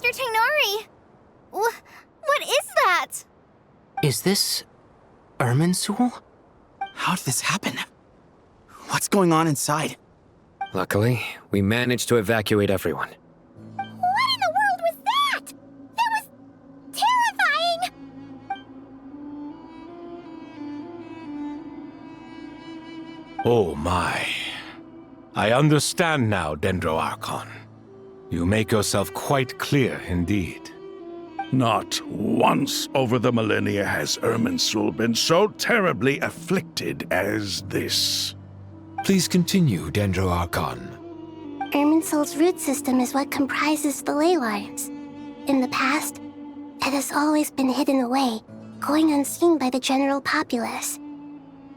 Mr. Tignari! What is that? Is this Irminsul? How did this happen? What's going on inside? Luckily, we managed to evacuate everyone. What in the world was that? That was terrifying! Oh my. I understand now, Dendro Archon. You make yourself quite clear indeed. Not once over the millennia has Irminsul been so terribly afflicted as this. Please continue, Dendro Archon. Irminsul's root system is what comprises the ley lines. In the past, it has always been hidden away, going unseen by the general populace.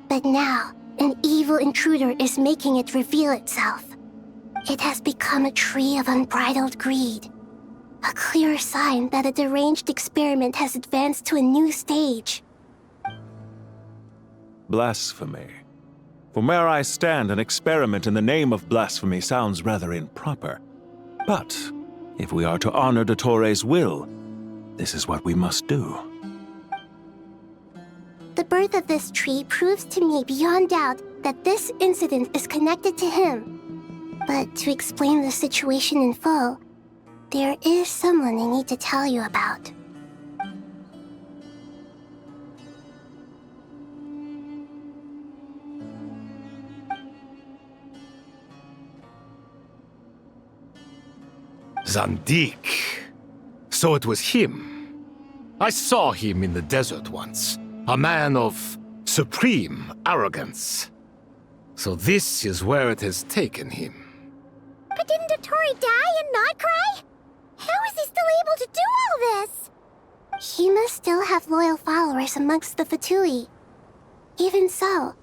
But now, an evil intruder is making it reveal itself. It has become a tree of unbridled greed. A clear sign that a deranged experiment has advanced to a new stage. Blasphemy. From where I stand, an experiment in the name of blasphemy sounds rather improper. But if we are to honor Dottores' will, this is what we must do. The birth of this tree proves to me beyond doubt that this incident is connected to him. But to explain the situation in full, there is someone I need to tell you about. Zandik. So it was him. I saw him in the desert once. A man of supreme arrogance. So this is where it has taken him. But didn't Dottore die and not cry? How is he still able to do all this? He must still have loyal followers amongst the Fatui. Even so,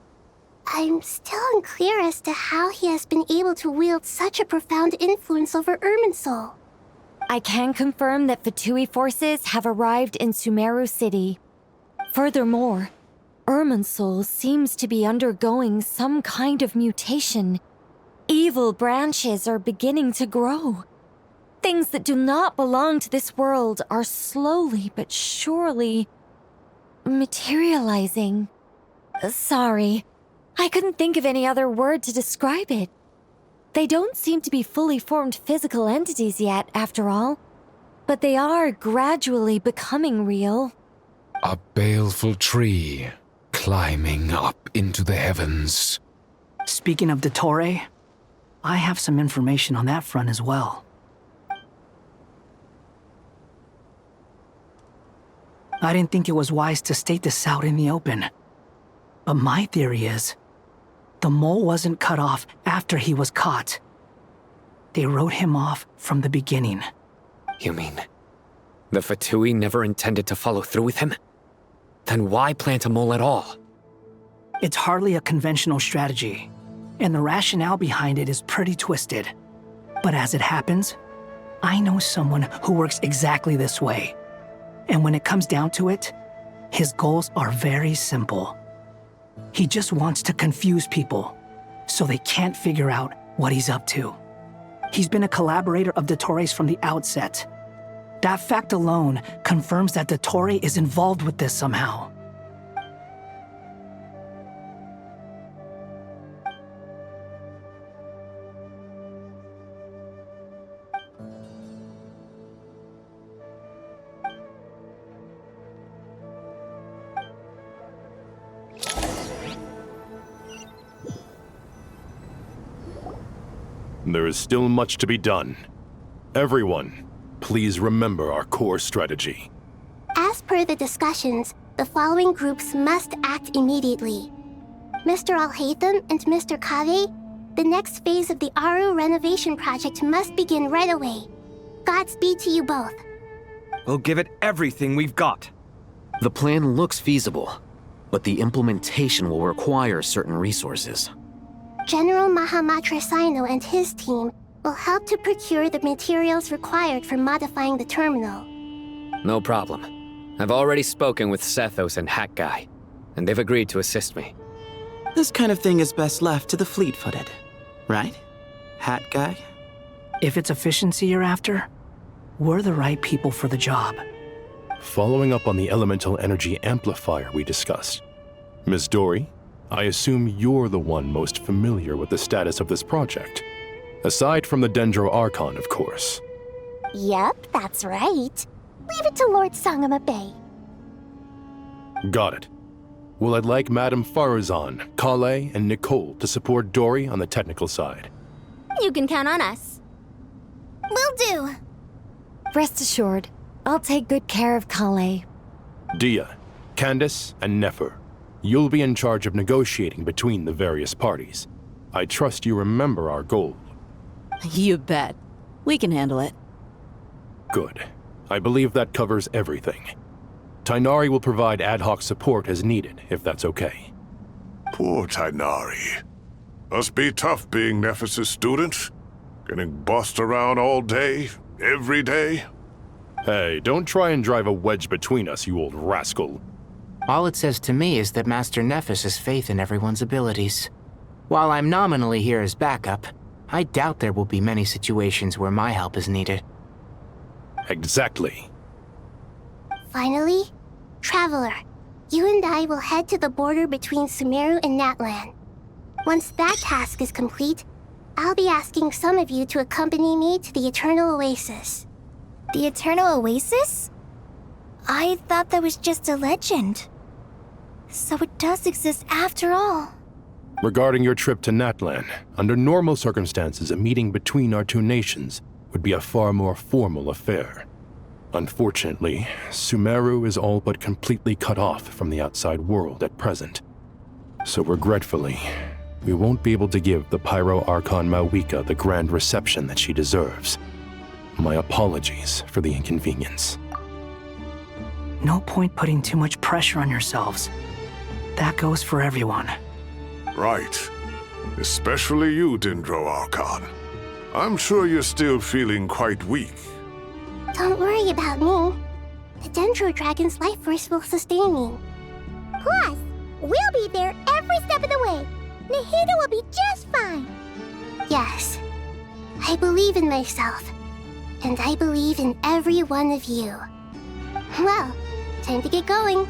I'm still unclear as to how he has been able to wield such a profound influence over Irminsul. I can confirm that Fatui forces have arrived in Sumeru City. Furthermore, Irminsul seems to be undergoing some kind of mutation. Evil branches are beginning to grow. Things that do not belong to this world are slowly but surely materializing. Sorry, I couldn't think of any other word to describe it. They don't seem to be fully formed physical entities yet, after all, but they are gradually becoming real. A baleful tree climbing up into the heavens. Speaking of Dottore, I have some information on that front as well. I didn't think it was wise to state this out in the open. But my theory is, the mole wasn't cut off after he was caught. They wrote him off from the beginning. You mean, the Fatui never intended to follow through with him? Then why plant a mole at all? It's hardly a conventional strategy, and the rationale behind it is pretty twisted. But as it happens, I know someone who works exactly this way. And when it comes down to it, his goals are very simple. He just wants to confuse people, so they can't figure out what he's up to. He's been a collaborator of Dottore's from the outset. That fact alone confirms that Dottore is involved with this somehow. There is still much to be done. Everyone, please remember our core strategy. As per the discussions, the following groups must act immediately. Mr. Al-Haytham and Mr. Kave, the next phase of the Aru renovation project must begin right away. Godspeed to you both. We'll give it everything we've got. The plan looks feasible, but the implementation will require certain resources. General Mahamatra Sino and his team will help to procure the materials required for modifying the terminal. No problem. I've already spoken with Sethos and Hat Guy, and they've agreed to assist me. This kind of thing is best left to the fleet-footed, right? Hat Guy? If it's efficiency you're after, we're the right people for the job. Following up on the elemental energy amplifier we discussed, Ms. Dory, I assume you're the one most familiar with the status of this project. Aside from the Dendro Archon, of course. Yep, that's right. Leave it to Lord Sangama Bay. Got it. Well, I'd like Madame Farazan, Kale, and Nicole to support Dory on the technical side. You can count on us. Will do. Rest assured, I'll take good care of Kale. Dia, Candace, and Nefer, you'll be in charge of negotiating between the various parties. I trust you remember our goal. You bet. We can handle it. Good. I believe that covers everything. Tainari will provide ad hoc support as needed, if that's okay. Poor Tainari. Must be tough being Nephis' student. Getting bossed around all day, every day. Hey, don't try and drive a wedge between us, you old rascal. All it says to me is that Master Nephis has faith in everyone's abilities. While I'm nominally here as backup, I doubt there will be many situations where my help is needed. Exactly. Finally, Traveler, you and I will head to the border between Sumeru and Natlan. Once that task is complete, I'll be asking some of you to accompany me to the Eternal Oasis. The Eternal Oasis? I thought that was just a legend. So it does exist after all. Regarding your trip to Natlan, under normal circumstances, a meeting between our two nations would be a far more formal affair. Unfortunately, Sumeru is all but completely cut off from the outside world at present. So regretfully, we won't be able to give the Pyro Archon Mawika the grand reception that she deserves. My apologies for the inconvenience. No point putting too much pressure on yourselves. That goes for everyone. Right. Especially you, Dendro Archon. I'm sure you're still feeling quite weak. Don't worry about me. The Dendro Dragon's life force will sustain me. Plus, we'll be there every step of the way. Nahida will be just fine. Yes. I believe in myself. And I believe in every one of you. Well, time to get going.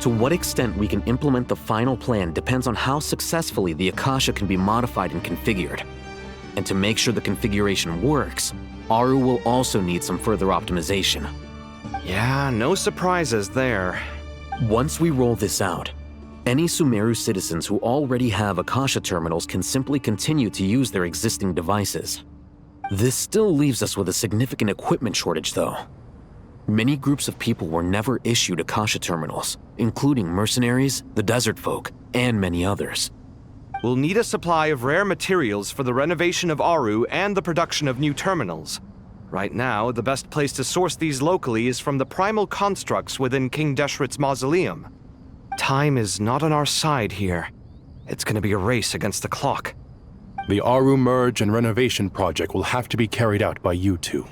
To what extent we can implement the final plan depends on how successfully the Akasha can be modified and configured. And to make sure the configuration works, Aru will also need some further optimization. Yeah, no surprises there. Once we roll this out, any Sumeru citizens who already have Akasha terminals can simply continue to use their existing devices. This still leaves us with a significant equipment shortage, though. Many groups of people were never issued Akasha terminals, including mercenaries, the desert folk, and many others. We'll need a supply of rare materials for the renovation of Aru and the production of new terminals. Right now, the best place to source these locally is from the primal constructs within King Deshret's mausoleum. Time is not on our side here. It's gonna be a race against the clock. The Aru merge and renovation project will have to be carried out by you two.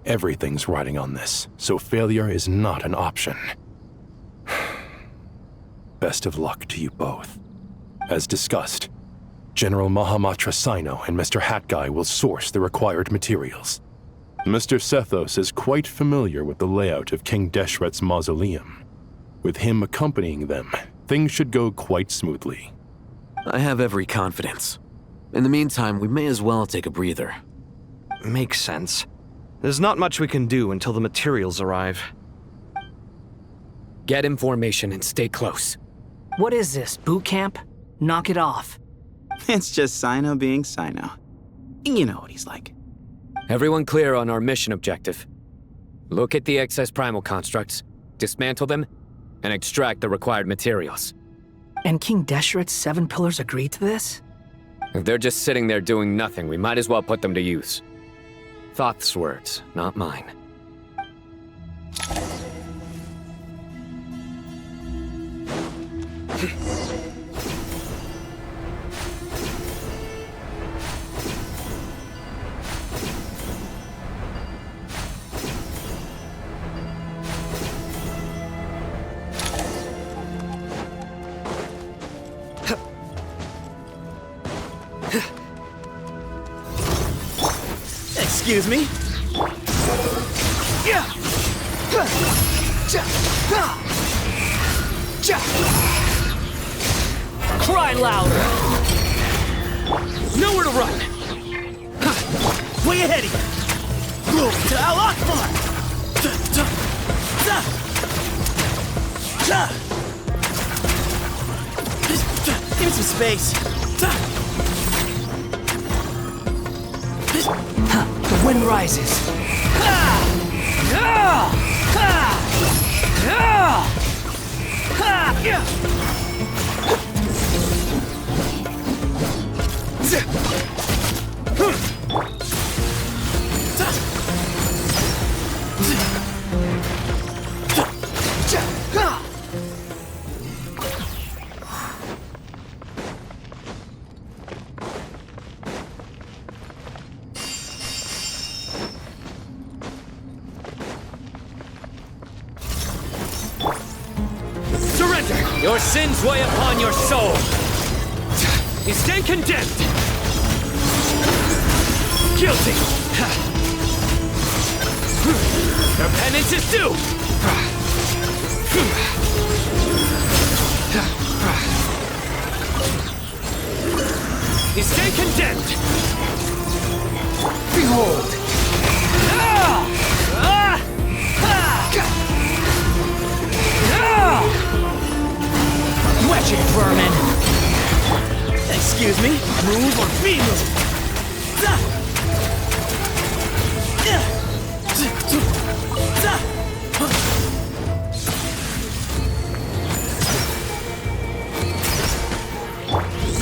Everything's riding on this, so failure is not an option. Best of luck to you both. As discussed, General Mahamatra Sino and Mr. Hatguy will source the required materials. Mr. Sethos is quite familiar with the layout of King Deshret's mausoleum. With him accompanying them, things should go quite smoothly. I have every confidence. In the meantime, we may as well take a breather. Makes sense. There's not much we can do until the materials arrive. Get in formation and stay close. What is this, boot camp? Knock it off. It's just Sino being Sino. You know what he's like. Everyone clear on our mission objective. Look at the excess primal constructs, dismantle them, and extract the required materials. And King Deshret's 7 pillars agreed to this? If they're just sitting there doing nothing, we might as well put them to use. Thoth's words, not mine. Excuse me? Cry louder! Nowhere to run! Way ahead of you! To Al Akbar! Give me some space. The wind rises. Surrender! Your sins weigh upon your soul! You stand condemned! Guilty! Your penance is due! You stand condemned! Behold! Wretched vermin! Excuse me? Move or be moved!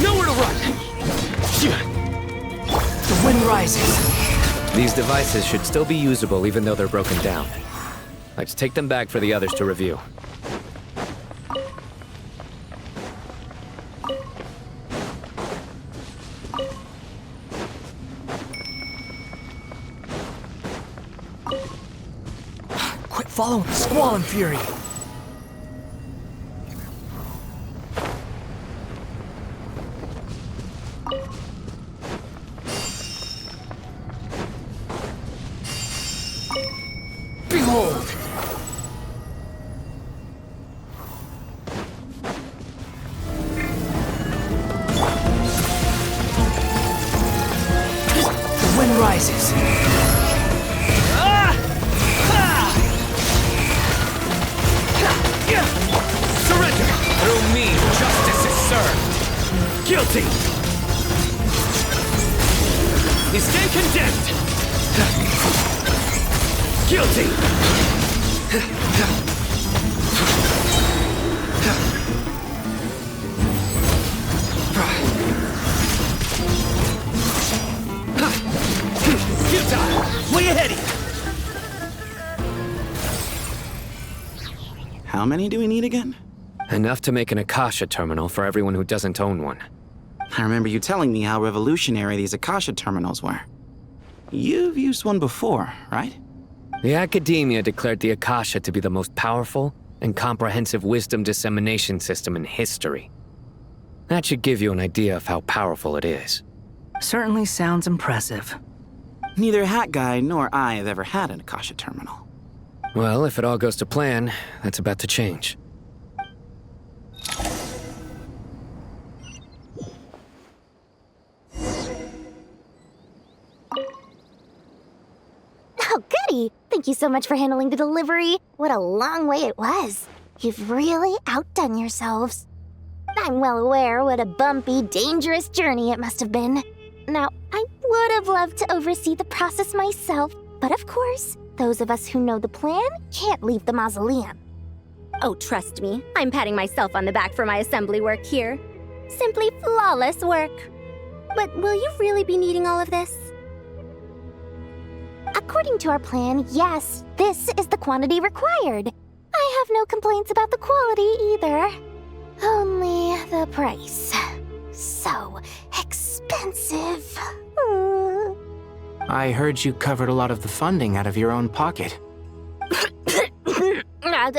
Nowhere to run! The wind rises. These devices should still be usable even though they're broken down. Let's take them back for the others to review. Quit following the squall and fury. Behold! The wind rises. Surrender! Through me, justice is served! Guilty! You stand condemned! Guilty! Futile! Way ahead of you! How many do we need again? Enough to make an Akasha terminal for everyone who doesn't own one. I remember you telling me how revolutionary these Akasha terminals were. You've used one before, right? The academia declared the Akasha to be the most powerful and comprehensive wisdom dissemination system in history. That should give you an idea of how powerful it is. Certainly sounds impressive. Neither Hat Guy nor I have ever had an Akasha terminal. Well, if it all goes to plan, that's about to change. Oh, goody! Thank you so much for handling the delivery. What a long way it was. You've really outdone yourselves. I'm well aware what a bumpy, dangerous journey it must have been. Now, I would have loved to oversee the process myself, but of course, those of us who know the plan can't leave the mausoleum. Oh, trust me, I'm patting myself on the back for my assembly work here. Simply flawless work. But will you really be needing all of this? According to our plan, yes, this is the quantity required. I have no complaints about the quality either. Only the price. So expensive. I heard you covered a lot of the funding out of your own pocket. Oh,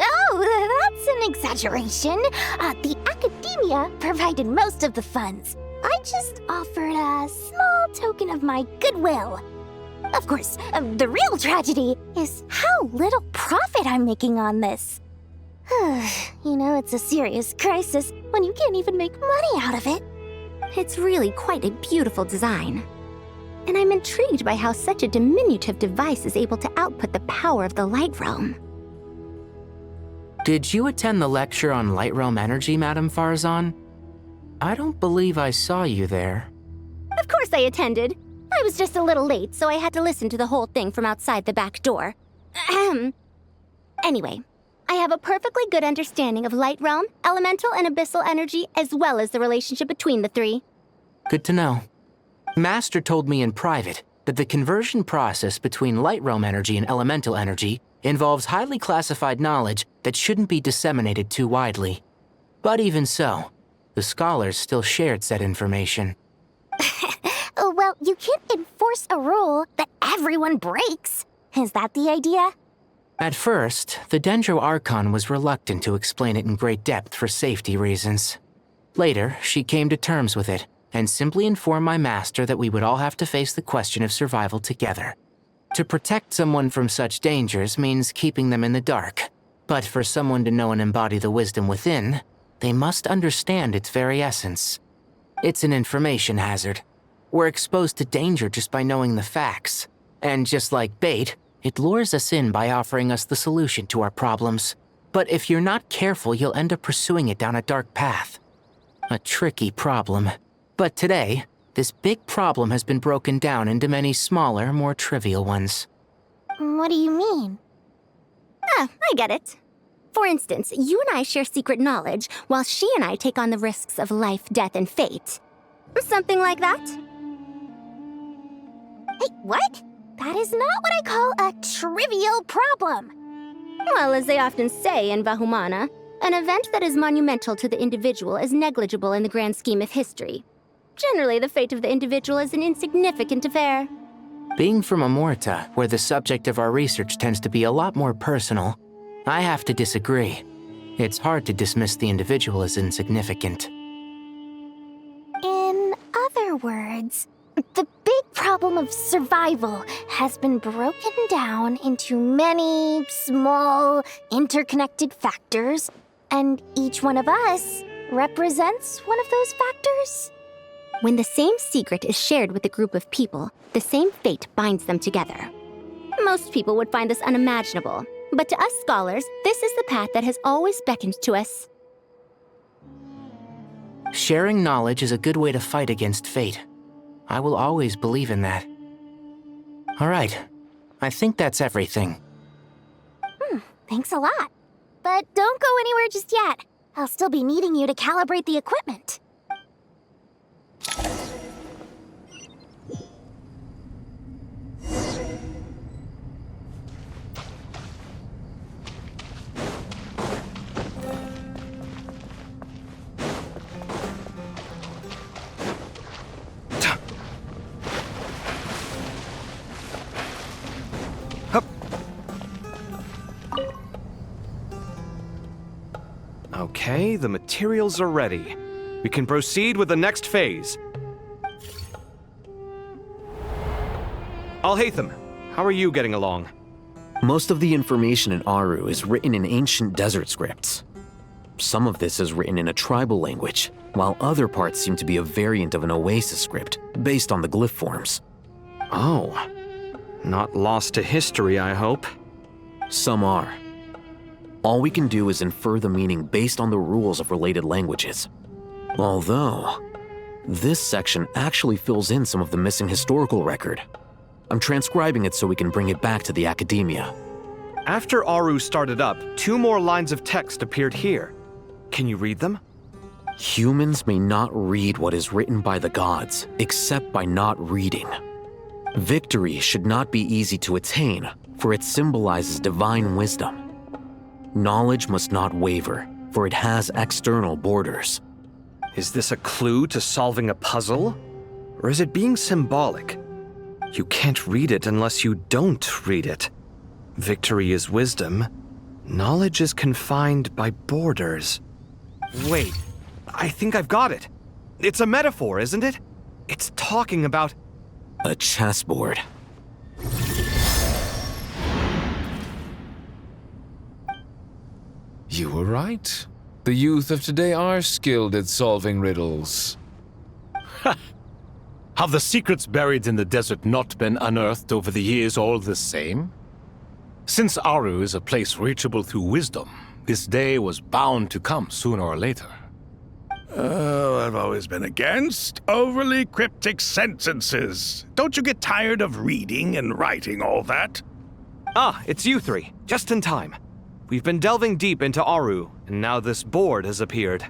that's an exaggeration. The academia provided most of the funds. I just offered a small token of my goodwill. Of course, the real tragedy is how little profit I'm making on this. You know, it's a serious crisis when you can't even make money out of it. It's really quite a beautiful design. And I'm intrigued by how such a diminutive device is able to output the power of the Light Realm. Did you attend the lecture on Light Realm energy, Madame Farzan? I don't believe I saw you there. Of course I attended. I was just a little late, so I had to listen to the whole thing from outside the back door. Ahem. Anyway, I have a perfectly good understanding of Light Realm, elemental and abyssal energy, as well as the relationship between the three. Good to know. Master told me in private that the conversion process between Light Realm energy and elemental energy involves highly classified knowledge that shouldn't be disseminated too widely. But even so, the scholars still shared said information. Well, you can't enforce a rule that everyone breaks. Is that the idea? At first, the Dendro Archon was reluctant to explain it in great depth for safety reasons. Later, she came to terms with it and simply informed my master that we would all have to face the question of survival together. To protect someone from such dangers means keeping them in the dark, but for someone to know and embody the wisdom within, they must understand its very essence. It's an information hazard. We're exposed to danger just by knowing the facts. And just like bait, it lures us in by offering us the solution to our problems. But if you're not careful, you'll end up pursuing it down a dark path. A tricky problem. But today, this big problem has been broken down into many smaller, more trivial ones. What do you mean? I get it. For instance, you and I share secret knowledge, while she and I take on the risks of life, death, and fate. Something like that? Hey, what? That is not what I call a trivial problem. Well, as they often say in Vahumana, an event that is monumental to the individual is negligible in the grand scheme of history. Generally, the fate of the individual is an insignificant affair. Being from Amorta, where the subject of our research tends to be a lot more personal, I have to disagree. It's hard to dismiss the individual as insignificant. In other words, the big problem of survival has been broken down into many small, interconnected factors, and each one of us represents one of those factors. When the same secret is shared with a group of people, the same fate binds them together. Most people would find this unimaginable, but to us scholars, this is the path that has always beckoned to us. Sharing knowledge is a good way to fight against fate. I will always believe in that. All right, I think that's everything. Thanks a lot. But don't go anywhere just yet. I'll still be needing you to calibrate the equipment. Okay, the materials are ready. We can proceed with the next phase. Al-Haytham, how are you getting along? Most of the information in Aru is written in ancient desert scripts. Some of this is written in a tribal language, while other parts seem to be a variant of an Oasis script, based on the glyph forms. Oh. Not lost to history, I hope. Some are. All we can do is infer the meaning based on the rules of related languages. Although, this section actually fills in some of the missing historical record. I'm transcribing it so we can bring it back to the academia. After Aru started up, 2 more lines of text appeared here. Can you read them? Humans may not read what is written by the gods, except by not reading. Victory should not be easy to attain, for it symbolizes divine wisdom. Knowledge must not waver, for it has external borders. Is this a clue to solving a puzzle? Or is it being symbolic? You can't read it unless you don't read it. Victory is wisdom. Knowledge is confined by borders. Wait, I think I've got it. It's a metaphor, isn't it? It's talking about... A chessboard. You were right. The youth of today are skilled at solving riddles. Have the secrets buried in the desert not been unearthed over the years all the same? Since Aru is a place reachable through wisdom, this day was bound to come sooner or later. Oh, I've always been against overly cryptic sentences. Don't you get tired of reading and writing all that? Ah, it's you three. Just in time. We've been delving deep into Aru, and now this board has appeared.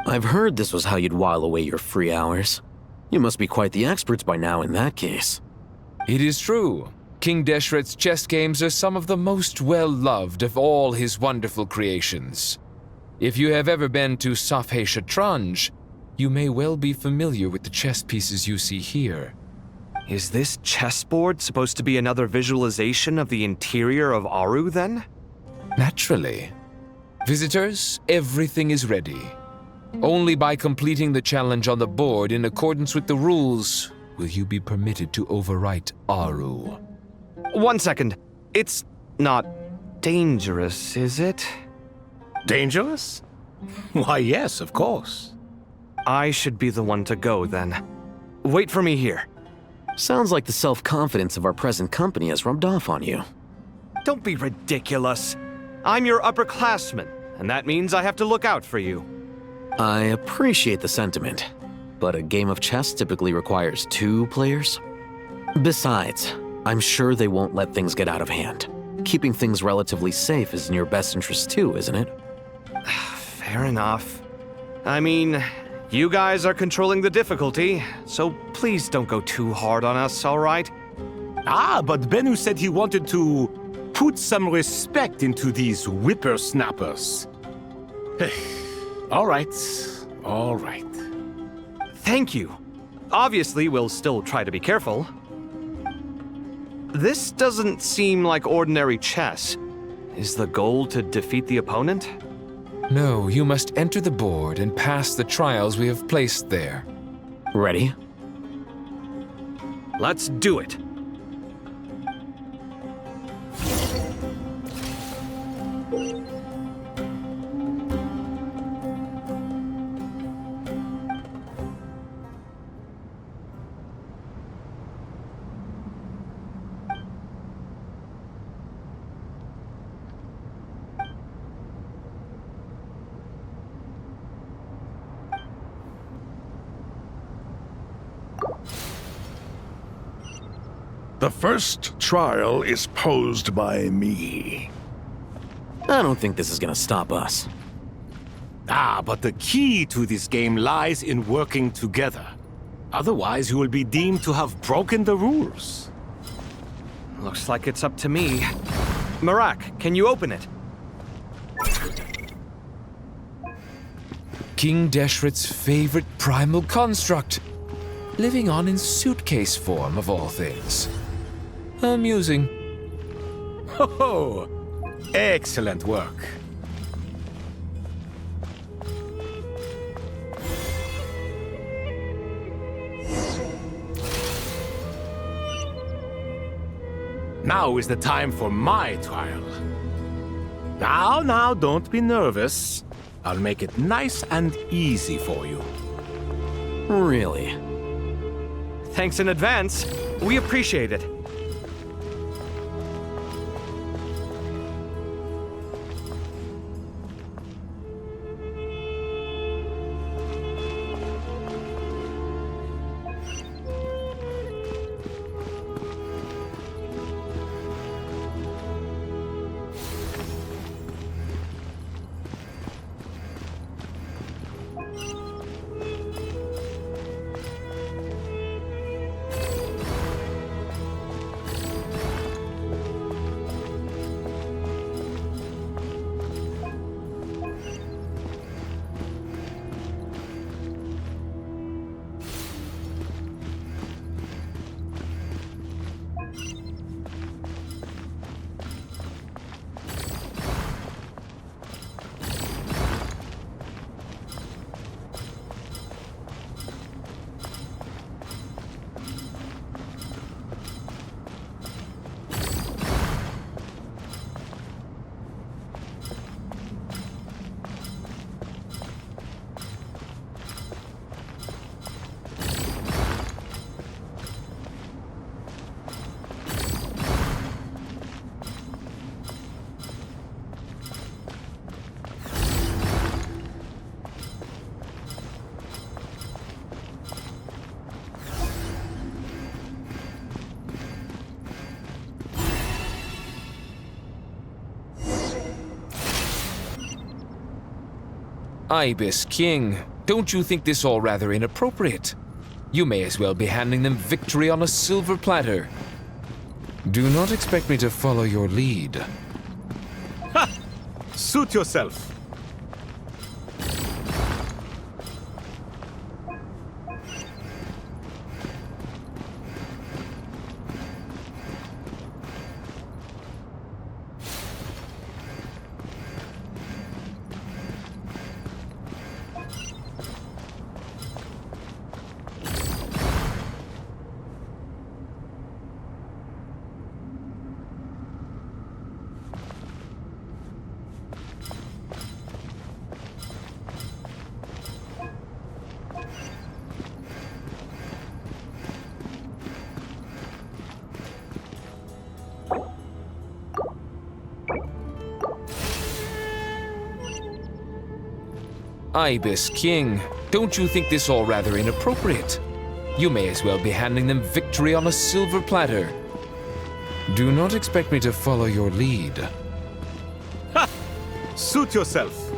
I've heard this was how you'd while away your free hours. You must be quite the experts by now in that case. It is true. King Deshret's chess games are some of the most well-loved of all his wonderful creations. If you have ever been to Safhe Shatranj, you may well be familiar with the chess pieces you see here. Is this chessboard supposed to be another visualization of the interior of Aru, then? Naturally. Visitors, everything is ready. Only by completing the challenge on the board in accordance with the rules will you be permitted to overwrite Aru. 1 second. It's not dangerous, is it? Dangerous? Why, yes, of course. I should be the one to go, then. Wait for me here. Sounds like the self-confidence of our present company has rubbed off on you. Don't be ridiculous. I'm your upperclassman, and that means I have to look out for you. I appreciate the sentiment, but a game of chess typically requires 2 players. Besides, I'm sure they won't let things get out of hand. Keeping things relatively safe is in your best interest too, isn't it? Fair enough. I mean, you guys are controlling the difficulty, so please don't go too hard on us, all right? Ah, but Bennu said he wanted to put some respect into these whippersnappers. All right, all right. Thank you. Obviously, we'll still try to be careful. This doesn't seem like ordinary chess. Is the goal to defeat the opponent? No, you must enter the board and pass the trials we have placed there. Ready? Let's do it. The first trial is posed by me. I don't think this is gonna stop us. Ah, but the key to this game lies in working together. Otherwise, you will be deemed to have broken the rules. Looks like it's up to me. Marak, can you open it? King Deshret's favorite primal construct. Living on in suitcase form, of all things. Amusing. Ho ho! Excellent work. Now is the time for my trial. Now, don't be nervous. I'll make it nice and easy for you. Really? Thanks in advance. We appreciate it. Ibis King, don't you think this all rather inappropriate? You may as well be handing them victory on a silver platter. Do not expect me to follow your lead. Ha! Suit yourself. Ibis King, don't you think this all rather inappropriate? You may as well be handing them victory on a silver platter. Do not expect me to follow your lead. Ha! Suit yourself.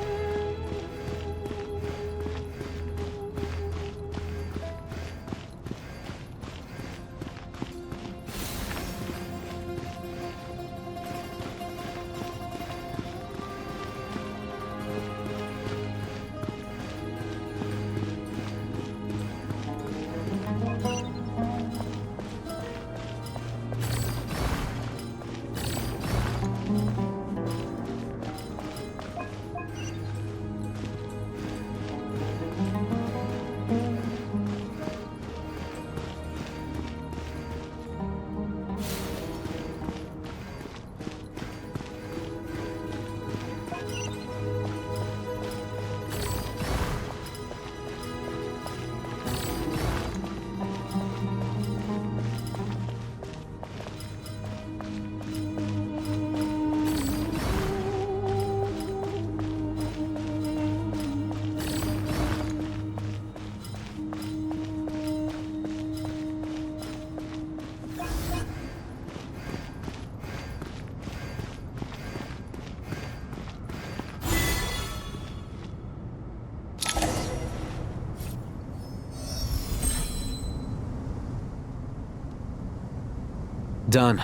Done.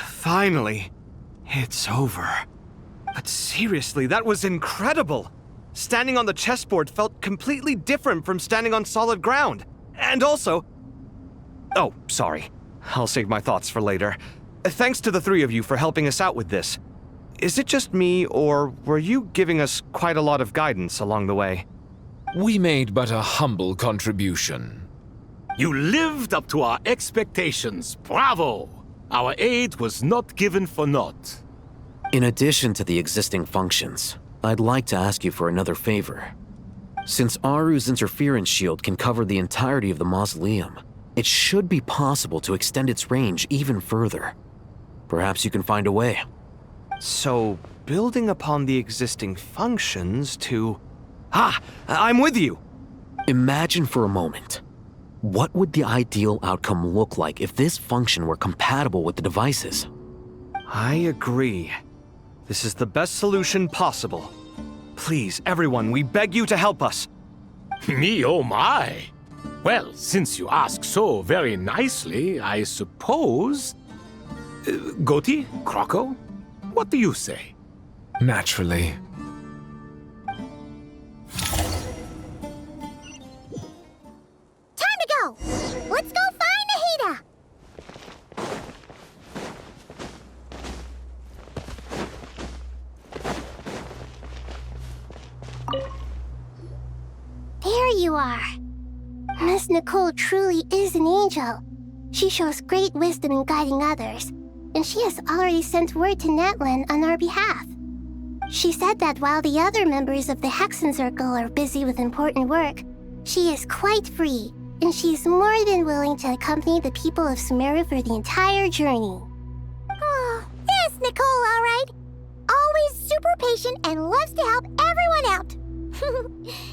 Finally. It's over. But seriously, that was incredible! Standing on the chessboard felt completely different from standing on solid ground. And also... Oh, sorry. I'll save my thoughts for later. Thanks to the three of you for helping us out with this. Is it just me, or were you giving us quite a lot of guidance along the way? We made but a humble contribution. You lived up to our expectations. Bravo! Our aid was not given for naught. In addition to the existing functions, I'd like to ask you for another favor. Since Aru's interference shield can cover the entirety of the mausoleum, it should be possible to extend its range even further. Perhaps you can find a way. So, building upon the existing functions to... Ah! I'm with you! Imagine for a moment. What would the ideal outcome look like if this function were compatible with the devices? I agree. This is the best solution possible. Please, everyone, we beg you to help us. Me, oh my! Well, since you ask so very nicely, I suppose... Goti? Croco? What do you say? Naturally. Time to go! Let's go find Nahida! There you are. Miss Nicole truly is an angel. She shows great wisdom in guiding others, and she has already sent word to Natlan on our behalf. She said that while the other members of the Hexen Circle are busy with important work, she is quite free, and she is more than willing to accompany the people of Sumeru for the entire journey. Oh, yes, Nicole, all right. Always super patient and loves to help everyone out.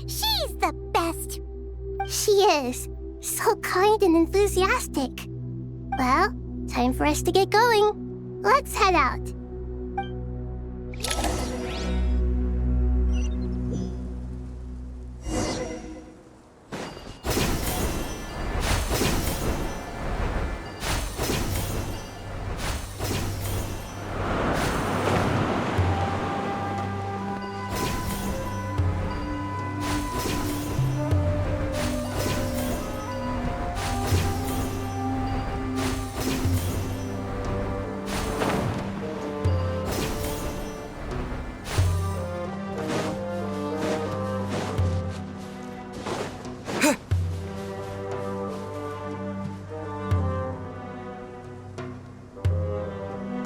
She's the best. She is. So kind and enthusiastic. Well, time for us to get going. Let's head out.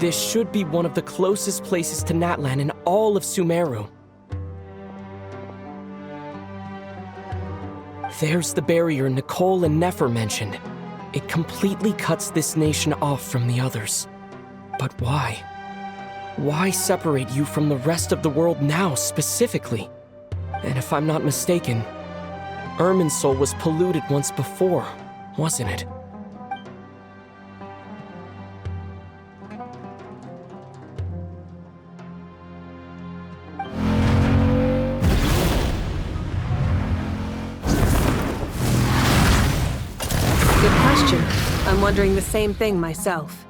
This should be one of the closest places to Natlan in all of Sumeru. There's the barrier Nicole and Nefer mentioned. It completely cuts this nation off from the others. But why? Why separate you from the rest of the world now, specifically? And if I'm not mistaken, Irminsul was polluted once before, wasn't it? Good question. I'm wondering the same thing myself.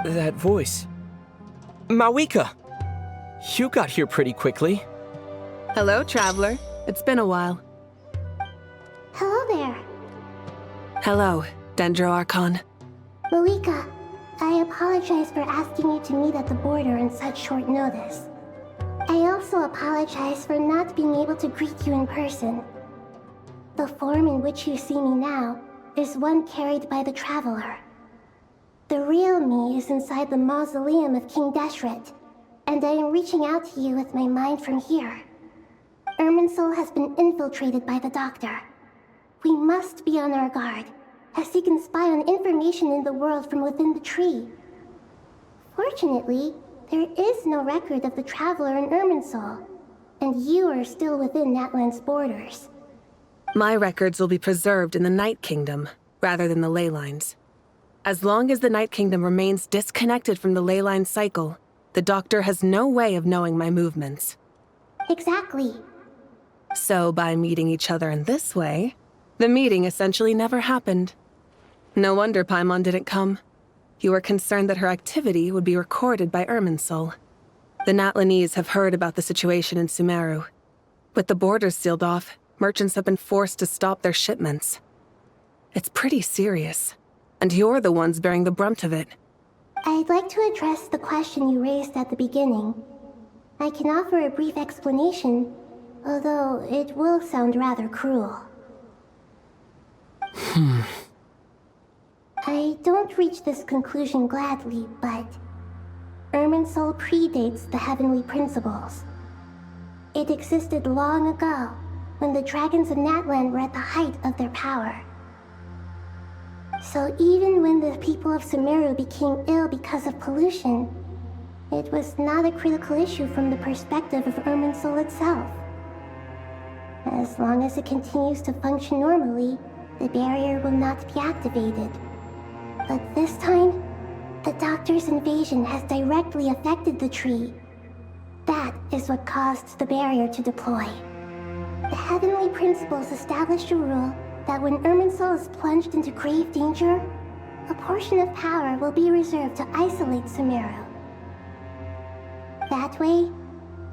That voice. Mawika! You got here pretty quickly. Hello, traveler. It's been a while. Hello there. Hello, Dendro Archon. Mawika, I apologize for asking you to meet at the border on such short notice. I also apologize for not being able to greet you in person. The form in which you see me now is one carried by the Traveler. The real me is inside the mausoleum of King Deshret, and I am reaching out to you with my mind from here. Irminsul has been infiltrated by the Doctor. We must be on our guard, as he can spy on information in the world from within the tree. Fortunately, there is no record of the Traveler in Irminsul, and you are still within Natlan's borders. My records will be preserved in the Night Kingdom, rather than the ley lines. As long as the Night Kingdom remains disconnected from the ley line cycle, the Doctor has no way of knowing my movements. Exactly. So by meeting each other in this way, the meeting essentially never happened. No wonder Paimon didn't come. You were concerned that her activity would be recorded by Irminsul. The Natlanese have heard about the situation in Sumeru. With the borders sealed off, merchants have been forced to stop their shipments. It's pretty serious, and you're the ones bearing the brunt of it. I'd like to address the question you raised at the beginning. I can offer a brief explanation, although it will sound rather cruel. I don't reach this conclusion gladly, but Irminsul predates the heavenly principles. It existed long ago, when the dragons of Natlan were at the height of their power. So even when the people of Sumeru became ill because of pollution, it was not a critical issue from the perspective of Irminsul itself. As long as it continues to function normally, the barrier will not be activated. But this time, the Doctor's invasion has directly affected the tree. That is what caused the barrier to deploy. The heavenly principles established a rule that when Irminsul is plunged into grave danger, a portion of power will be reserved to isolate Sumeru. That way,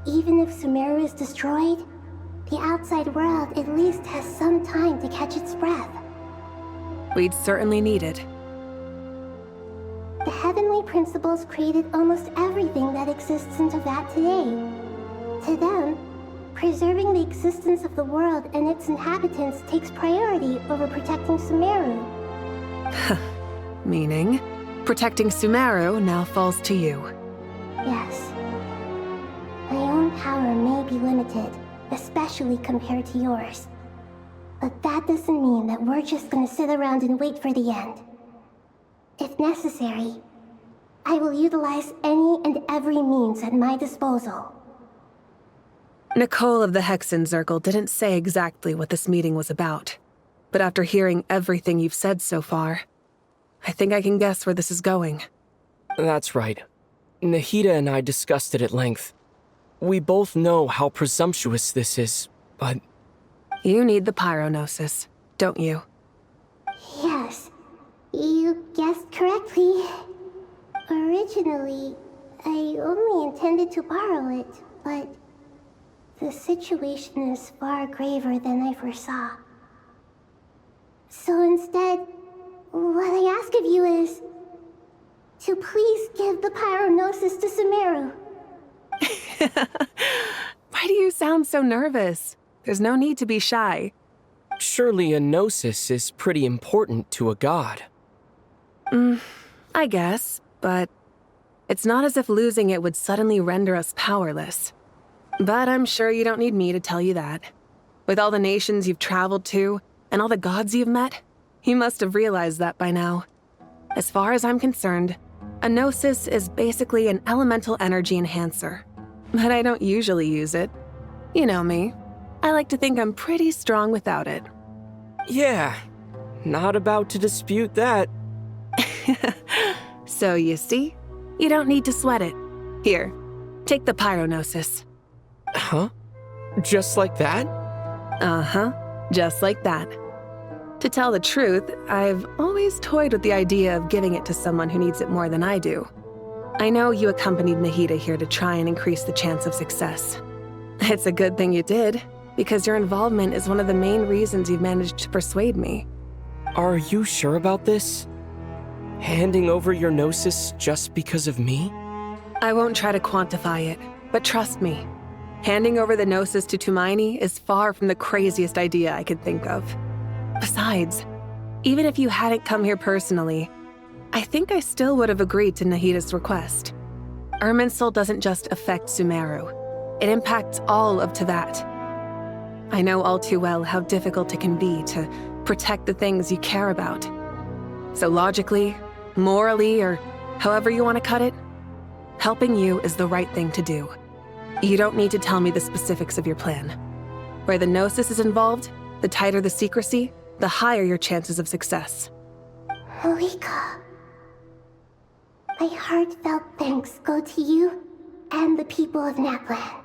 even if Sumeru is destroyed, the outside world at least has some time to catch its breath. We'd certainly need it. The heavenly principles created almost everything that exists in Teyvat today. To them, preserving the existence of the world and its inhabitants takes priority over protecting Sumeru. Meaning, protecting Sumeru now falls to you. Yes. My own power may be limited, especially compared to yours. But that doesn't mean that we're just gonna sit around and wait for the end. If necessary, I will utilize any and every means at my disposal. Nicole of the Hexen Circle didn't say exactly what this meeting was about, but after hearing everything you've said so far, I think I can guess where this is going. That's right. Nahida and I discussed it at length. We both know how presumptuous this is, but... You need the pyronosis, don't you? Yes, you guessed correctly. Originally, I only intended to borrow it, but the situation is far graver than I foresaw. So instead, what I ask of you is to please give the pyronosis to Sumeru. Why do you sound so nervous? There's no need to be shy. Surely a gnosis is pretty important to a god. I guess, but It's not as if losing it would suddenly render us powerless. But I'm sure you don't need me to tell you that. With all the nations you've traveled to, and all the gods you've met, you must have realized that by now. As far as I'm concerned, a Gnosis is basically an elemental energy enhancer. But I don't usually use it. You know me. I like to think I'm pretty strong without it. Yeah, not about to dispute that. So you see, you don't need to sweat it. Here, take the Pyronosis. Huh? Just like that? Uh-huh, just like that. To tell the truth, I've always toyed with the idea of giving it to someone who needs it more than I do. I know you accompanied Nahida here to try and increase the chance of success. It's a good thing you did, because your involvement is one of the main reasons you've managed to persuade me. Are you sure about this? Handing over your Gnosis just because of me? I won't try to quantify it, but trust me, handing over the Gnosis to Tumaini is far from the craziest idea I could think of. Besides, even if you hadn't come here personally, I think I still would have agreed to Nahida's request. Irminsul doesn't just affect Sumeru. It impacts all of Teyvat. I know all too well how difficult it can be to protect the things you care about. So logically, morally, or however you want to cut it, helping you is the right thing to do. You don't need to tell me the specifics of your plan. Where the Gnosis is involved, the tighter the secrecy, the higher your chances of success. Malika, my heartfelt thanks go to you and the people of Natlan.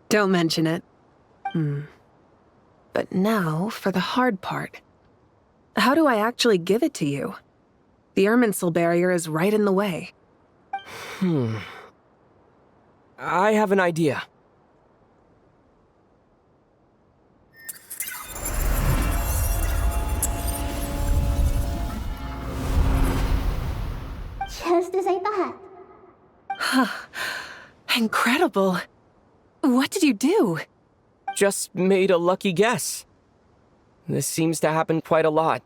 Don't mention it. But now for the hard part. How do I actually give it to you? The Irminsul barrier is right in the way. I have an idea. Just as I thought. Incredible. What did you do? Just made a lucky guess. This seems to happen quite a lot.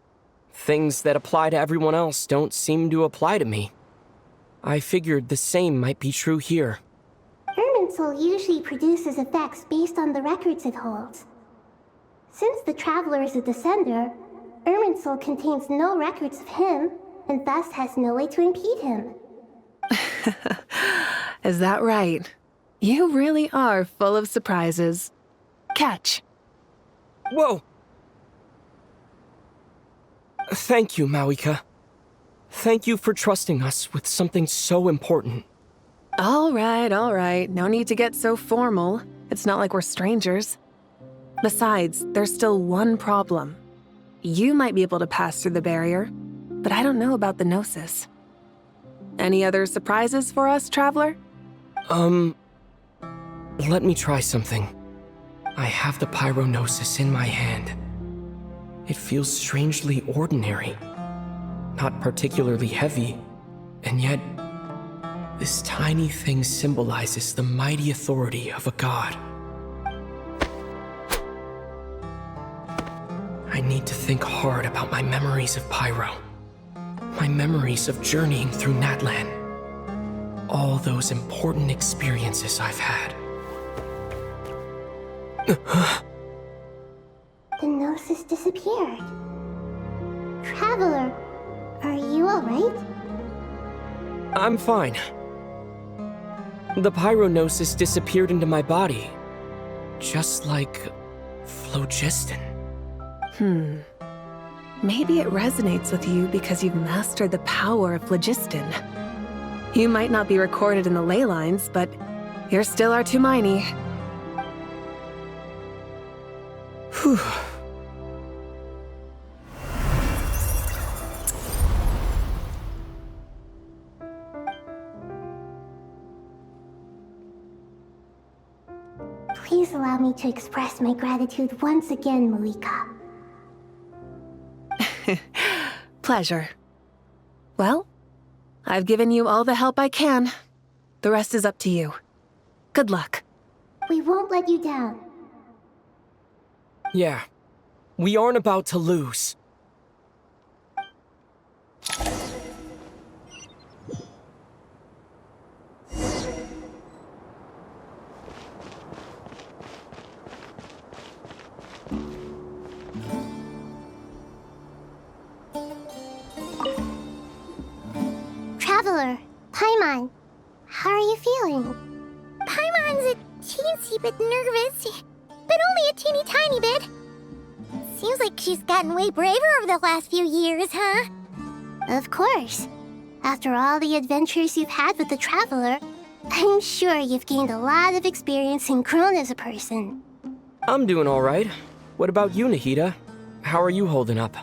Things that apply to everyone else don't seem to apply to me. I figured the same might be true here. Irminsul usually produces effects based on the records it holds. Since the Traveler is a Descender, Irminsul contains no records of him, and thus has no way to impede him. Is that right? You really are full of surprises. Catch. Whoa! Thank you, Mawika. Thank you for trusting us with something so important. All right. No need to get so formal. It's not like we're strangers. Besides, there's still one problem. You might be able to pass through the barrier, but I don't know about the Gnosis. Any other surprises for us, Traveler? Let me try something. I have the Pyronosis in my hand. It feels strangely ordinary. Not particularly heavy, and yet, this tiny thing symbolizes the mighty authority of a god. I need to think hard about my memories of Pyro. My memories of journeying through Natlan. All those important experiences I've had. The Gnosis disappeared. Traveler, are you alright? I'm fine. The Pyronosis disappeared into my body. Just like phlogiston. Maybe it resonates with you because you've mastered the power of phlogiston. You might not be recorded in the ley lines, but you're still our Tumaini. Whew. Please allow me to express my gratitude once again, Malika. Pleasure. Well, I've given you all the help I can. The rest is up to you. Good luck. We won't let you down. Yeah, we aren't about to lose. Paimon. How are you feeling? Paimon's a teensy bit nervous, but only a teeny tiny bit. Seems like she's gotten way braver over the last few years, huh? Of course. After all the adventures you've had with the Traveler, I'm sure you've gained a lot of experience and grown as a person. I'm doing all right. What about you, Nahida? How are you holding up?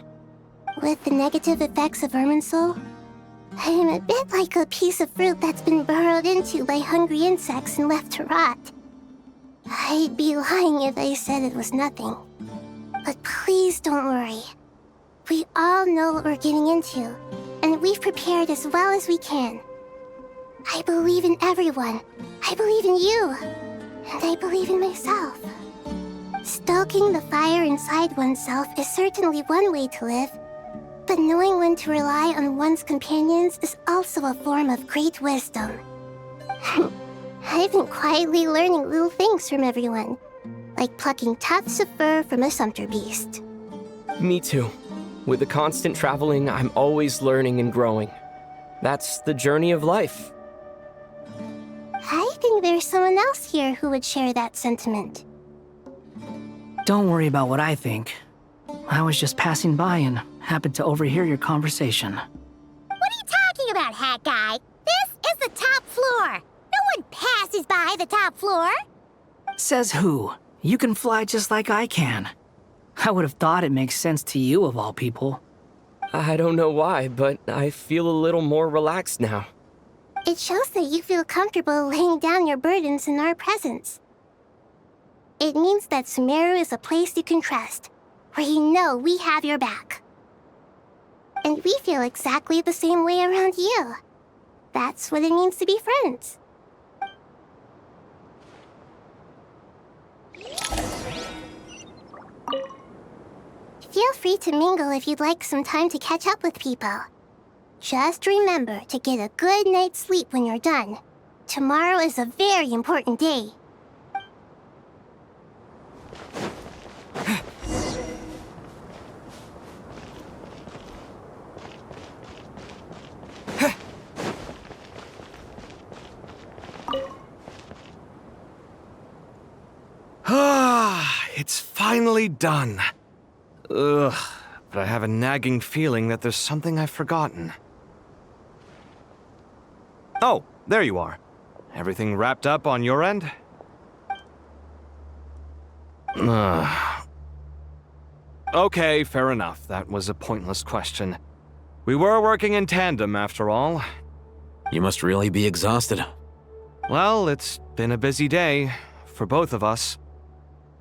With the negative effects of Irminsul, I'm a bit like a piece of fruit that's been burrowed into by hungry insects and left to rot. I'd be lying if I said it was nothing. But please don't worry. We all know what we're getting into, and we've prepared as well as we can. I believe in everyone. I believe in you. And I believe in myself. Stoking the fire inside oneself is certainly one way to live, but knowing when to rely on one's companions is also a form of great wisdom. I've been quietly learning little things from everyone, like plucking tufts of fur from a sumpter beast. Me too. With the constant traveling, I'm always learning and growing. That's the journey of life. I think there's someone else here who would share that sentiment. Don't worry about what I think. I was just passing by and happened to overhear your conversation. What are you talking about, Hat Guy? This is the top floor. No one passes by the top floor. Says who? You can fly just like I can. I would have thought it makes sense to you of all people. I don't know why, but I feel a little more relaxed now. It shows that you feel comfortable laying down your burdens in our presence. It means that Sumeru is a place you can trust, where you know we have your back. And we feel exactly the same way around you. That's what it means to be friends. Feel free to mingle if you'd like some time to catch up with people. Just remember to get a good night's sleep when you're done. Tomorrow is a very important day. It's finally done. Ugh, but I have a nagging feeling that there's something I've forgotten. Oh, there you are. Everything wrapped up on your end? Okay, fair enough. That was a pointless question. We were working in tandem, after all. You must really be exhausted. Well, it's been a busy day, for both of us.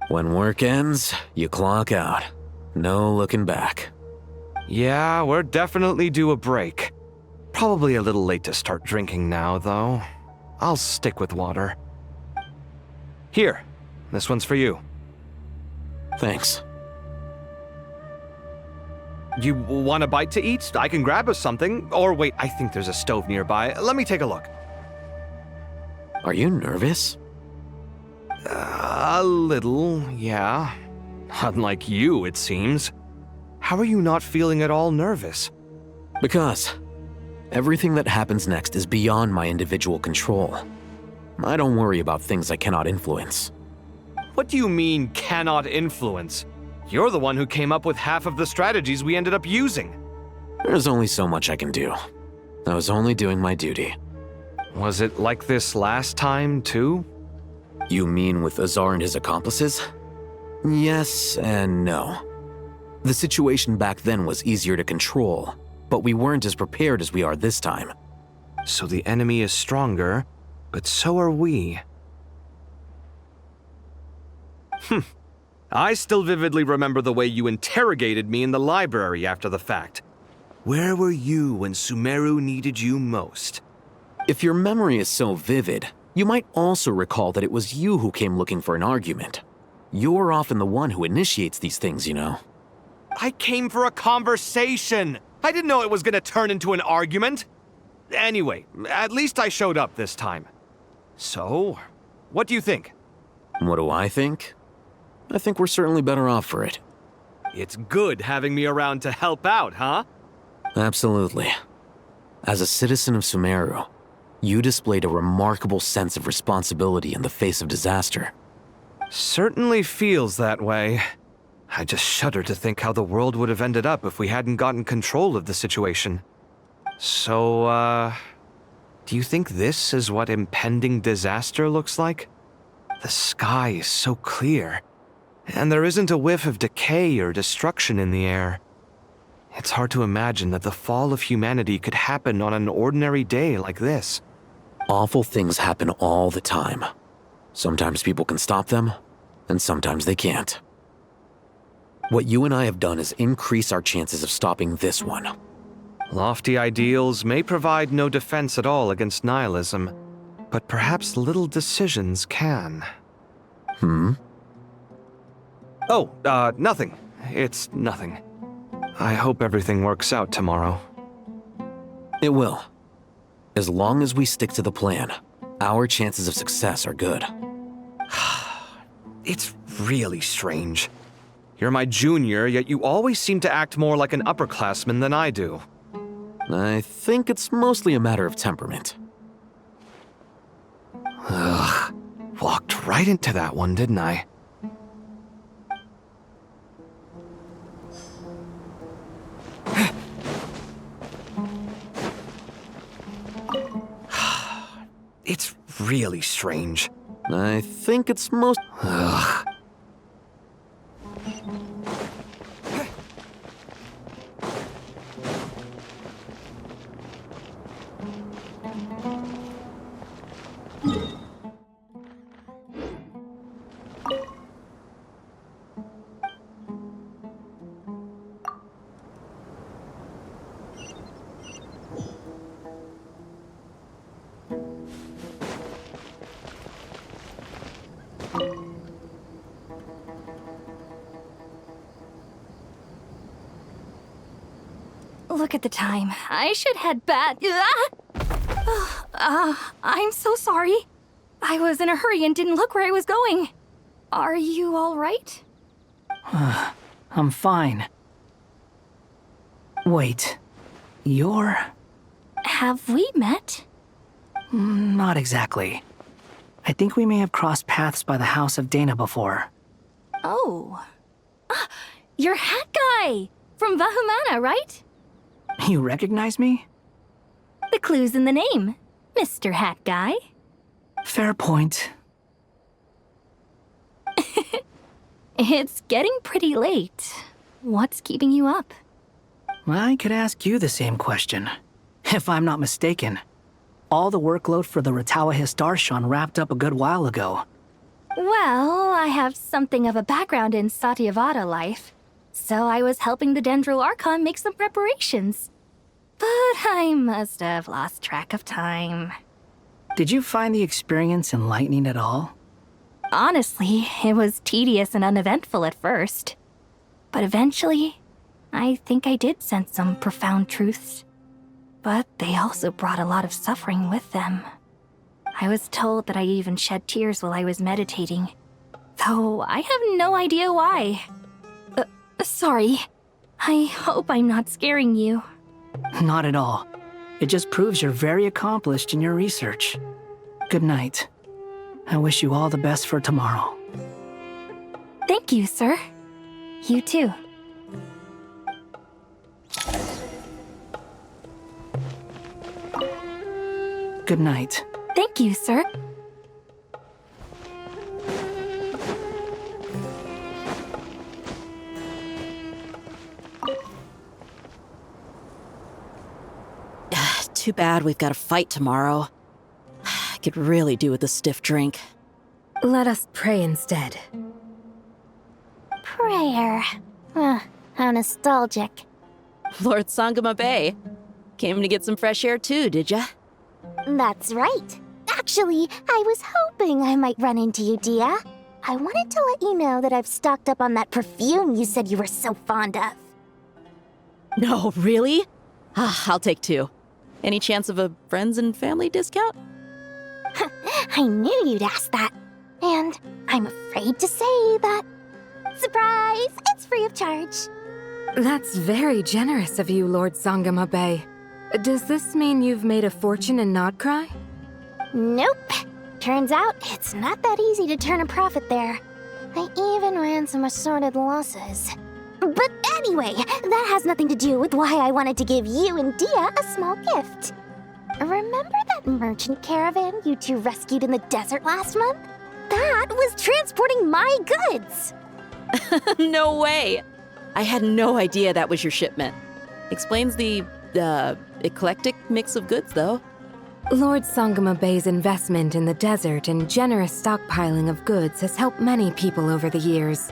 When work ends, you clock out. No looking back. Yeah, we're definitely due a break. Probably a little late to start drinking now, though. I'll stick with water. Here, this one's for you. Thanks. You want a bite to eat? I can grab us something. Or wait, I think there's a stove nearby. Let me take a look. Are you nervous? A little, yeah. Unlike you, it seems. How are you not feeling at all nervous? Because everything that happens next is beyond my individual control. I don't worry about things I cannot influence. What do you mean, cannot influence? You're the one who came up with half of the strategies we ended up using. There's only so much I can do. I was only doing my duty. Was it like this last time, too? You mean with Azar and his accomplices? Yes and no. The situation back then was easier to control, but we weren't as prepared as we are this time. So the enemy is stronger, but so are we. I still vividly remember the way you interrogated me in the library after the fact. Where were you when Sumeru needed you most? If your memory is so vivid, you might also recall that it was you who came looking for an argument. You're often the one who initiates these things, you know. I came for a conversation! I didn't know it was gonna turn into an argument! Anyway, at least I showed up this time. So, what do you think? What do I think? I think we're certainly better off for it. It's good having me around to help out, huh? Absolutely. As a citizen of Sumeru, You displayed a remarkable sense of responsibility in the face of disaster. Certainly feels that way. I just shudder to think how the world would have ended up if we hadn't gotten control of the situation. So, do you think this is what impending disaster looks like? The sky is so clear, and there isn't a whiff of decay or destruction in the air. It's hard to imagine that the fall of humanity could happen on an ordinary day like this. Awful things happen all the time. Sometimes people can stop them, and sometimes they can't. What you and I have done is increase our chances of stopping this one. Lofty ideals may provide no defense at all against nihilism, but perhaps little decisions can. Oh, nothing. It's nothing. I hope everything works out tomorrow. It will. As long as we stick to the plan, our chances of success are good. It's really strange. You're my junior, yet you always seem to act more like an upperclassman than I do. I think it's mostly a matter of temperament. Ugh. Walked right into that one, didn't I? It's really strange. I think it's most... Ugh. Look at the time. I should head back. I'm so sorry. I was in a hurry and didn't look where I was going. Are you all right? I'm fine. Wait, you're... Have we met? Not exactly. I think we may have crossed paths by the house of Dana before. Oh. You're Hat Guy! From Vahumana, right? You recognize me? The clue's in the name, Mr. Hat Guy. Fair point. It's getting pretty late. What's keeping you up? I could ask you the same question. If I'm not mistaken, all the workload for the Ratawa Histarchon wrapped up a good while ago. Well, I have something of a background in Satyavada life, so I was helping the Dendro Archon make some preparations. But I must have lost track of time. Did you find the experience enlightening at all? Honestly, it was tedious and uneventful at first. But eventually, I think I did sense some profound truths. But they also brought a lot of suffering with them. I was told that I even shed tears while I was meditating, though I have no idea why. Sorry. I hope I'm not scaring you. Not at all. It just proves you're very accomplished in your research. Good night. I wish you all the best for tomorrow. Thank you, sir. You too. Good night. Thank you, sir. Too bad we've got a fight tomorrow. I could really do with a stiff drink. Let us pray instead. Prayer. How nostalgic. Lord Sangama Bay. Came to get some fresh air too, did ya? That's right. Actually, I was hoping I might run into you, Dia. I wanted to let you know that I've stocked up on that perfume you said you were so fond of. No, really? I'll take 2. Any chance of a friends and family discount? I knew you'd ask that. And I'm afraid to say that... Surprise! It's free of charge. That's very generous of you, Lord Sangama Bay. Does this mean you've made a fortune in Nodcry? Nope. Turns out it's not that easy to turn a profit there. I even ran some assorted losses. But anyway, that has nothing to do with why I wanted to give you and Dia a small gift. Remember that merchant caravan you two rescued in the desert last month? That was transporting my goods! No way! I had no idea that was your shipment. Explains the, eclectic mix of goods, though. Lord Sangama Bay's investment in the desert and generous stockpiling of goods has helped many people over the years.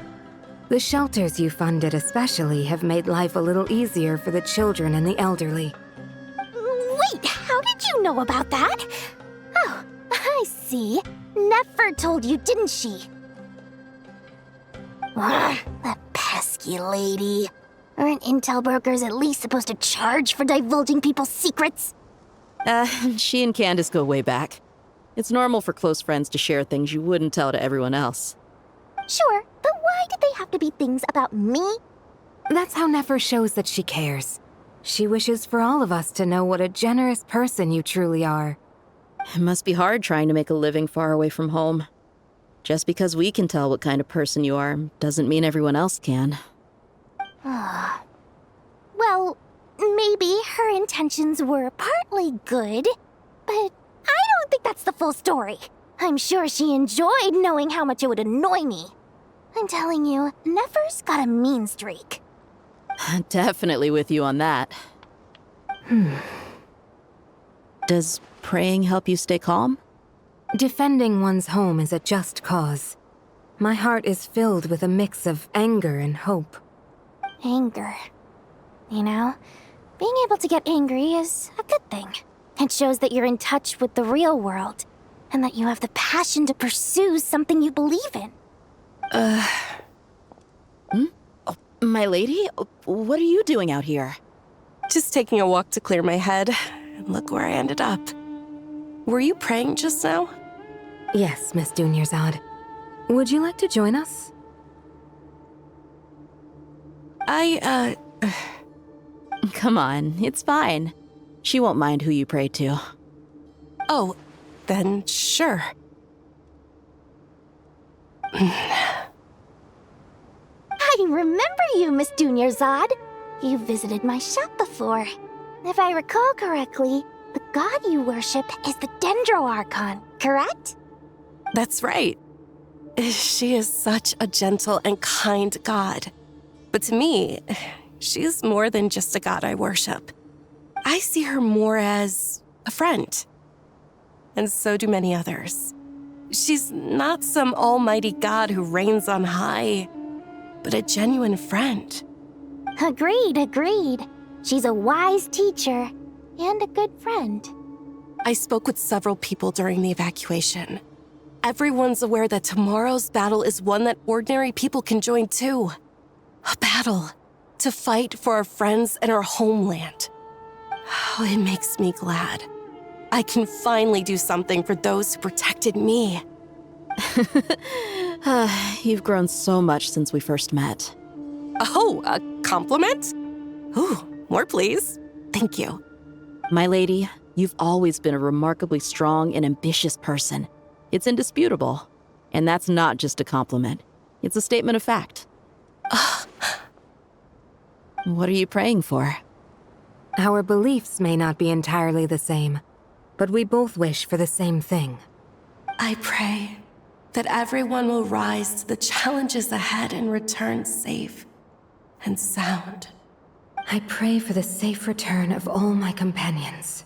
The shelters you funded especially have made life a little easier for the children and the elderly. Wait, how did you know about that? Oh, I see. Nefer told you, didn't she? That pesky lady. Aren't intel brokers at least supposed to charge for divulging people's secrets? She and Candace go way back. It's normal for close friends to share things you wouldn't tell to everyone else. Sure, but why did they have to be things about me? That's how Nefer shows that she cares. She wishes for all of us to know what a generous person you truly are. It must be hard trying to make a living far away from home. Just because we can tell what kind of person you are doesn't mean everyone else can. Well, maybe her intentions were partly good, but I don't think that's the full story. I'm sure she enjoyed knowing how much it would annoy me. I'm telling you, Nefer's got a mean streak. Definitely with you on that. Does praying help you stay calm? Defending one's home is a just cause. My heart is filled with a mix of anger and hope. Anger. You know, being able to get angry is a good thing. It shows that you're in touch with the real world, and that you have the passion to pursue something you believe in. My lady? What are you doing out here? Just taking a walk to clear my head, and look where I ended up. Were you praying just now? Yes, Miss Dunyarzad. Would you like to join us? Come on, it's fine. She won't mind who you pray to. Oh, then sure. I remember you, Miss Dunyarzad. You visited my shop before. If I recall correctly, the god you worship is the Dendro Archon, correct? That's right. She is such a gentle and kind god. But to me, she's more than just a god I worship. I see her more as a friend. And so do many others. She's not some almighty god who reigns on high, but a genuine friend. Agreed. She's a wise teacher and a good friend. I spoke with several people during the evacuation. Everyone's aware that tomorrow's battle is one that ordinary people can join too. A battle to fight for our friends and our homeland. Oh, it makes me glad. I can finally do something for those who protected me. You've grown so much since we first met. Oh, a compliment? Ooh, more please. Thank you. My lady, you've always been a remarkably strong and ambitious person. It's indisputable. And that's not just a compliment. It's a statement of fact. What are you praying for? Our beliefs may not be entirely the same, but we both wish for the same thing. I pray that everyone will rise to the challenges ahead and return safe and sound. I pray for the safe return of all my companions.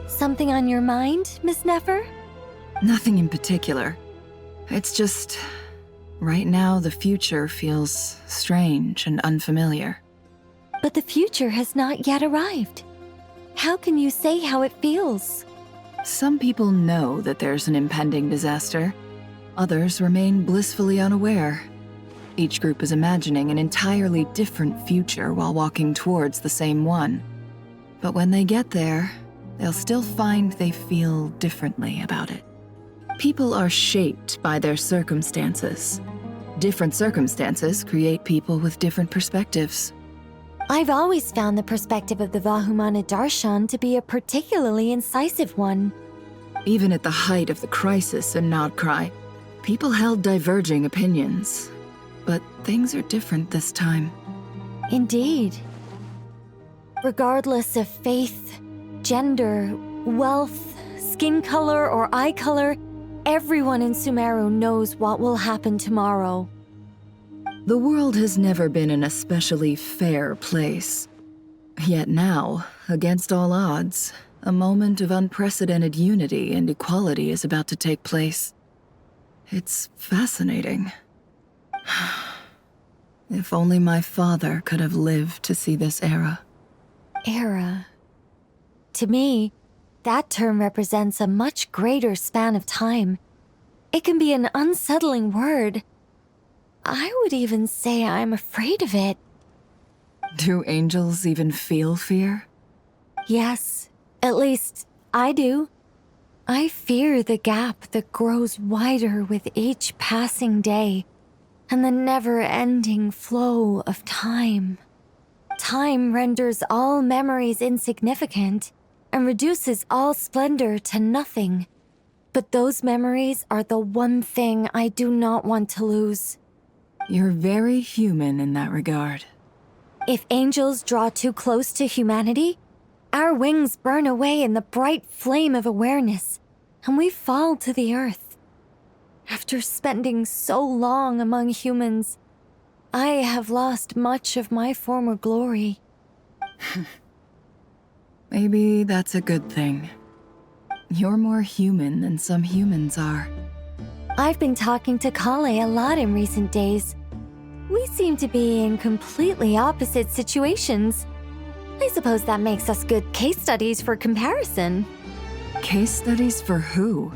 Something on your mind, Miss Nefer? Nothing in particular. It's just, right now the future feels strange and unfamiliar. But the future has not yet arrived. How can you say how it feels? Some people know that there's an impending disaster. Others remain blissfully unaware. Each group is imagining an entirely different future while walking towards the same one. But when they get there, they'll still find they feel differently about it. People are shaped by their circumstances. Different circumstances create people with different perspectives. I've always found the perspective of the Vahumana Darshan to be a particularly incisive one. Even at the height of the crisis in Nodcry, people held diverging opinions. But things are different this time. Indeed. Regardless of faith, gender, wealth, skin color, or eye color, everyone in Sumeru knows what will happen tomorrow. The world has never been an especially fair place. Yet now, against all odds, a moment of unprecedented unity and equality is about to take place. It's fascinating. If only my father could have lived to see this era. Era. To me, that term represents a much greater span of time. It can be an unsettling word. I would even say I'm afraid of it. Do angels even feel fear? Yes, at least I do. I fear the gap that grows wider with each passing day, and the never-ending flow of time. Time renders all memories insignificant and reduces all splendor to nothing. But those memories are the one thing I do not want to lose. You're very human in that regard. If angels draw too close to humanity, our wings burn away in the bright flame of awareness, and we fall to the earth. After spending so long among humans, I have lost much of my former glory. Maybe that's a good thing. You're more human than some humans are. I've been talking to Kale a lot in recent days. We seem to be in completely opposite situations. I suppose that makes us good case studies for comparison. Case studies for who?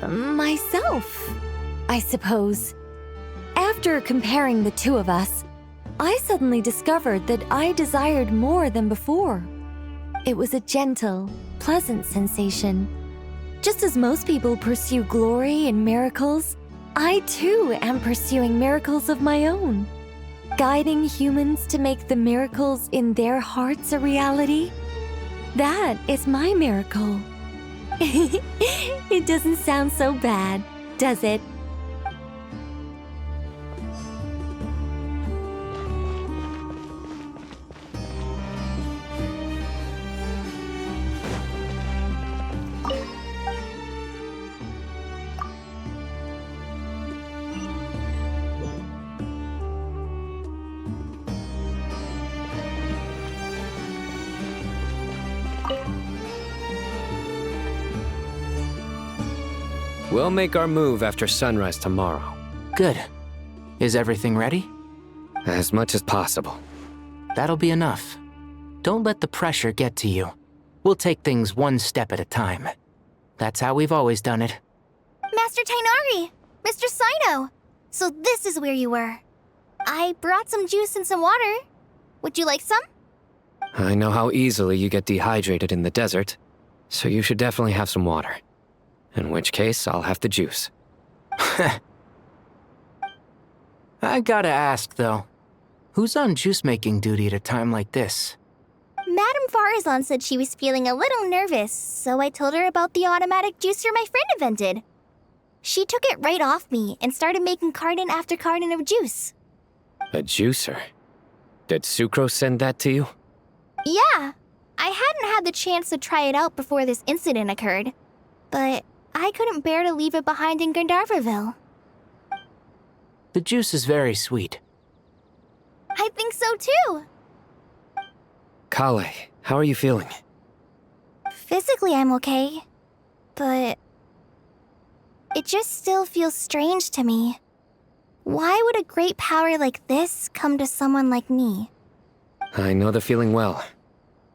Myself, I suppose. After comparing the two of us, I suddenly discovered that I desired more than before. It was a gentle, pleasant sensation. Just as most people pursue glory and miracles, I too am pursuing miracles of my own. Guiding humans to make the miracles in their hearts a reality. That is my miracle. It doesn't sound so bad, does it? We'll make our move after sunrise tomorrow. Good. Is everything ready? As much as possible. That'll be enough. Don't let the pressure get to you. We'll take things one step at a time. That's how we've always done it. Master Tainari! Mr. Cyno! So this is where you were. I brought some juice and some water. Would you like some? I know how easily you get dehydrated in the desert, so you should definitely have some water. In which case, I'll have the juice. I gotta ask, though. Who's on juice-making duty at a time like this? Madame Farazan said she was feeling a little nervous, so I told her about the automatic juicer my friend invented. She took it right off me and started making carton after carton of juice. A juicer? Did Sucrose send that to you? Yeah. I hadn't had the chance to try it out before this incident occurred, but I couldn't bear to leave it behind in Gandharvaville. The juice is very sweet. I think so too. Kale, how are you feeling? Physically, I'm okay, but it just still feels strange to me. Why would a great power like this come to someone like me? I know the feeling well.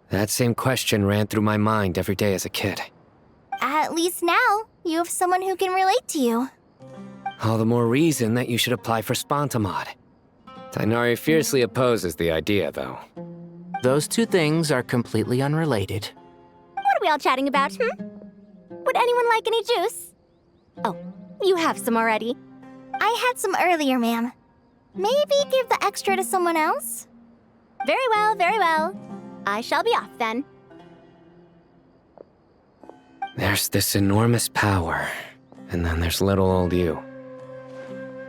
That same question ran through my mind every day as a kid. At least now, you have someone who can relate to you. All the more reason that you should apply for Spontamod. Tighnari fiercely opposes the idea, though. Those two things are completely unrelated. What are we all chatting about, Would anyone like any juice? Oh, you have some already. I had some earlier, ma'am. Maybe give the extra to someone else? Very well, very well. I shall be off then. There's this enormous power, and then there's little old you.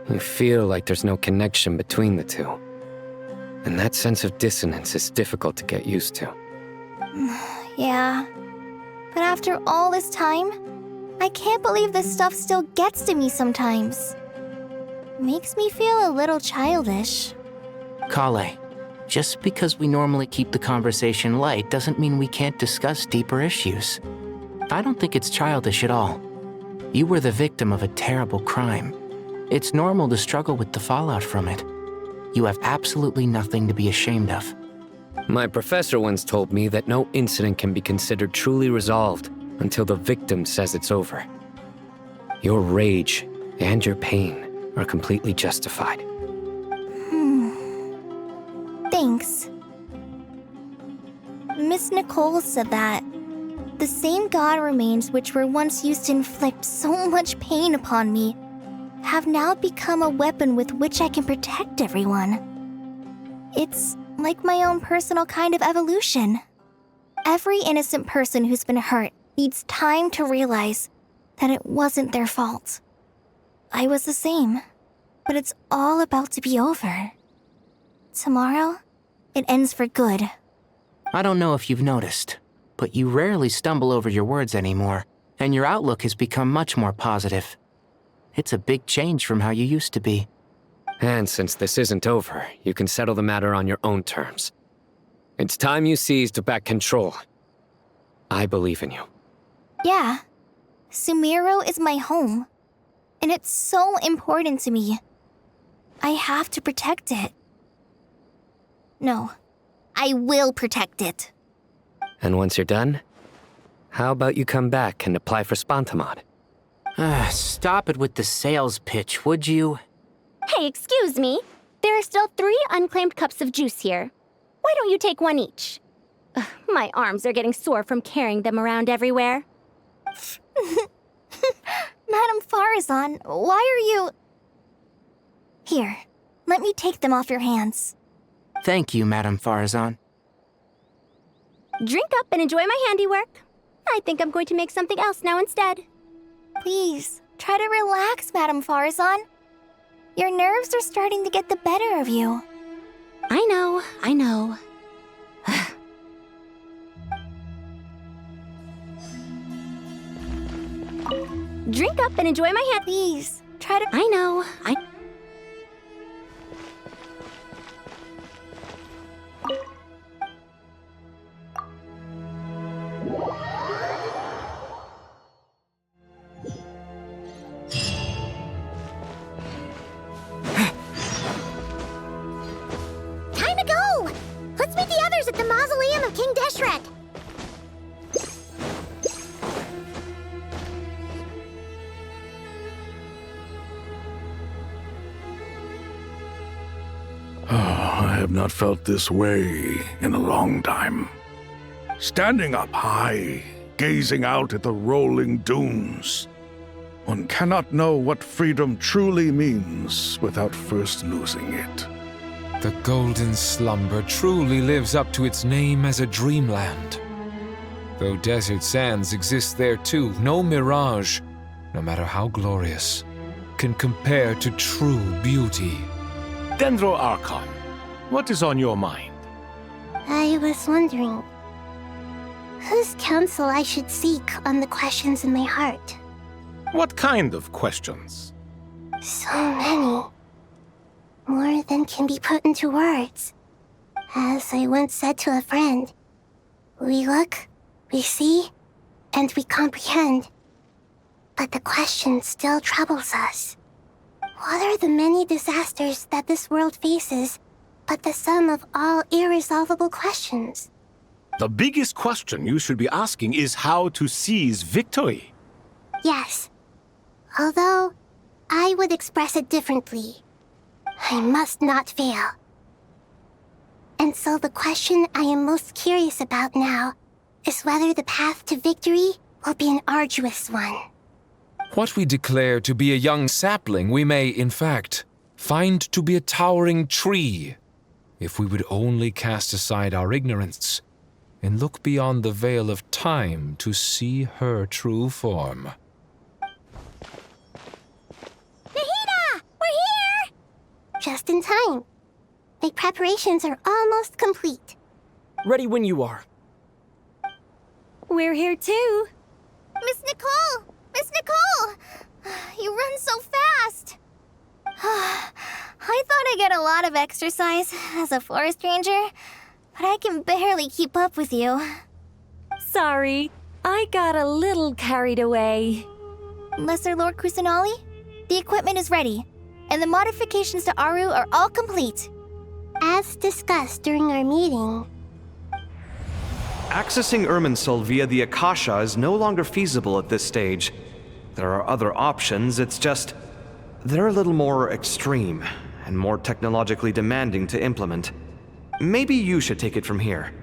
You feel like there's no connection between the two. And that sense of dissonance is difficult to get used to. Yeah. But after all this time, I can't believe this stuff still gets to me sometimes. Makes me feel a little childish. Kale, just because we normally keep the conversation light doesn't mean we can't discuss deeper issues. I don't think it's childish at all. You were the victim of a terrible crime. It's normal to struggle with the fallout from it. You have absolutely nothing to be ashamed of. My professor once told me that no incident can be considered truly resolved until the victim says it's over. Your rage and your pain are completely justified. Thanks. Miss Nicole said that the same god remains which were once used to inflict so much pain upon me have now become a weapon with which I can protect everyone. It's like my own personal kind of evolution. Every innocent person who's been hurt needs time to realize that it wasn't their fault. I was the same, but it's all about to be over. Tomorrow, it ends for good. I don't know if you've noticed, but you rarely stumble over your words anymore, and your outlook has become much more positive. It's a big change from how you used to be. And since this isn't over, you can settle the matter on your own terms. It's time you seized back control. I believe in you. Yeah. Sumeru is my home. And it's so important to me. I have to protect it. No, I will protect it. And once you're done, how about you come back and apply for Spontamod? Stop it with the sales pitch, would you? Hey, excuse me. There are still 3 unclaimed cups of juice here. Why don't you take one each? Ugh, my arms are getting sore from carrying them around everywhere. Madame Farazan, why are you... Here, let me take them off your hands. Thank you, Madame Farazan. Drink up and enjoy my handiwork. I think I'm going to make something else now instead. Please, try to relax, Madame Farazan. Your nerves are starting to get the better of you. I know, I know. Drink up and enjoy my hand. Please, try to... I know, Time to go! Let's meet the others at the mausoleum of King Deshret. I have not felt this way in a long time. Standing up high, gazing out at the rolling dunes. One cannot know what freedom truly means without first losing it. The golden slumber truly lives up to its name as a dreamland. Though desert sands exist there too, no mirage, no matter how glorious, can compare to true beauty. Dendro Archon, what is on your mind? I was wondering whose counsel I should seek on the questions in my heart. What kind of questions? So many. More than can be put into words. As I once said to a friend, we look, we see, and we comprehend. But the question still troubles us. What are the many disasters that this world faces but the sum of all irresolvable questions. The biggest question you should be asking is how to seize victory. Yes. Although, I would express it differently. I must not fail. And so the question I am most curious about now is whether the path to victory will be an arduous one. What we declare to be a young sapling, we may, in fact, find to be a towering tree, if we would only cast aside our ignorance and look beyond the veil of time to see her true form. Nahida! We're here! Just in time. My preparations are almost complete. Ready when you are. We're here too. Miss Nicole! Miss Nicole! You run so fast! I thought I'd get a lot of exercise as a forest ranger, but I can barely keep up with you. Sorry, I got a little carried away. Lesser Lord Kusanali, the equipment is ready, and the modifications to Aru are all complete. As discussed during our meeting, Accessing Irminsul via the Akasha is no longer feasible at this stage. There are other options, it's just... they're a little more extreme, and more technologically demanding to implement. Maybe you should take it from here.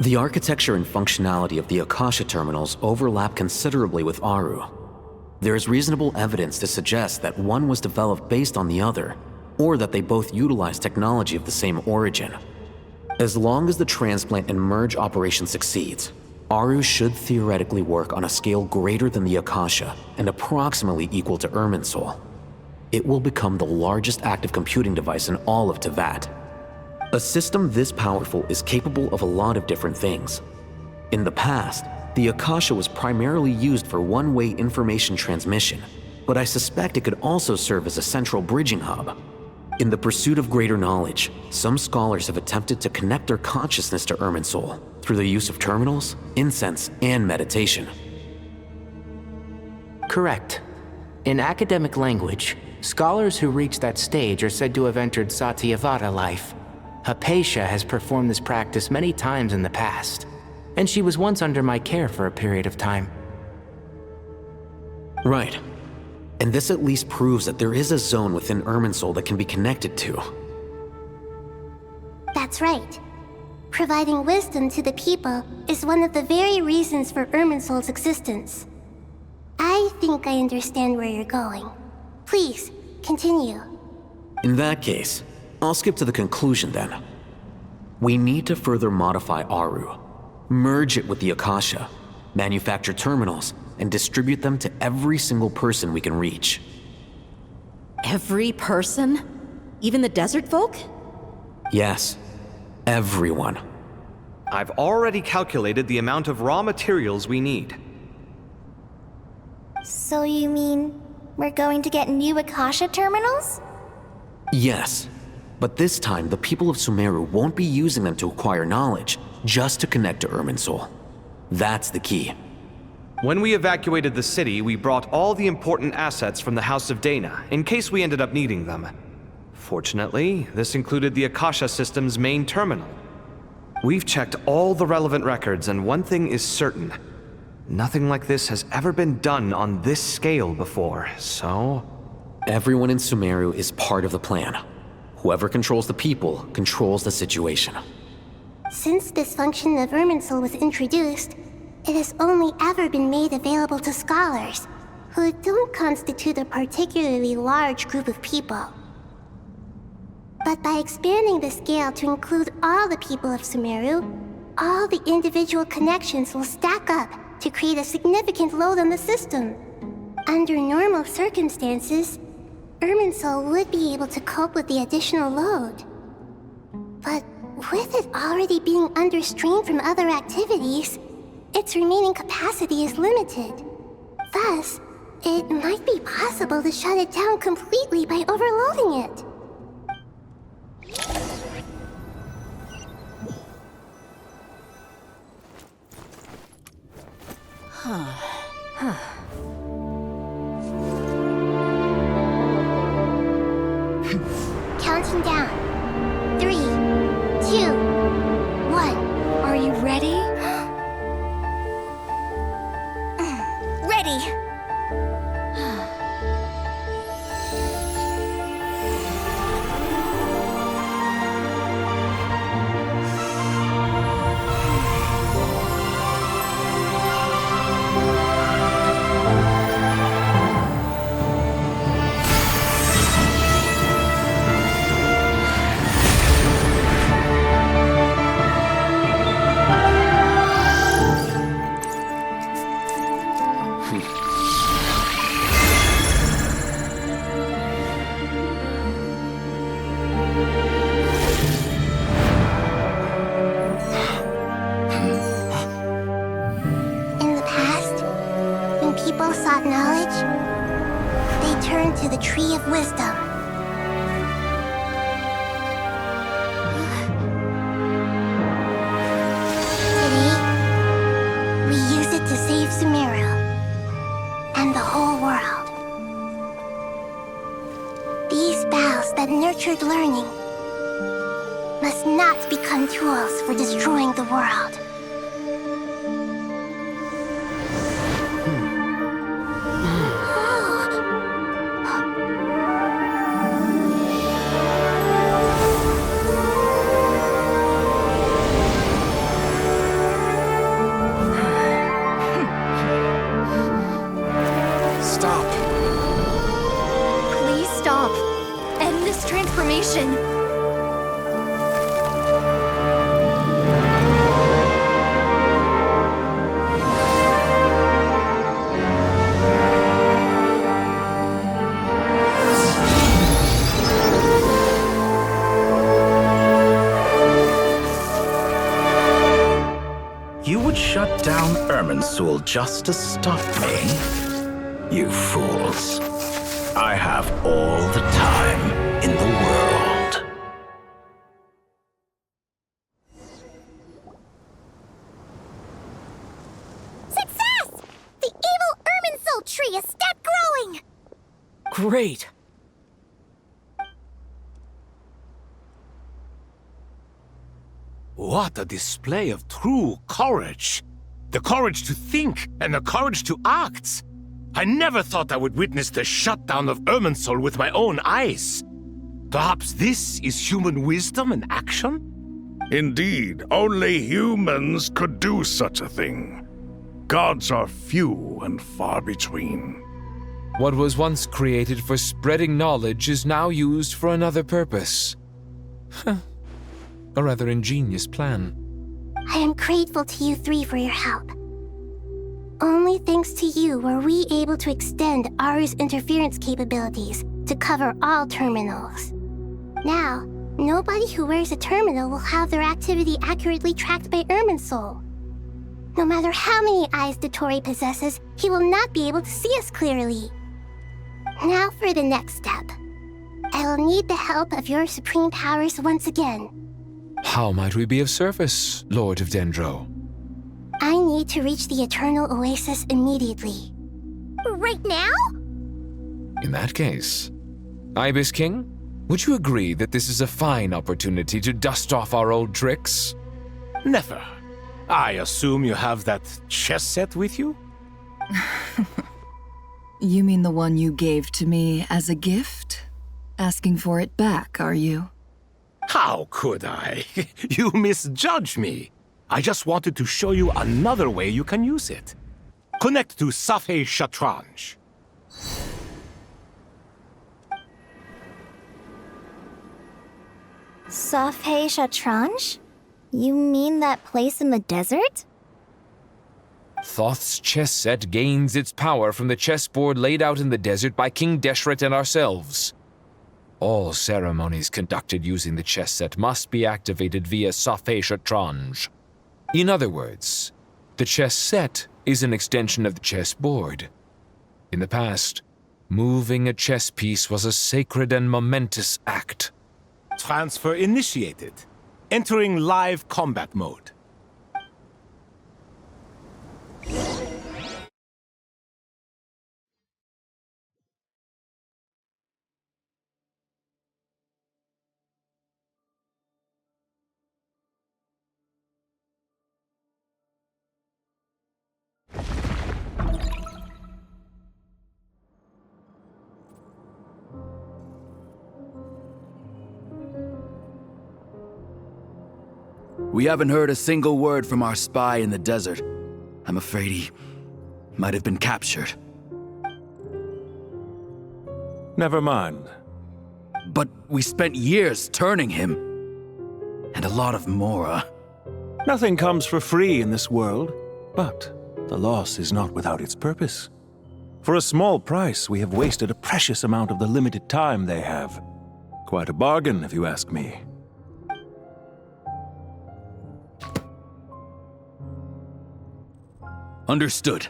The architecture and functionality of the Akasha terminals overlap considerably with Aru. There is reasonable evidence to suggest that one was developed based on the other, or that they both utilize technology of the same origin. As long as the transplant and merge operation succeeds, Aru should theoretically work on a scale greater than the Akasha and approximately equal to Irminsul. It will become the largest active computing device in all of Teyvat. A system this powerful is capable of a lot of different things. In the past, the Akasha was primarily used for one-way information transmission, but I suspect it could also serve as a central bridging hub. In the pursuit of greater knowledge, some scholars have attempted to connect their consciousness to Irminsul through the use of terminals, incense, and meditation. Correct. In academic language, scholars who reach that stage are said to have entered Satyavada life. Hypatia has performed this practice many times in the past, and she was once under my care for a period of time. Right. And this at least proves that there is a zone within Irminsul that can be connected to. that's right. Providing wisdom to the people is one of the very reasons for Irminsul's existence. I think I understand where you're going. Please, continue. In that case, I'll skip to the conclusion then. We need to further modify Aru, merge it with the Akasha, manufacture terminals, and distribute them to every single person we can reach. Every person? Even the desert folk? Yes, everyone. I've already calculated the amount of raw materials we need. So you mean we're going to get new Akasha terminals? Yes, but this time the people of Sumeru won't be using them to acquire knowledge, just to connect to Irminsul. That's the key. When we evacuated the city, we brought all the important assets from the House of Dana, in case we ended up needing them. Fortunately, this included the Akasha system's main terminal. We've checked all the relevant records, and one thing is certain. Nothing like this has ever been done on this scale before, so... Everyone in Sumeru is part of the plan. Whoever controls the people controls the situation. Since this function of Irminsul was introduced, it has only ever been made available to scholars, who don't constitute a particularly large group of people. But by expanding the scale to include all the people of Sumeru, all the individual connections will stack up to create a significant load on the system. Under normal circumstances, Irminsul would be able to cope with the additional load. But with it already being under strain from other activities, its remaining capacity is limited. Thus, it might be possible to shut it down completely by overloading it. counting down. 3, 2, 1. Are you ready? Ready! In the past, when people sought knowledge, they turned to the Tree of Wisdom. Today, we use it to save Sumeru and the whole world. These boughs that nurtured learning must not become tools for destroying the world. Stop. Please stop. End this transformation. You would shut down Irminsul just to stop me? You fools. I have all the time in the world. Success! The evil Irminsul tree has stopped growing! Great. What a display of true courage! The courage to think and the courage to act! I never thought I would witness the shutdown of Irminsul with my own eyes. Perhaps this is human wisdom in action? Indeed, only humans could do such a thing. Gods are few and far between. What was once created for spreading knowledge is now used for another purpose. A rather ingenious plan. I am grateful to you three for your help. Only thanks to you were we able to extend Aru's interference capabilities to cover all terminals. Now, nobody who wears a terminal will have their activity accurately tracked by Irminsul. No matter how many eyes Dottore possesses, he will not be able to see us clearly. Now for the next step. I will need the help of your supreme powers once again. How might we be of service, Lord of Dendro? I need to reach the Eternal Oasis immediately. Right now? In that case, Ibis King, would you agree that this is a fine opportunity to dust off our old tricks? Never. I assume you have that chess set with you? You mean the one you gave to me as a gift? Asking for it back, are you? How could I? You misjudge me. I just wanted to show you another way you can use it. Connect to Safhe Shatranj. Safhe Shatranj? You mean that place in the desert? Thoth's chess set gains its power from the chessboard laid out in the desert by King Deshret and ourselves. All ceremonies conducted using the chess set must be activated via Safhe Shatranj. In other words, the chess set is an extension of the chessboard. In the past, moving a chess piece was a sacred and momentous act. Transfer initiated. Entering live combat mode. We haven't heard a single word from our spy in the desert. I'm afraid he might have been captured. Never mind. But we spent years turning him. And a lot of Mora. Nothing comes for free in this world, but the loss is not without its purpose. For a small price, we have wasted a precious amount of the limited time they have. Quite a bargain, if you ask me. Understood.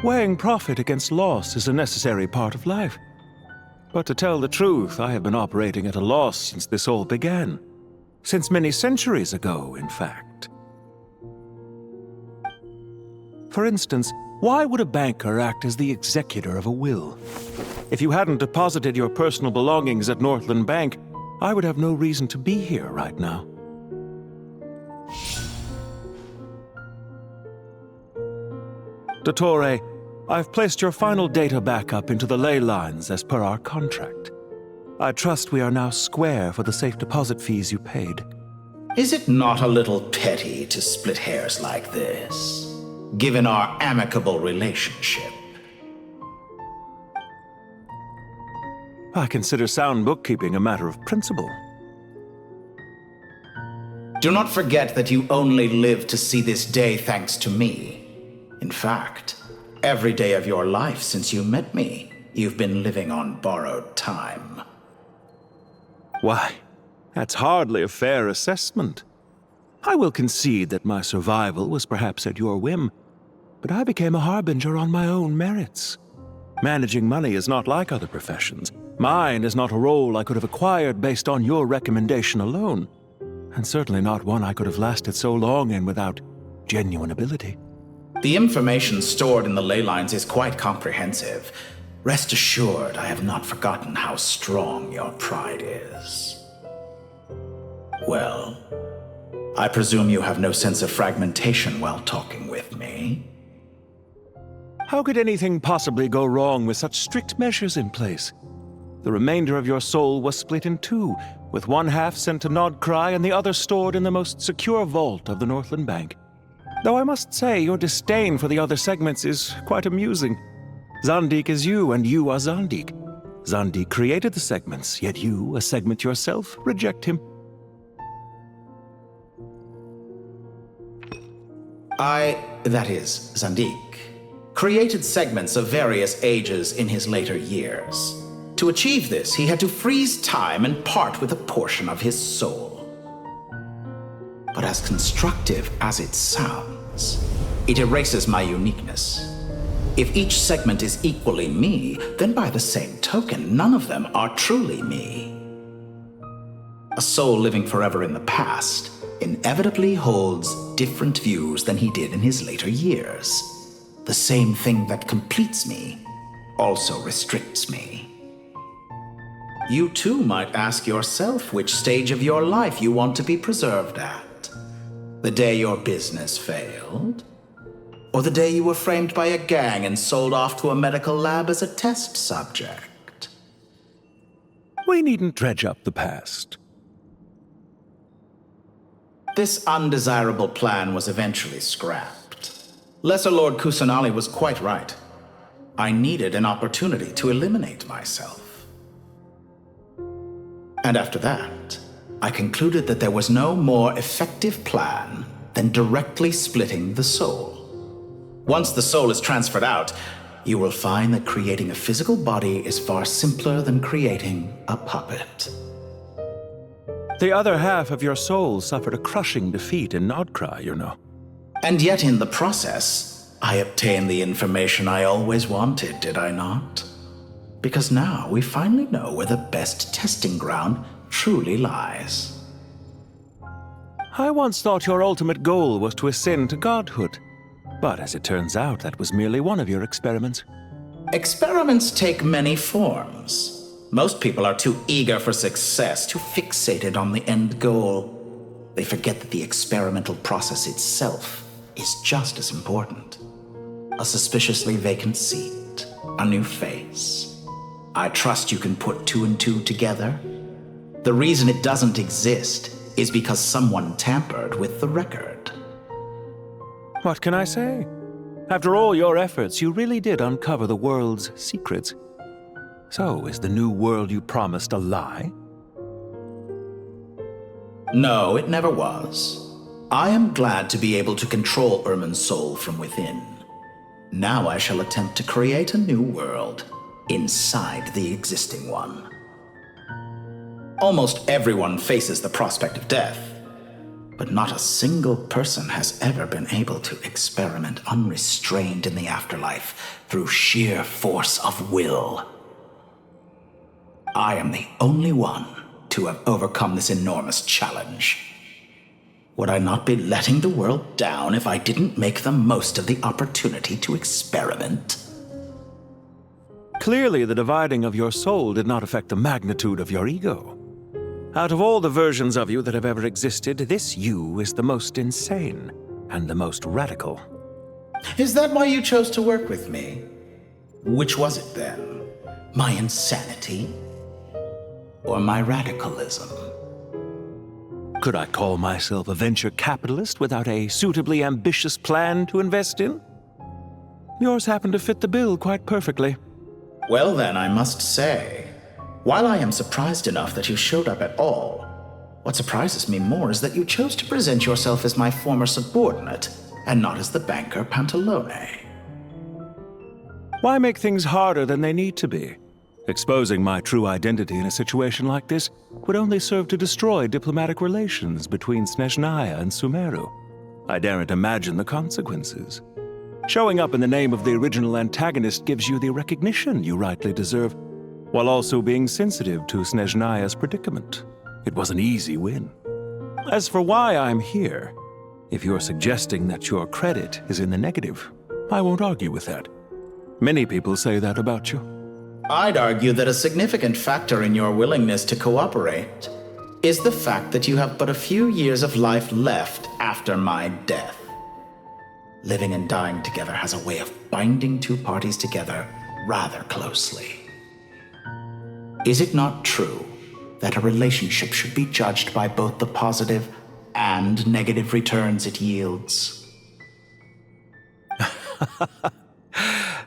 Weighing profit against loss is a necessary part of life. But to tell the truth, I have been operating at a loss since this all began. Since many centuries ago, in fact. For instance, why would a banker act as the executor of a will? If you hadn't deposited your personal belongings at Northland Bank, I would have no reason to be here right now. Dottore, I've placed your final data backup into the ley lines as per our contract. I trust we are now square for the safe deposit fees you paid. Is it not a little petty to split hairs like this, given our amicable relationship? I consider sound bookkeeping a matter of principle. Do not forget that you only live to see this day thanks to me. In fact, every day of your life since you met me, you've been living on borrowed time. Why, that's hardly a fair assessment. I will concede that my survival was perhaps at your whim, but I became a harbinger on my own merits. Managing money is not like other professions. Mine is not a role I could have acquired based on your recommendation alone, and certainly not one I could have lasted so long in without genuine ability. The information stored in the ley lines is quite comprehensive. Rest assured, I have not forgotten how strong your pride is. Well, I presume you have no sense of fragmentation while talking with me. How could anything possibly go wrong with such strict measures in place? The remainder of your soul was split in two, with one half sent to Nodcry and the other stored in the most secure vault of the Northland Bank. Though I must say, your disdain for the other segments is quite amusing. Zandik is you, and you are Zandik. Zandik created the segments, yet you, a segment yourself, reject him. That is, Zandik, created segments of various ages in his later years. To achieve this, he had to freeze time and part with a portion of his soul. But as constructive as it sounds, it erases my uniqueness. If each segment is equally me, then by the same token, none of them are truly me. A soul living forever in the past inevitably holds different views than he did in his later years. The same thing that completes me also restricts me. You too might ask yourself which stage of your life you want to be preserved at. The day your business failed? Or the day you were framed by a gang and sold off to a medical lab as a test subject? We needn't dredge up the past. This undesirable plan was eventually scrapped. Lesser Lord Kusanali was quite right. I needed an opportunity to eliminate myself. And after that, I concluded that there was no more effective plan than directly splitting the soul. Once the soul is transferred out, you will find that creating a physical body is far simpler than creating a puppet. The other half of your soul suffered a crushing defeat in Nodcry, you know. And yet in the process, I obtained the information I always wanted, did I not? Because now we finally know where the best testing ground truly lies. I once thought your ultimate goal was to ascend to godhood, but as it turns out, that was merely one of your experiments. Experiments take many forms. Most people are too eager for success, too fixated on the end goal. They forget that the experimental process itself is just as important. A suspiciously vacant seat, a new face. I trust you can put two and two together. The reason it doesn't exist is because someone tampered with the record. What can I say? After all your efforts, you really did uncover the world's secrets. So, is the new world you promised a lie? No, it never was. I am glad to be able to control Irmin's soul from within. Now I shall attempt to create a new world inside the existing one. Almost everyone faces the prospect of death, but not a single person has ever been able to experiment unrestrained in the afterlife through sheer force of will. I am the only one to have overcome this enormous challenge. Would I not be letting the world down if I didn't make the most of the opportunity to experiment? Clearly, the dividing of your soul did not affect the magnitude of your ego. Out of all the versions of you that have ever existed, this you is the most insane and the most radical. Is that why you chose to work with me? Which was it then? My insanity? Or my radicalism? Could I call myself a venture capitalist without a suitably ambitious plan to invest in? Yours happened to fit the bill quite perfectly. Well then, I must say, while I am surprised enough that you showed up at all, what surprises me more is that you chose to present yourself as my former subordinate, and not as the banker Pantalone. Why make things harder than they need to be? Exposing my true identity in a situation like this would only serve to destroy diplomatic relations between Snezhnaya and Sumeru. I daren't imagine the consequences. Showing up in the name of the original antagonist gives you the recognition you rightly deserve, while also being sensitive to Snezhnaya's predicament. It was an easy win. As for why I'm here, if you're suggesting that your credit is in the negative, I won't argue with that. Many people say that about you. I'd argue that a significant factor in your willingness to cooperate is the fact that you have but a few years of life left after my death. Living and dying together has a way of binding two parties together rather closely. Is it not true that a relationship should be judged by both the positive and negative returns it yields?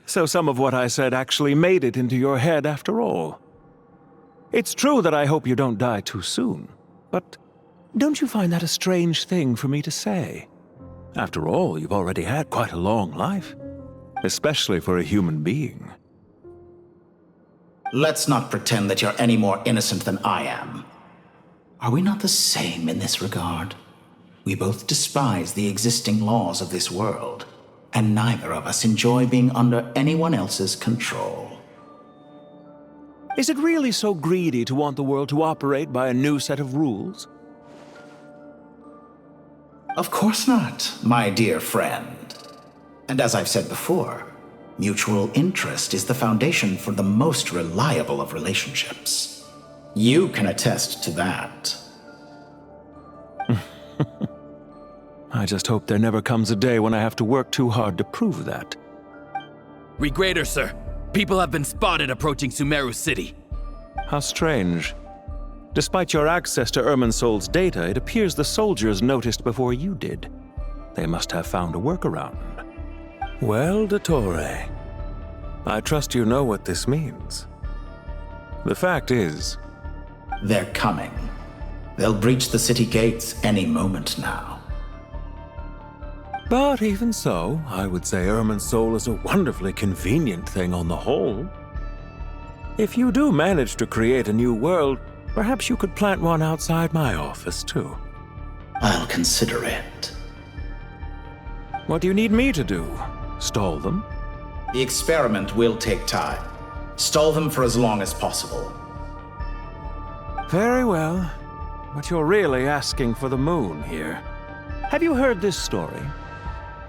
So some of what I said actually made it into your head after all. It's true that I hope you don't die too soon, but don't you find that a strange thing for me to say? After all, you've already had quite a long life, especially for a human being. Let's not pretend that you're any more innocent than I am. Are we not the same in this regard? We both despise the existing laws of this world, and neither of us enjoy being under anyone else's control. Is it really so greedy to want the world to operate by a new set of rules? Of course not, my dear friend. And as I've said before, mutual interest is the foundation for the most reliable of relationships. You can attest to that. I just hope there never comes a day when I have to work too hard to prove that. Regrader, sir. People have been spotted approaching Sumeru City. How strange. Despite your access to Irminsol's data, it appears the soldiers noticed before you did. They must have found a workaround. Well, Dottore, I trust you know what this means. The fact is... They're coming. They'll breach the city gates any moment now. But even so, I would say Irminsol is a wonderfully convenient thing on the whole. If you do manage to create a new world, perhaps you could plant one outside my office, too. I'll consider it. What do you need me to do? Stall them? The experiment will take time. Stall them for as long as possible. Very well. But you're really asking for the moon here. Have you heard this story?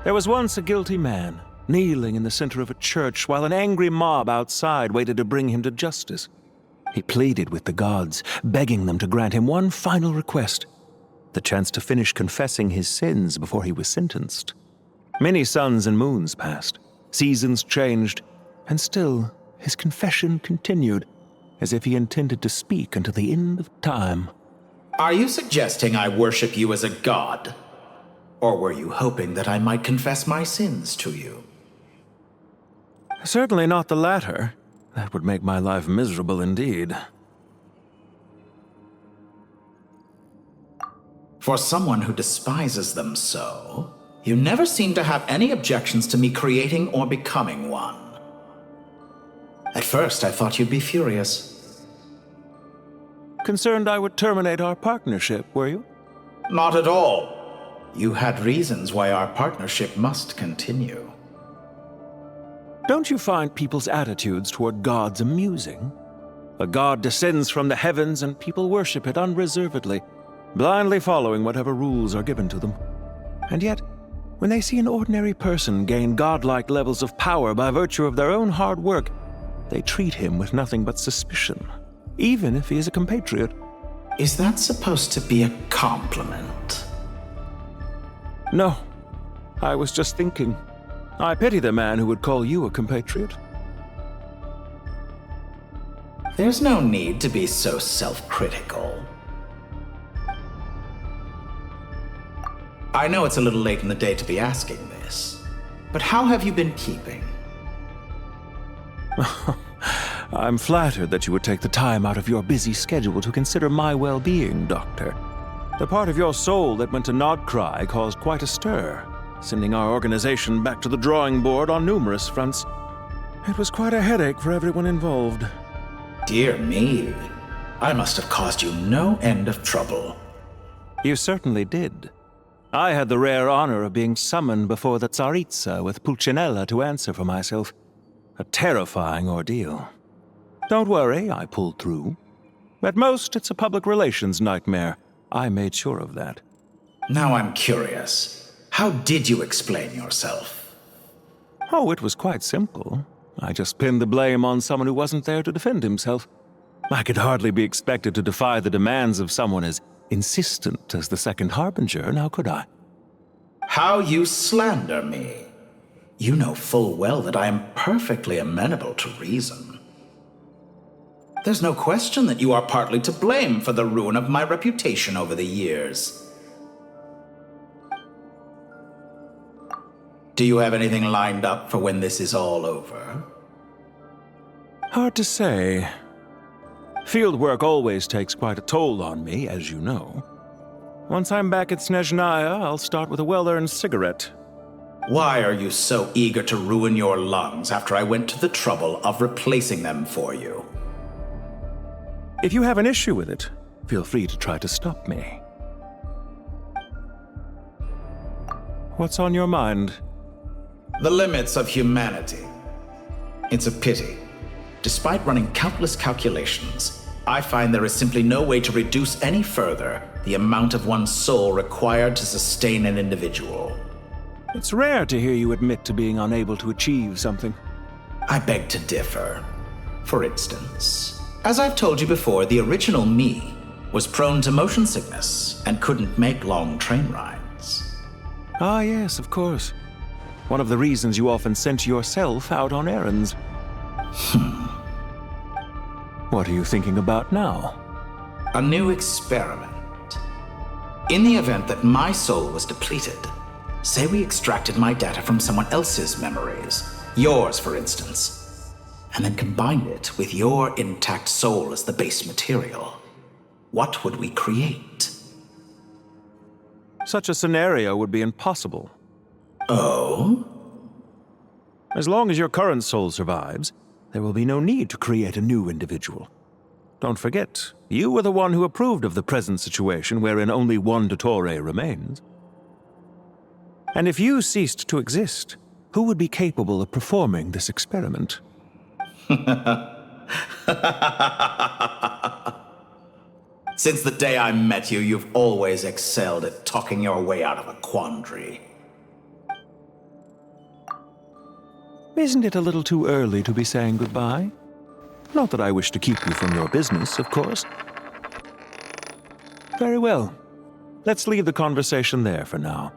There was once a guilty man, kneeling in the center of a church while an angry mob outside waited to bring him to justice. He pleaded with the gods, begging them to grant him one final request, the chance to finish confessing his sins before he was sentenced. Many suns and moons passed, seasons changed, and still his confession continued, as if he intended to speak until the end of time. Are you suggesting I worship you as a god? Or were you hoping that I might confess my sins to you? Certainly not the latter. That would make my life miserable indeed. For someone who despises them so, you never seem to have any objections to me creating or becoming one. At first, I thought you'd be furious. Concerned I would terminate our partnership, were you? Not at all. You had reasons why our partnership must continue. Don't you find people's attitudes toward gods amusing? A god descends from the heavens and people worship it unreservedly, blindly following whatever rules are given to them. And yet, when they see an ordinary person gain godlike levels of power by virtue of their own hard work, they treat him with nothing but suspicion, even if he is a compatriot. Is that supposed to be a compliment? No. I was just thinking. I pity the man who would call you a compatriot. There's no need to be so self-critical. I know it's a little late in the day to be asking this, but how have you been keeping? I'm flattered that you would take the time out of your busy schedule to consider my well-being, Doctor. The part of your soul that went to Nodcry caused quite a stir, sending our organization back to the drawing board on numerous fronts. It was quite a headache for everyone involved. Dear me, I must have caused you no end of trouble. You certainly did. I had the rare honor of being summoned before the Tsaritsa with Pulcinella to answer for myself. A terrifying ordeal. Don't worry, I pulled through. At most, it's a public relations nightmare. I made sure of that. Now I'm curious. How did you explain yourself? Oh, it was quite simple. I just pinned the blame on someone who wasn't there to defend himself. I could hardly be expected to defy the demands of someone as insistent as the Second Harbinger, now could I? How you slander me. You know full well that I am perfectly amenable to reason. There's no question that you are partly to blame for the ruin of my reputation over the years. Do you have anything lined up for when this is all over? Hard to say. Field work always takes quite a toll on me, as you know. Once I'm back at Snezhnaya, I'll start with a well-earned cigarette. Why are you so eager to ruin your lungs after I went to the trouble of replacing them for you? If you have an issue with it, feel free to try to stop me. What's on your mind? The limits of humanity. It's a pity. Despite running countless calculations, I find there is simply no way to reduce any further the amount of one's soul required to sustain an individual. It's rare to hear you admit to being unable to achieve something. I beg to differ. For instance, as I've told you before, the original me was prone to motion sickness and couldn't make long train rides. Ah, yes, of course. One of the reasons you often sent yourself out on errands. What are you thinking about now? A new experiment. In the event that my soul was depleted, say we extracted my data from someone else's memories, yours for instance, and then combined it with your intact soul as the base material, what would we create? Such a scenario would be impossible. Oh? As long as your current soul survives, there will be no need to create a new individual. Don't forget, you were the one who approved of the present situation wherein only one Dottore remains. And if you ceased to exist, who would be capable of performing this experiment? Since the day I met you, you've always excelled at talking your way out of a quandary. Isn't it a little too early to be saying goodbye? Not that I wish to keep you from your business, of course. Very well. Let's leave the conversation there for now.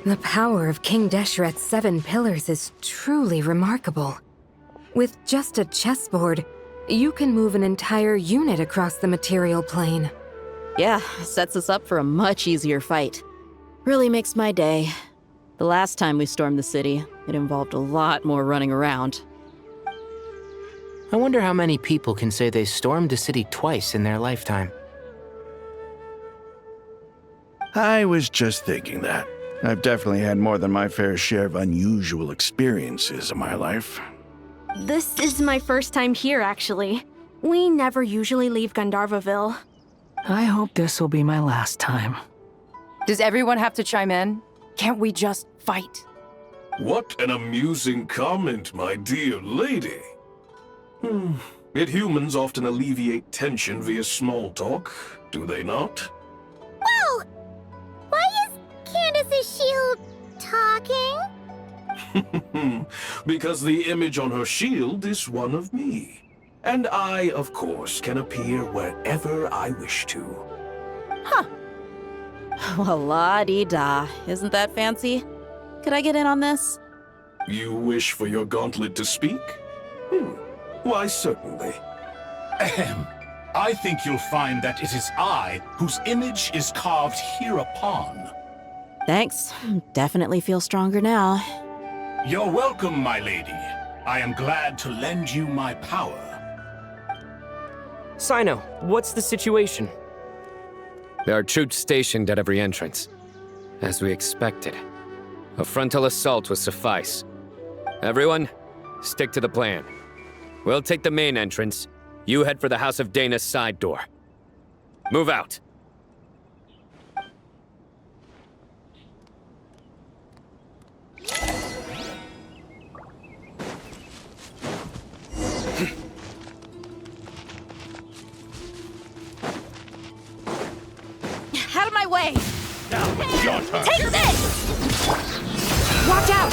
The power of King Deshret's 7 pillars is truly remarkable. With just a chessboard, you can move an entire unit across the material plane. Yeah, sets us up for a much easier fight. Really makes my day. The last time we stormed the city, it involved a lot more running around. I wonder how many people can say they stormed a city twice in their lifetime. I was just thinking that. I've definitely had more than my fair share of unusual experiences in my life. This is my first time here, actually. We never usually leave Gandharvaville. I hope this will be my last time. Does everyone have to chime in? Can't we just fight? What an amusing comment, my dear lady. Yet humans often alleviate tension via small talk, do they not? Whoa! Why is Candace's shield talking? Because the image on her shield is one of me. And I, of course, can appear wherever I wish to. Huh. Well, la-dee-da. Isn't that fancy? Could I get in on this? You wish for your gauntlet to speak? Why, certainly. Ahem. I think you'll find that it is I whose image is carved hereupon. Thanks. Definitely feel stronger now. You're welcome, my lady. I am glad to lend you my power. Cyno, what's the situation? There are troops stationed at every entrance. As we expected. A frontal assault will suffice. Everyone, stick to the plan. We'll take the main entrance. You head for the House of Dana's side door. Move out. Out of my way! Now, your turn. Take this! Watch out!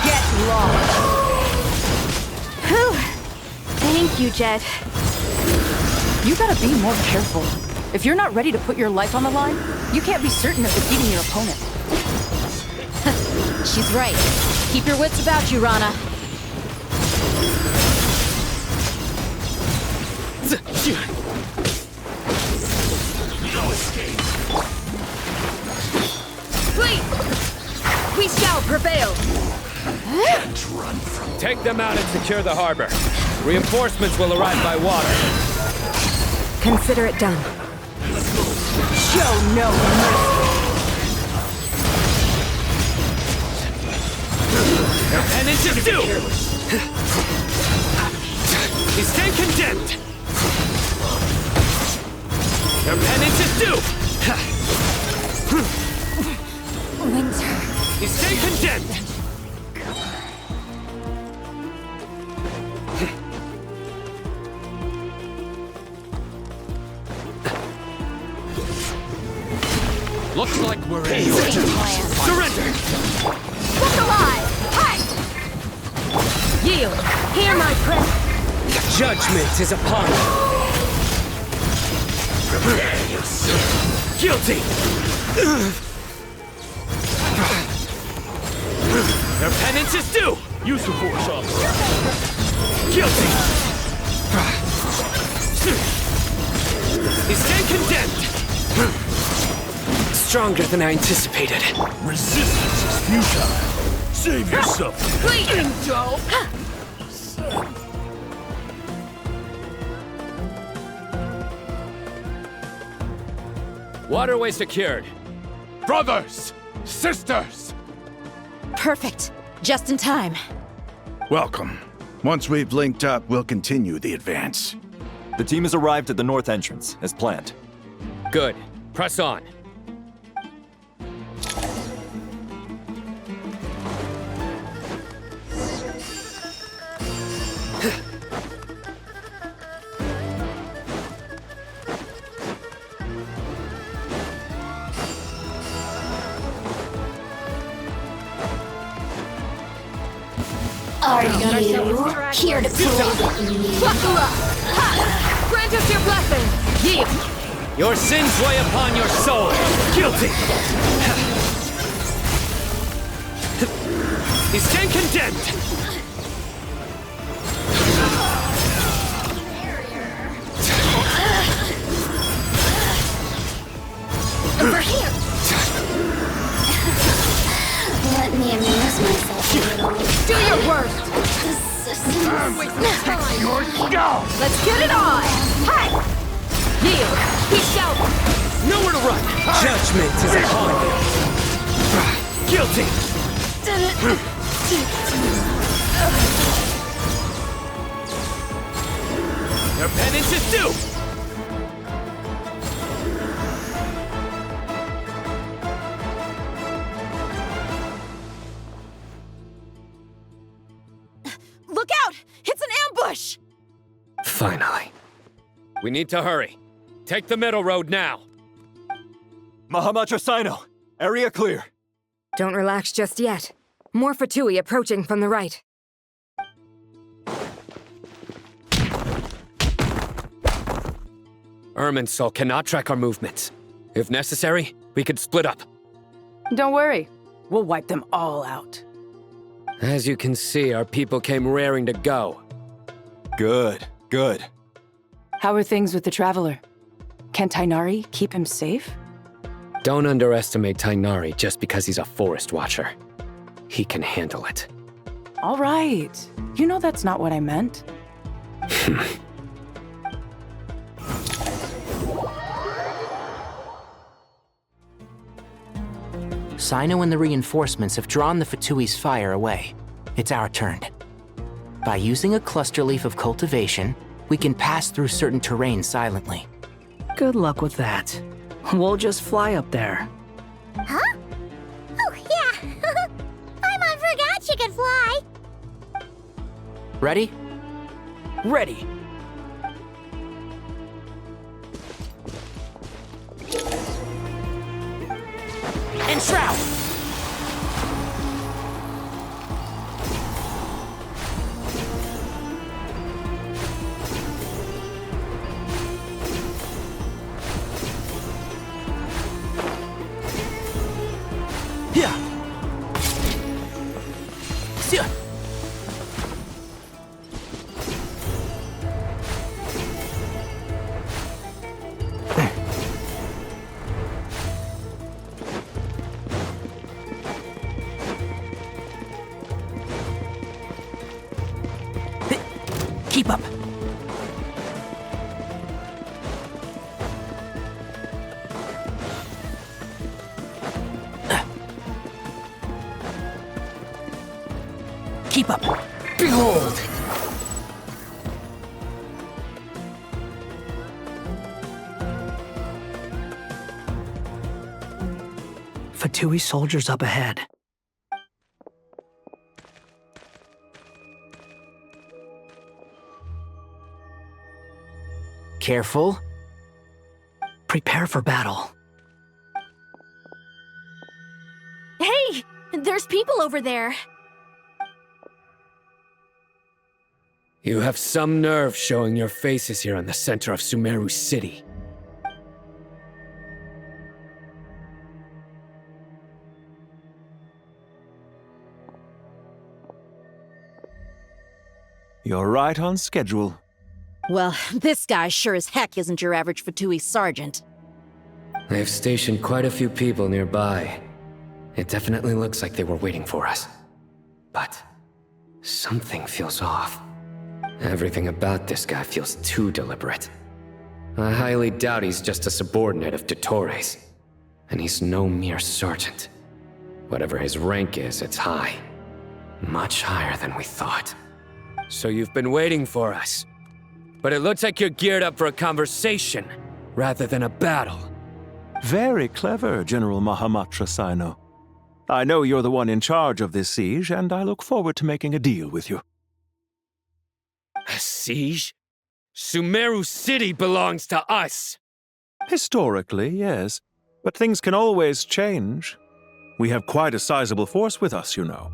Get lost! Whew. Thank you, Jet. You gotta be more careful. If you're not ready to put your life on the line, you can't be certain of defeating your opponent. She's right. Keep your wits about you, Rana. No escape. Please! We shall prevail! Can't run from Take them out and secure the harbor. Reinforcements will arrive by water. Consider it done. Show no mercy! Your penance is due! You stand condemned! Your penance is due! Winter. You stay condemned! Looks like we're in your surrender! Look alive! Hi! Yield! Hear my prayer! Judgment is upon you! Prepare yourself. Guilty! Your penance is due! Use the force on. Guilty! You stand condemned! Stronger than I anticipated. Resistance is futile. Save yourself. Please! Waterway secured. Brothers! Sisters! Perfect. Just in time. Welcome. Once we've linked up, we'll continue the advance. The team has arrived at the north entrance, as planned. Good. Press on. Are you here to play with me? Buckle up! Ha! Grant us your blessing! Yield! Your sins weigh upon your soul. Guilty. You stand condemned. Over here! Let me amuse myself a little. Do your worst! Your skull! Let's get it on! Hey! Kneel! Peace out! Nowhere to run! Judgment is upon you! Guilty! Your penance is due! Look out! It's an ambush! Finally. We need to hurry. Take the middle road now. Mahamatra Sino, area clear. Don't relax just yet. More Fatui approaching from the right. Irminsul cannot track our movements. If necessary, we could split up. Don't worry. We'll wipe them all out. As you can see, our people came raring to go. Good, good. How are things with the Traveler? Can Tainari keep him safe? Don't underestimate Tainari just because he's a forest watcher. He can handle it. All right. You know that's not what I meant. Cyno and the reinforcements have drawn the Fatui's fire away. It's our turn. By using a cluster leaf of cultivation, we can pass through certain terrain silently. Good luck with that. We'll just fly up there. Huh? Oh, yeah! Paimon forgot she could fly! Ready? Ready! Enshroud! Yeah! Yeah! Keep up! Keep up! Behold! Fatui soldiers up ahead. Careful. Prepare for battle. Hey! There's people over there. You have some nerve showing your faces here in the center of Sumeru City. You're right on schedule. Well, this guy sure as heck isn't your average Fatui sergeant. They've stationed quite a few people nearby. It definitely looks like they were waiting for us. But something feels off. Everything about this guy feels too deliberate. I highly doubt he's just a subordinate of Dottores. And he's no mere sergeant. Whatever his rank is, it's high. Much higher than we thought. So you've been waiting for us. But it looks like you're geared up for a conversation, rather than a battle. Very clever, General Mahamatra Sino. I know you're the one in charge of this siege, and I look forward to making a deal with you. A siege? Sumeru City belongs to us! Historically, yes. But things can always change. We have quite a sizable force with us, you know.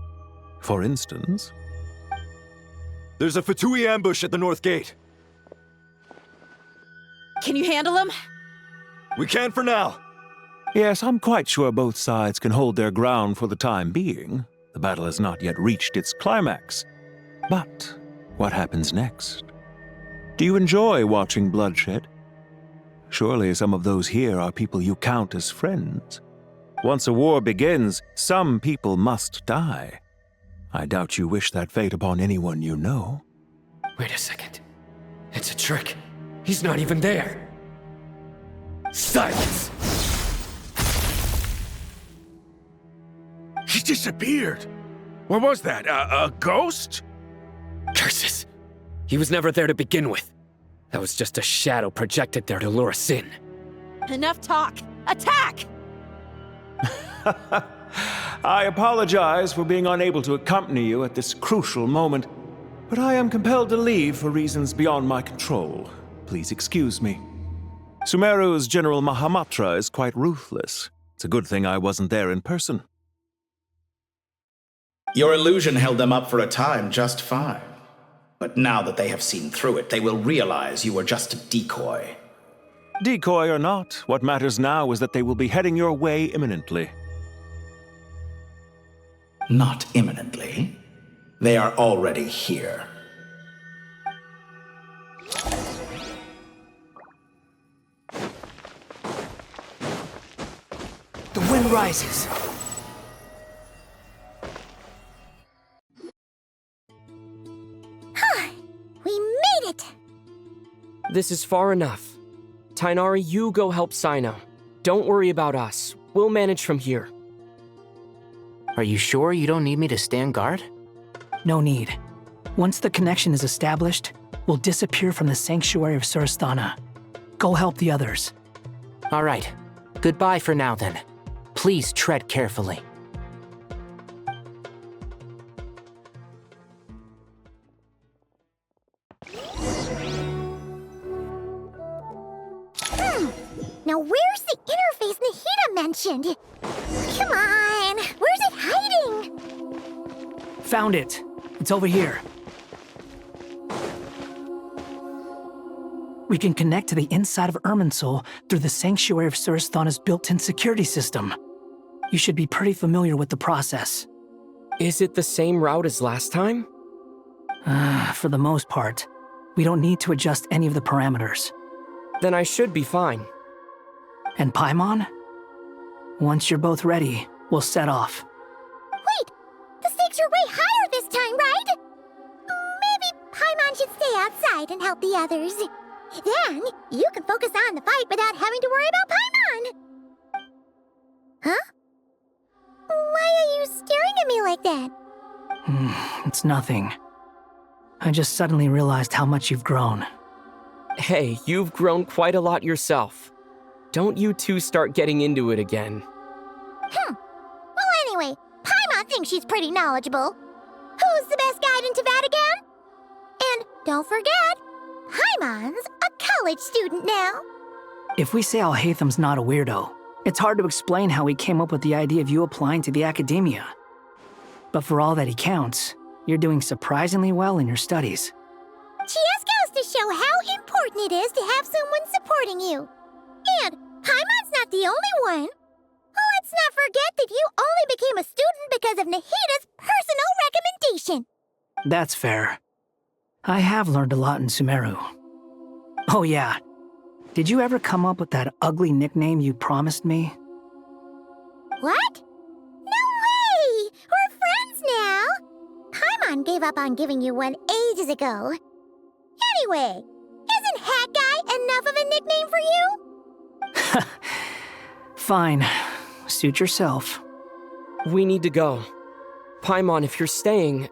For instance... There's a Fatui ambush at the north gate. Can you handle him? We can for now. Yes, I'm quite sure both sides can hold their ground for the time being. The battle has not yet reached its climax. But what happens next? Do you enjoy watching bloodshed? Surely some of those here are people you count as friends. Once a war begins, some people must die. I doubt you wish that fate upon anyone you know. Wait a second. It's a trick. He's not even there. Silence! He disappeared. What was that? A ghost? Curses! He was never there to begin with. That was just a shadow projected there to lure us in. Enough talk! Attack! I apologize for being unable to accompany you at this crucial moment, but I am compelled to leave for reasons beyond my control. Please excuse me. Sumeru's General Mahamatra is quite ruthless. It's a good thing I wasn't there in person. Your illusion held them up for a time just fine. But now that they have seen through it, they will realize you were just a decoy. Decoy or not, what matters now is that they will be heading your way imminently. Not imminently. They are already here. The wind rises. We made it! This is far enough. Tighnari, you go help Cyno. Don't worry about us. We'll manage from here. Are you sure you don't need me to stand guard? No need. Once the connection is established, we'll disappear from the sanctuary of Surasthana. Go help the others. All right. Goodbye for now, then. Please tread carefully. Now where's the interface Nahida mentioned? Come on, where's it hiding? Found it. It's over here. We can connect to the inside of Irminsul through the Sanctuary of Surasthana's built-in security system. You should be pretty familiar with the process. Is it the same route as last time? For the most part. We don't need to adjust any of the parameters. Then I should be fine. And Paimon? Once you're both ready, we'll set off. Wait! The stakes are way higher this time, right? Maybe Paimon should stay outside and help the others. Then, you can focus on the fight without having to worry about Paimon. Huh? Why are you staring at me like that? It's nothing. I just suddenly realized how much you've grown. Hey, you've grown quite a lot yourself. Don't you two start getting into it again. Well, anyway, Paimon thinks she's pretty knowledgeable. Who's the best guide in Vatican? And don't forget, Paimon's a college student now. If we say Alhatham's not a weirdo, it's hard to explain how he came up with the idea of you applying to the academia. But for all that he counts, you're doing surprisingly well in your studies. She just goes to show how important it is to have someone supporting you. And Paimon's not the only one. Let's not forget that you only became a student because of Nahida's personal recommendation. That's fair. I have learned a lot in Sumeru. Oh yeah, did you ever come up with that ugly nickname you promised me? What? No way! We're friends now! Paimon gave up on giving you one ages ago. Anyway, isn't Hat Guy enough of a nickname for you? Fine. Suit yourself. We need to go. Paimon, if you're staying,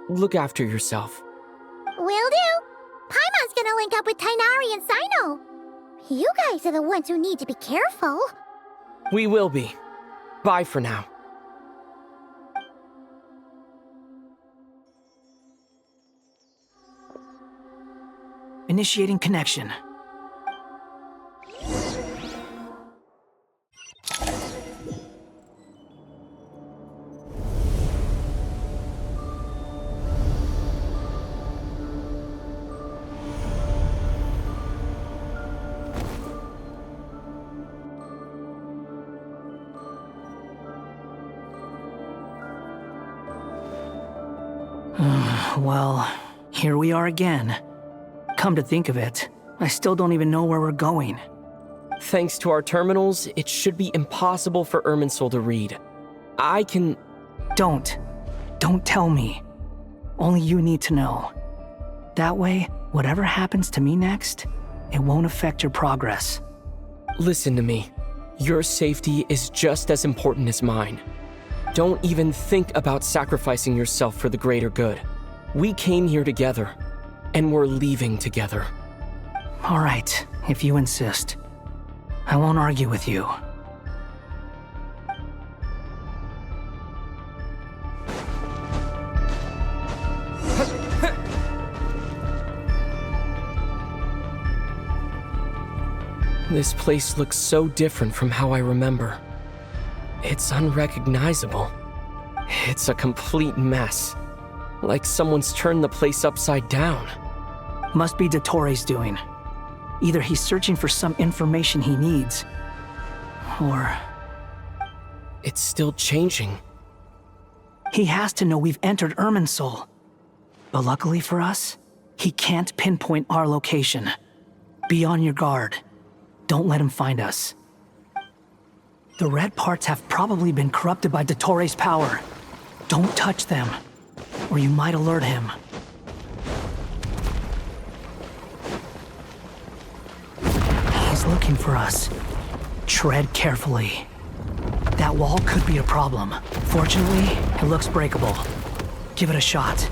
look after yourself. Will do. Paimon's gonna link up with Tighnari and Cyno. You guys are the ones who need to be careful. We will be. Bye for now. Initiating connection. Well, here we are again. Come to think of it, I still don't even know where we're going. Thanks to our terminals, it should be impossible for Irminsul to read. I can... Don't tell me. Only you need to know. That way, whatever happens to me next, it won't affect your progress. Listen to me. Your safety is just as important as mine. Don't even think about sacrificing yourself for the greater good. We came here together, and we're leaving together. All right, if you insist. I won't argue with you. This place looks so different from how I remember. It's unrecognizable. It's a complete mess. Like someone's turned the place upside down. Must be Dottore doing. Either he's searching for some information he needs, or... It's still changing. He has to know we've entered Irminsul. But luckily for us, he can't pinpoint our location. Be on your guard. Don't let him find us. The red parts have probably been corrupted by Dottore's power. Don't touch them, or you might alert him. He's looking for us. Tread carefully. That wall could be a problem. Fortunately, it looks breakable. Give it a shot.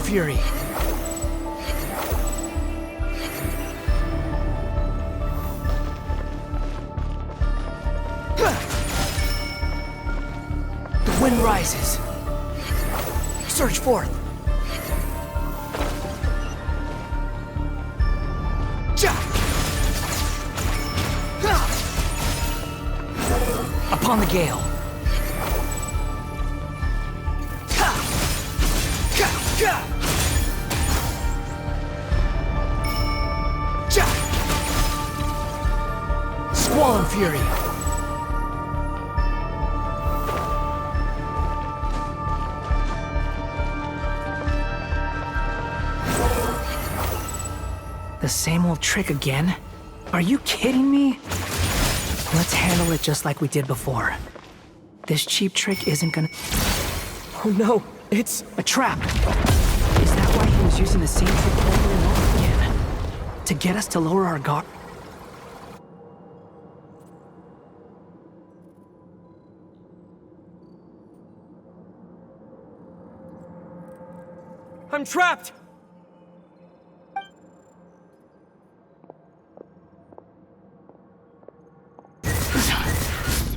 Fury. The wind rises. Surge forth. Upon the gale. Squall and Fury. The same old trick again? Are you kidding me? Let's handle it just like we did before. This cheap trick isn't gonna... Oh no, it's a trap! Is that why he was using the same trick over and over again? To get us to lower our guard? I'm trapped!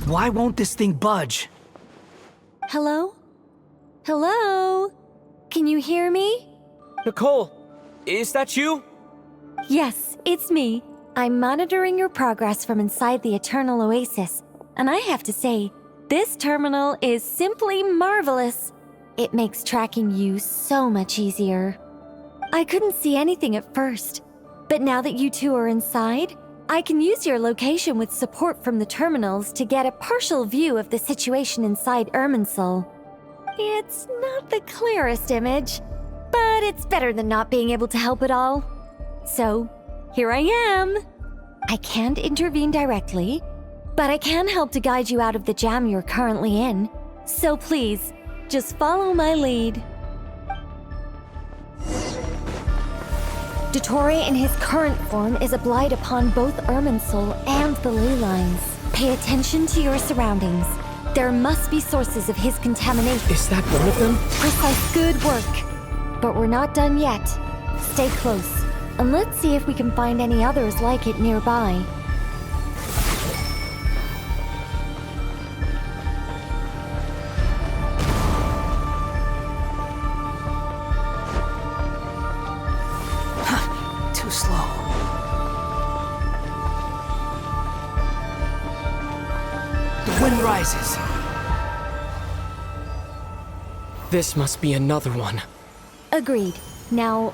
Why won't this thing budge? Hello? Hello? Can you hear me? Nicole, is that you? Yes, it's me. I'm monitoring your progress from inside the Eternal Oasis, and I have to say, this terminal is simply marvelous. It makes tracking you so much easier. I couldn't see anything at first, but now that you two are inside, I can use your location with support from the terminals to get a partial view of the situation inside Irminsul. It's not the clearest image, but it's better than not being able to help at all. So, here I am. I can't intervene directly, but I can help to guide you out of the jam you're currently in. So please, just follow my lead. Dottore in his current form is a blight upon both Irminsul and the ley lines. Pay attention to your surroundings. There must be sources of his contamination. Is that one of them? Precise, good work. But we're not done yet. Stay close, and let's see if we can find any others like it nearby. Too slow. The wind rises. This must be another one. Agreed. Now...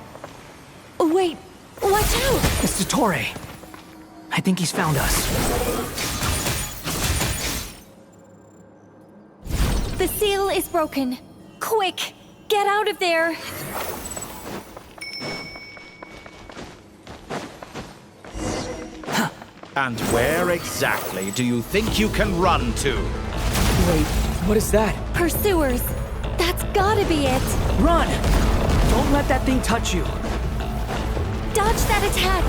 Wait! Watch out! Mr. Torre. I think he's found us. The seal is broken. Quick! Get out of there! And where exactly do you think you can run to? Wait, what is that? Pursuers! That's gotta be it! Run! Don't let that thing touch you. Dodge that attack!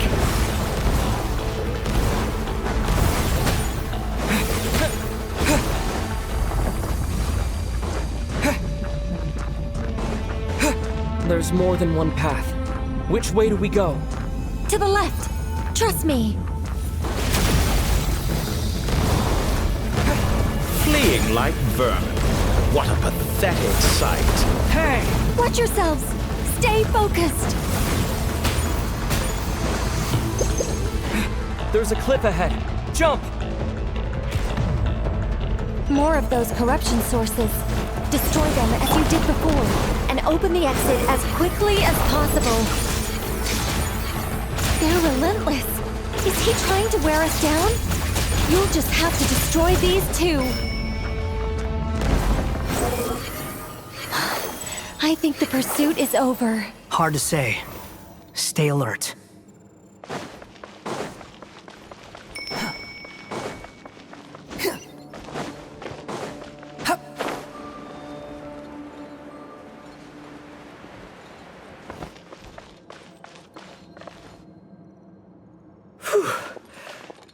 There's more than one path. Which way do we go? To the left! Trust me! Fleeing like vermin. What a pathetic sight. Hey! Watch yourselves! Stay focused! There's a cliff ahead. Jump! More of those corruption sources. Destroy them as you did before, and open the exit as quickly as possible. They're relentless. Is he trying to wear us down? You'll just have to destroy these too. I think the pursuit is over. Hard to say. Stay alert.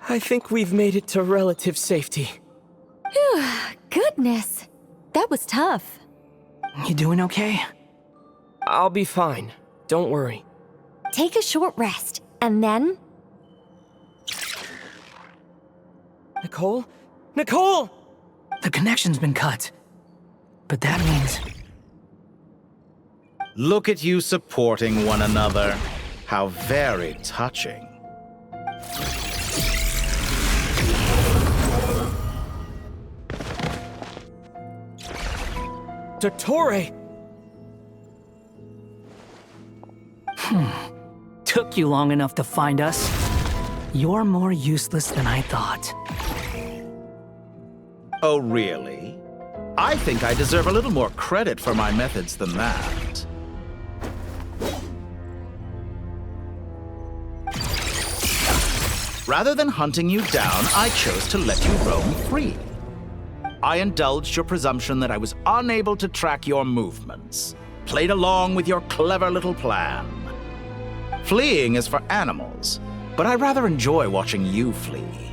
I think we've made it to relative safety. Phew, goodness. That was tough. You doing okay? I'll be fine. Don't worry. Take a short rest, and then... Nicole? Nicole! The connection's been cut. But that means... Look at you supporting one another. How very touching. Torre! Took you long enough to find us. You're more useless than I thought. Oh, really? I think I deserve a little more credit for my methods than that. Rather than hunting you down, I chose to let you roam free. I indulged your presumption that I was unable to track your movements, played along with your clever little plan. Fleeing is for animals, but I rather enjoy watching you flee.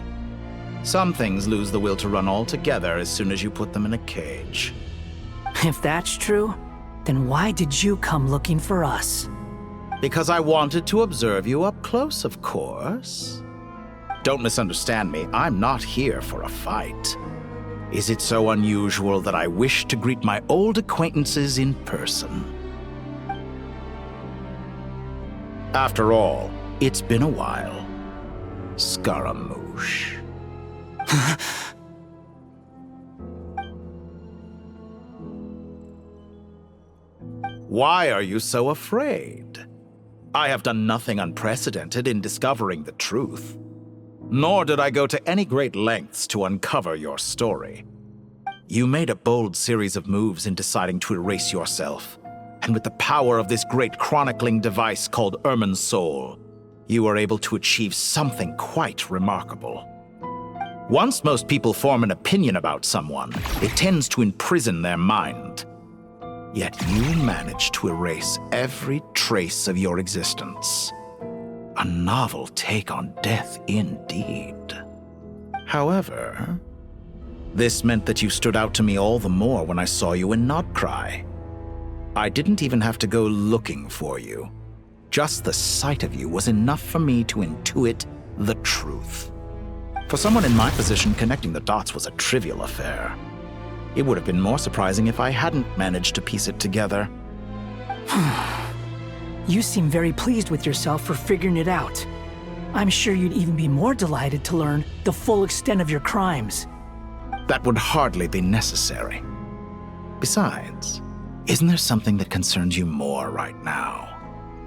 Some things lose the will to run altogether as soon as you put them in a cage. If that's true, then why did you come looking for us? Because I wanted to observe you up close, of course. Don't misunderstand me, I'm not here for a fight. Is it so unusual that I wish to greet my old acquaintances in person? After all, it's been a while. Scaramouche. Why are you so afraid? I have done nothing unprecedented in discovering the truth. Nor did I go to any great lengths to uncover your story. You made a bold series of moves in deciding to erase yourself, and with the power of this great chronicling device called Irmin's Soul, you were able to achieve something quite remarkable. Once most people form an opinion about someone, it tends to imprison their mind. Yet you managed to erase every trace of your existence. A novel take on death indeed. However, This meant that you stood out to me all the more when I saw you in Nodcry. I didn't even have to go looking for you. Just the sight of you was enough for me to intuit the truth. For someone in my position, connecting the dots was a trivial affair. It would have been more surprising if I hadn't managed to piece it together. You seem very pleased with yourself for figuring it out. I'm sure you'd even be more delighted to learn the full extent of your crimes. That would hardly be necessary. Besides, isn't there something that concerns you more right now?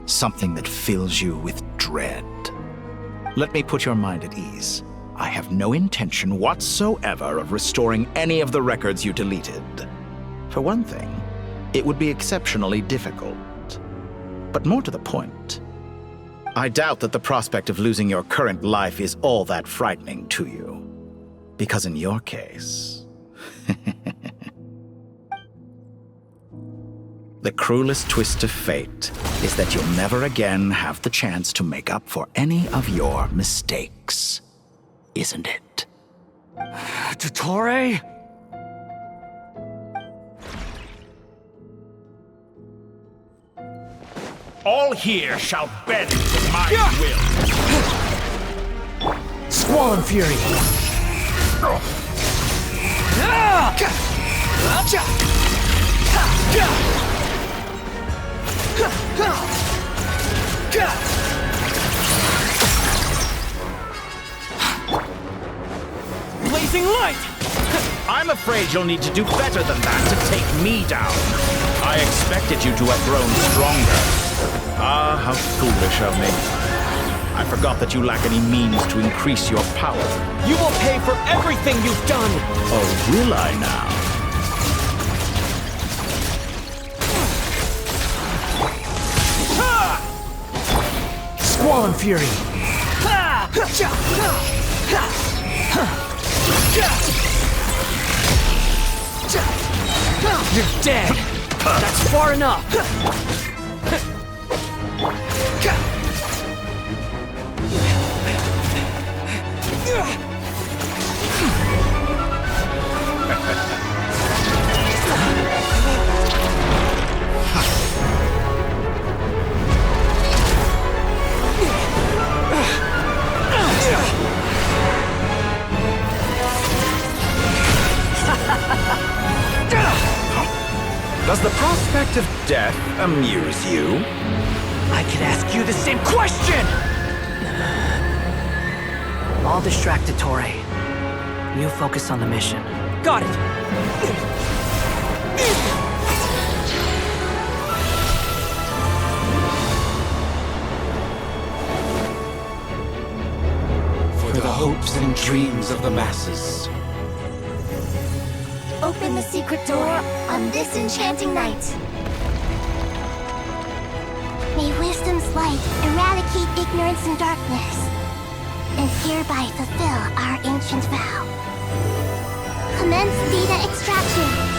Something that fills you with dread? Let me put your mind at ease. I have no intention whatsoever of restoring any of the records you deleted. For one thing, it would be exceptionally difficult. But more to the point, I doubt that the prospect of losing your current life is all that frightening to you. Because in your case, the cruelest twist of fate is that you'll never again have the chance to make up for any of your mistakes. Isn't it? Dottore? All here shall bend to my will. Squall and Fury! Blazing light! I'm afraid you'll need to do better than that to take me down. I expected you to have grown stronger. Ah, how foolish of me. I forgot that you lack any means to increase your power. You will pay for everything you've done! Oh, will I now? Squall and Fury! You're dead! That's far enough! Does the prospect of death amuse you? I could ask you the same question! I'll distract Dottore. You focus on the mission. Got it! For the hopes and dreams of the masses. Open the secret door on this enchanting night. May wisdom's light eradicate ignorance and darkness, and hereby fulfill our ancient vow. Commence data extraction.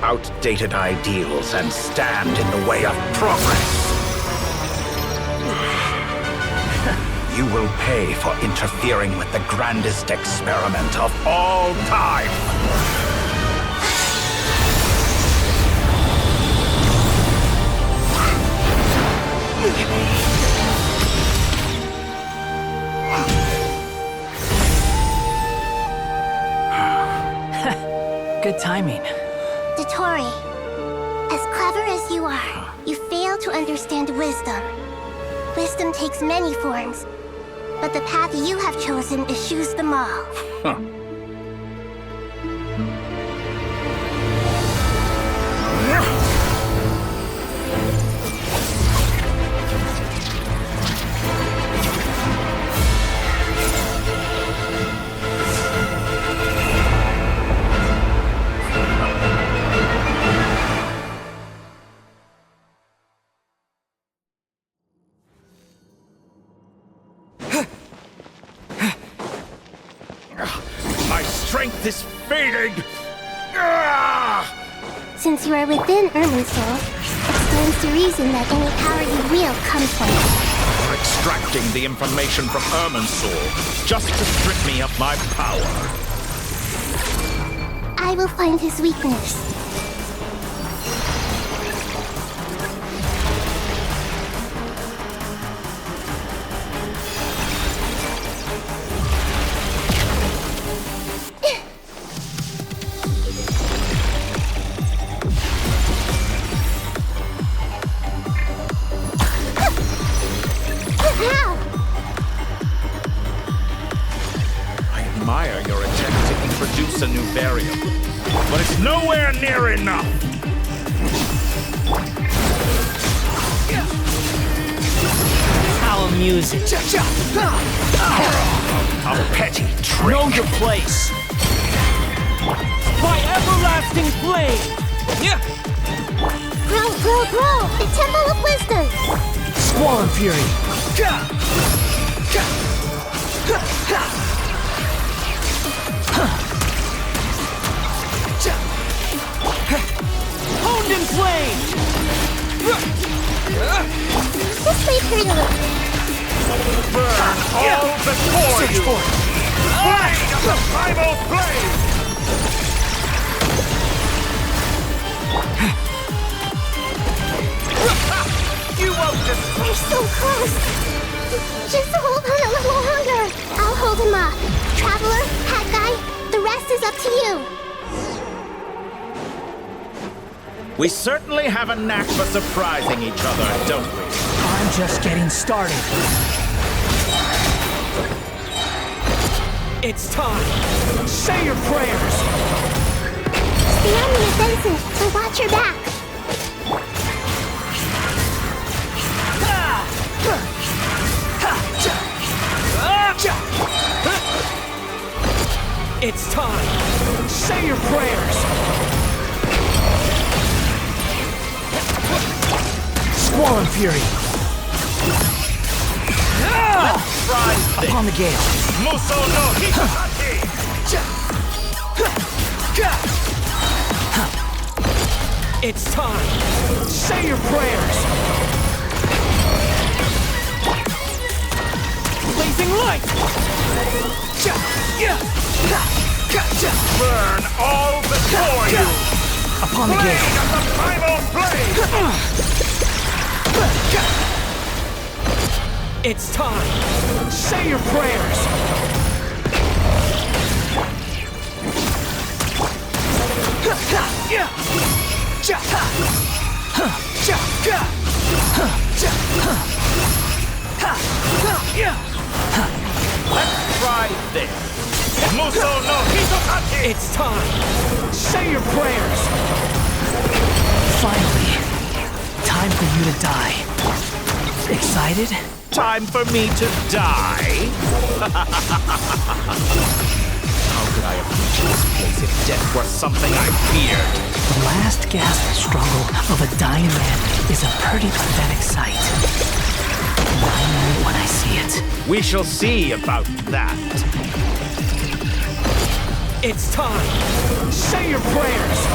Outdated ideals and stand in the way of progress. You will pay for interfering with the grandest experiment of all time. Good timing. Dottore, as clever as you are, you fail to understand wisdom. Wisdom takes many forms, but the path you have chosen eschews them all. Huh. My strength is fading! Since you are within Irminsul, it stands to reason that any power you wield comes from it. Extracting the information from Irminsul just to strip me of my power. I will find his weakness. Your attempt to introduce a new variable, but it's nowhere near enough. How amusing. A petty trick. Know your place. My everlasting flame. Grow! The Temple of Wisdom! Squall Fury. Honed in flame! This way, Purana. Burn all before Search you! for it. Blade of the primal flame! You won't just... We're so close! Just hold on a little longer. I'll hold him off. Traveler, Hat Guy, the rest is up to you. We certainly have a knack for surprising each other, don't we? I'm just getting started. It's time. Say your prayers. Stay on the offensive, but watch your back. It's time. Say your prayers. Squall and Fury. Let's try this. Upon the gale. Muso no Hitotake! It's time. Say your prayers. Blazing light. Burn all before you! Upon the gale. Blade of the primal flame! It's time. Say your prayers. Let's try this. Muso no Hitotake! It's time. Say your prayers. Finally. Time for you to die. Excited? Time for me to die? How could I have reached this place if death were something I feared? The last gasp struggle of a dying man is a pretty pathetic sight. And I know it when I see it. We shall see about that. It's time. Say your prayers.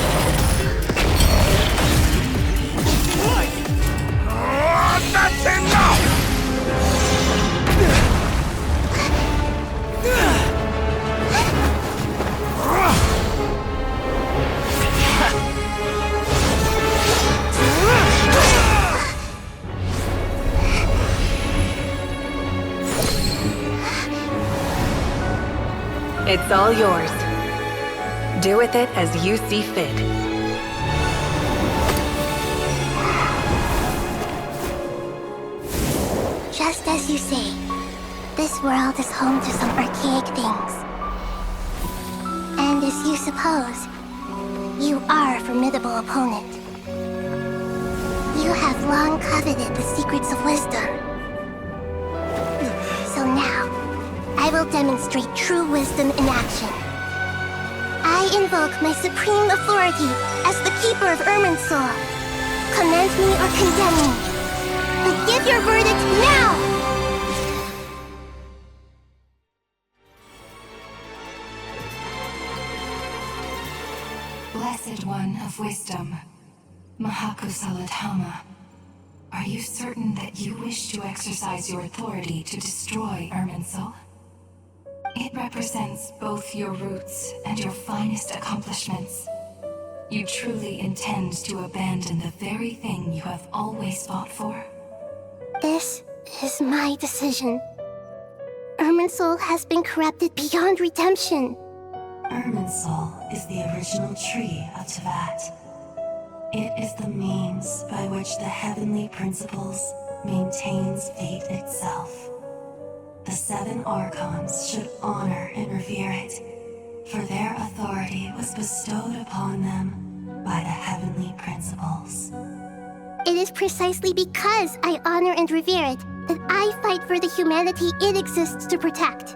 That's enough! It's all yours. Do with it as you see fit. Just as you say, this world is home to some archaic things. And as you suppose, you are a formidable opponent. You have long coveted the secrets of wisdom. So now, I will demonstrate true wisdom in action. I invoke my supreme authority as the keeper of Irminsul. Commend me or condemn me. But give your verdict now! Blessed One of Wisdom, Mahakusaladhama, are you certain that you wish to exercise your authority to destroy Irminsul? It represents both your roots and your finest accomplishments. You truly intend to abandon the very thing you have always fought for? This is my decision. Irminsul has been corrupted beyond redemption. Irminsul is the original tree of Tevat. It is the means by which the heavenly principles maintains fate itself. The 7 Archons should honor and revere it, for their authority was bestowed upon them by the heavenly principles. It is precisely because I honor and revere it that I fight for the humanity it exists to protect.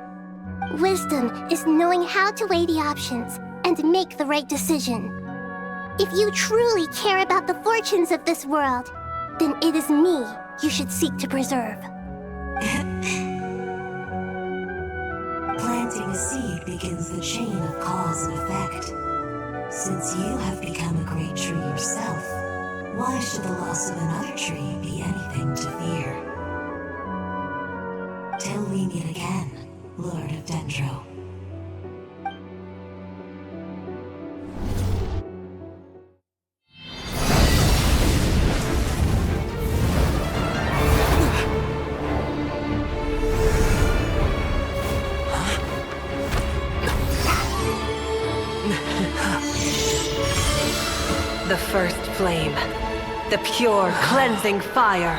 Wisdom is knowing how to weigh the options and make the right decision. If you truly care about the fortunes of this world, then it is me you should seek to preserve. Planting a seed begins the chain of cause and effect. Since you have become a great tree yourself, why should the loss of another tree be anything to fear? Till we meet again, Lord of Dendro. The first flame. The pure, cleansing fire.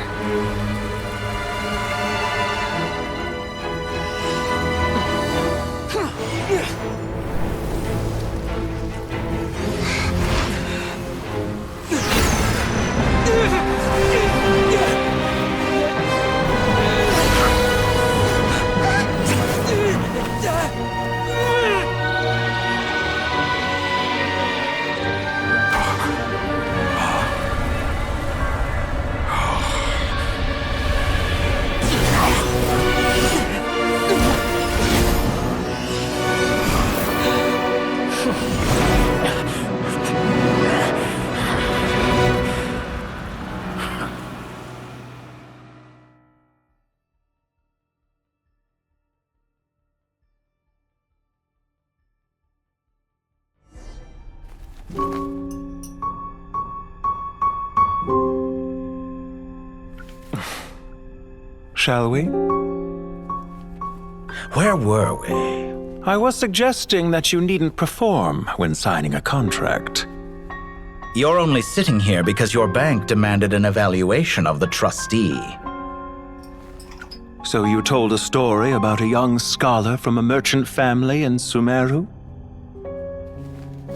Shall we? Where were we? I was suggesting that you needn't perform when signing a contract. You're only sitting here because your bank demanded an evaluation of the trustee. So you told a story about a young scholar from a merchant family in Sumeru?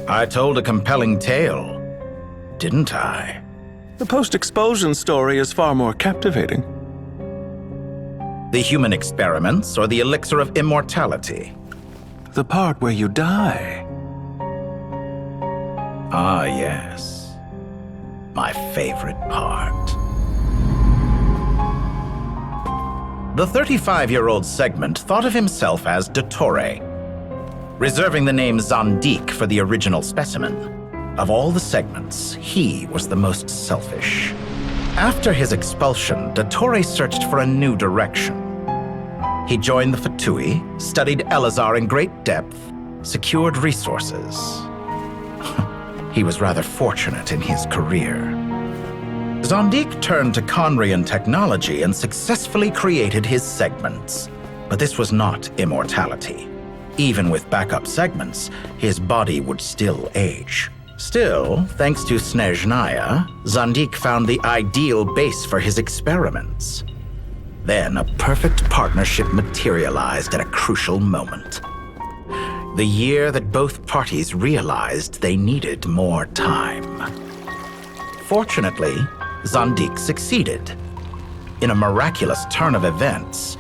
I told a compelling tale, didn't I? The post-expulsion story is far more captivating. The human experiments or the elixir of immortality? The part where you die. Ah, yes. My favorite part. The 35-year-old Segment thought of himself as Dottore, reserving the name Zandik for the original specimen. Of all the Segments, he was the most selfish. After his expulsion, Dottore searched for a new direction. He joined the Fatui, studied Elazar in great depth, secured resources. He was rather fortunate in his career. Zandik turned to Conrian technology and successfully created his segments. But this was not immortality. Even with backup segments, his body would still age. Still, thanks to Snezhnaya, Zandik found the ideal base for his experiments. Then a perfect partnership materialized at a crucial moment. The year that both parties realized they needed more time. Fortunately, Zandik succeeded. In a miraculous turn of events,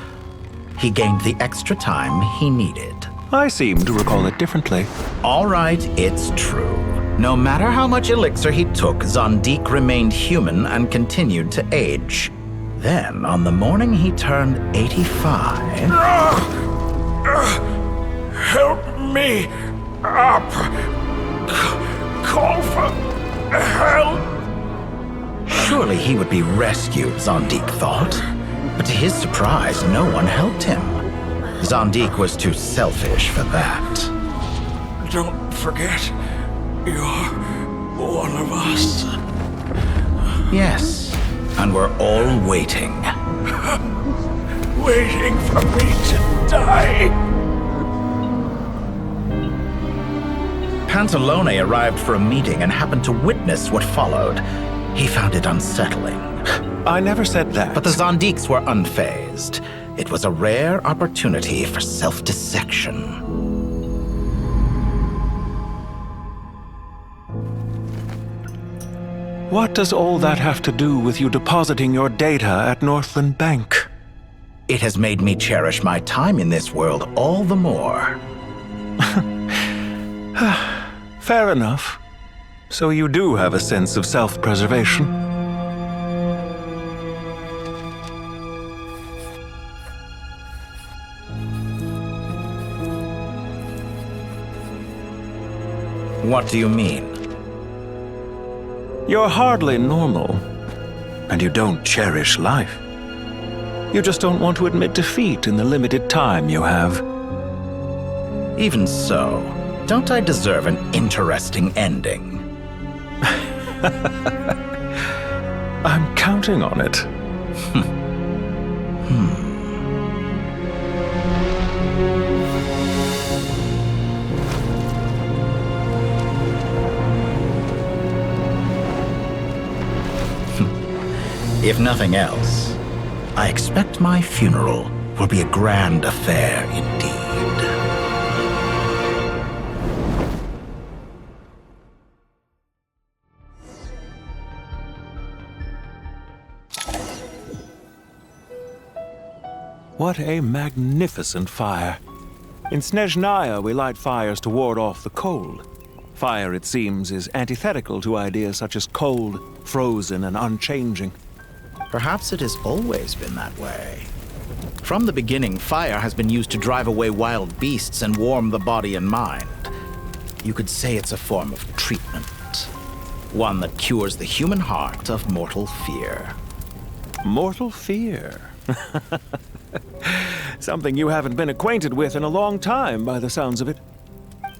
he gained the extra time he needed. I seem to recall it differently. All right, it's true. No matter how much elixir he took, Zandik remained human and continued to age. Then, on the morning he turned 85... Help me up! call for help. Surely he would be rescued, Zondik thought. But to his surprise, no one helped him. Zondik was too selfish for that. Don't forget, you're one of us. Yes, and we're all waiting. Waiting for me to die. Pantalone arrived for a meeting and happened to witness what followed. He found it unsettling. I never said that. But the Zondiks were unfazed. It was a rare opportunity for self-dissection. What does all that have to do with you depositing your data at Northland Bank? It has made me cherish my time in this world all the more. Fair enough. So you do have a sense of self-preservation. What do you mean? You're hardly normal, and you don't cherish life. You just don't want to admit defeat in the limited time you have. Even so, don't I deserve an interesting ending? I'm counting on it. If nothing else, I expect my funeral will be a grand affair indeed. What a magnificent fire. In Snezhnaya, we light fires to ward off the cold. Fire, it seems, is antithetical to ideas such as cold, frozen, and unchanging. Perhaps it has always been that way. From the beginning, fire has been used to drive away wild beasts and warm the body and mind. You could say it's a form of treatment. One that cures the human heart of mortal fear. Mortal fear? Something you haven't been acquainted with in a long time, by the sounds of it.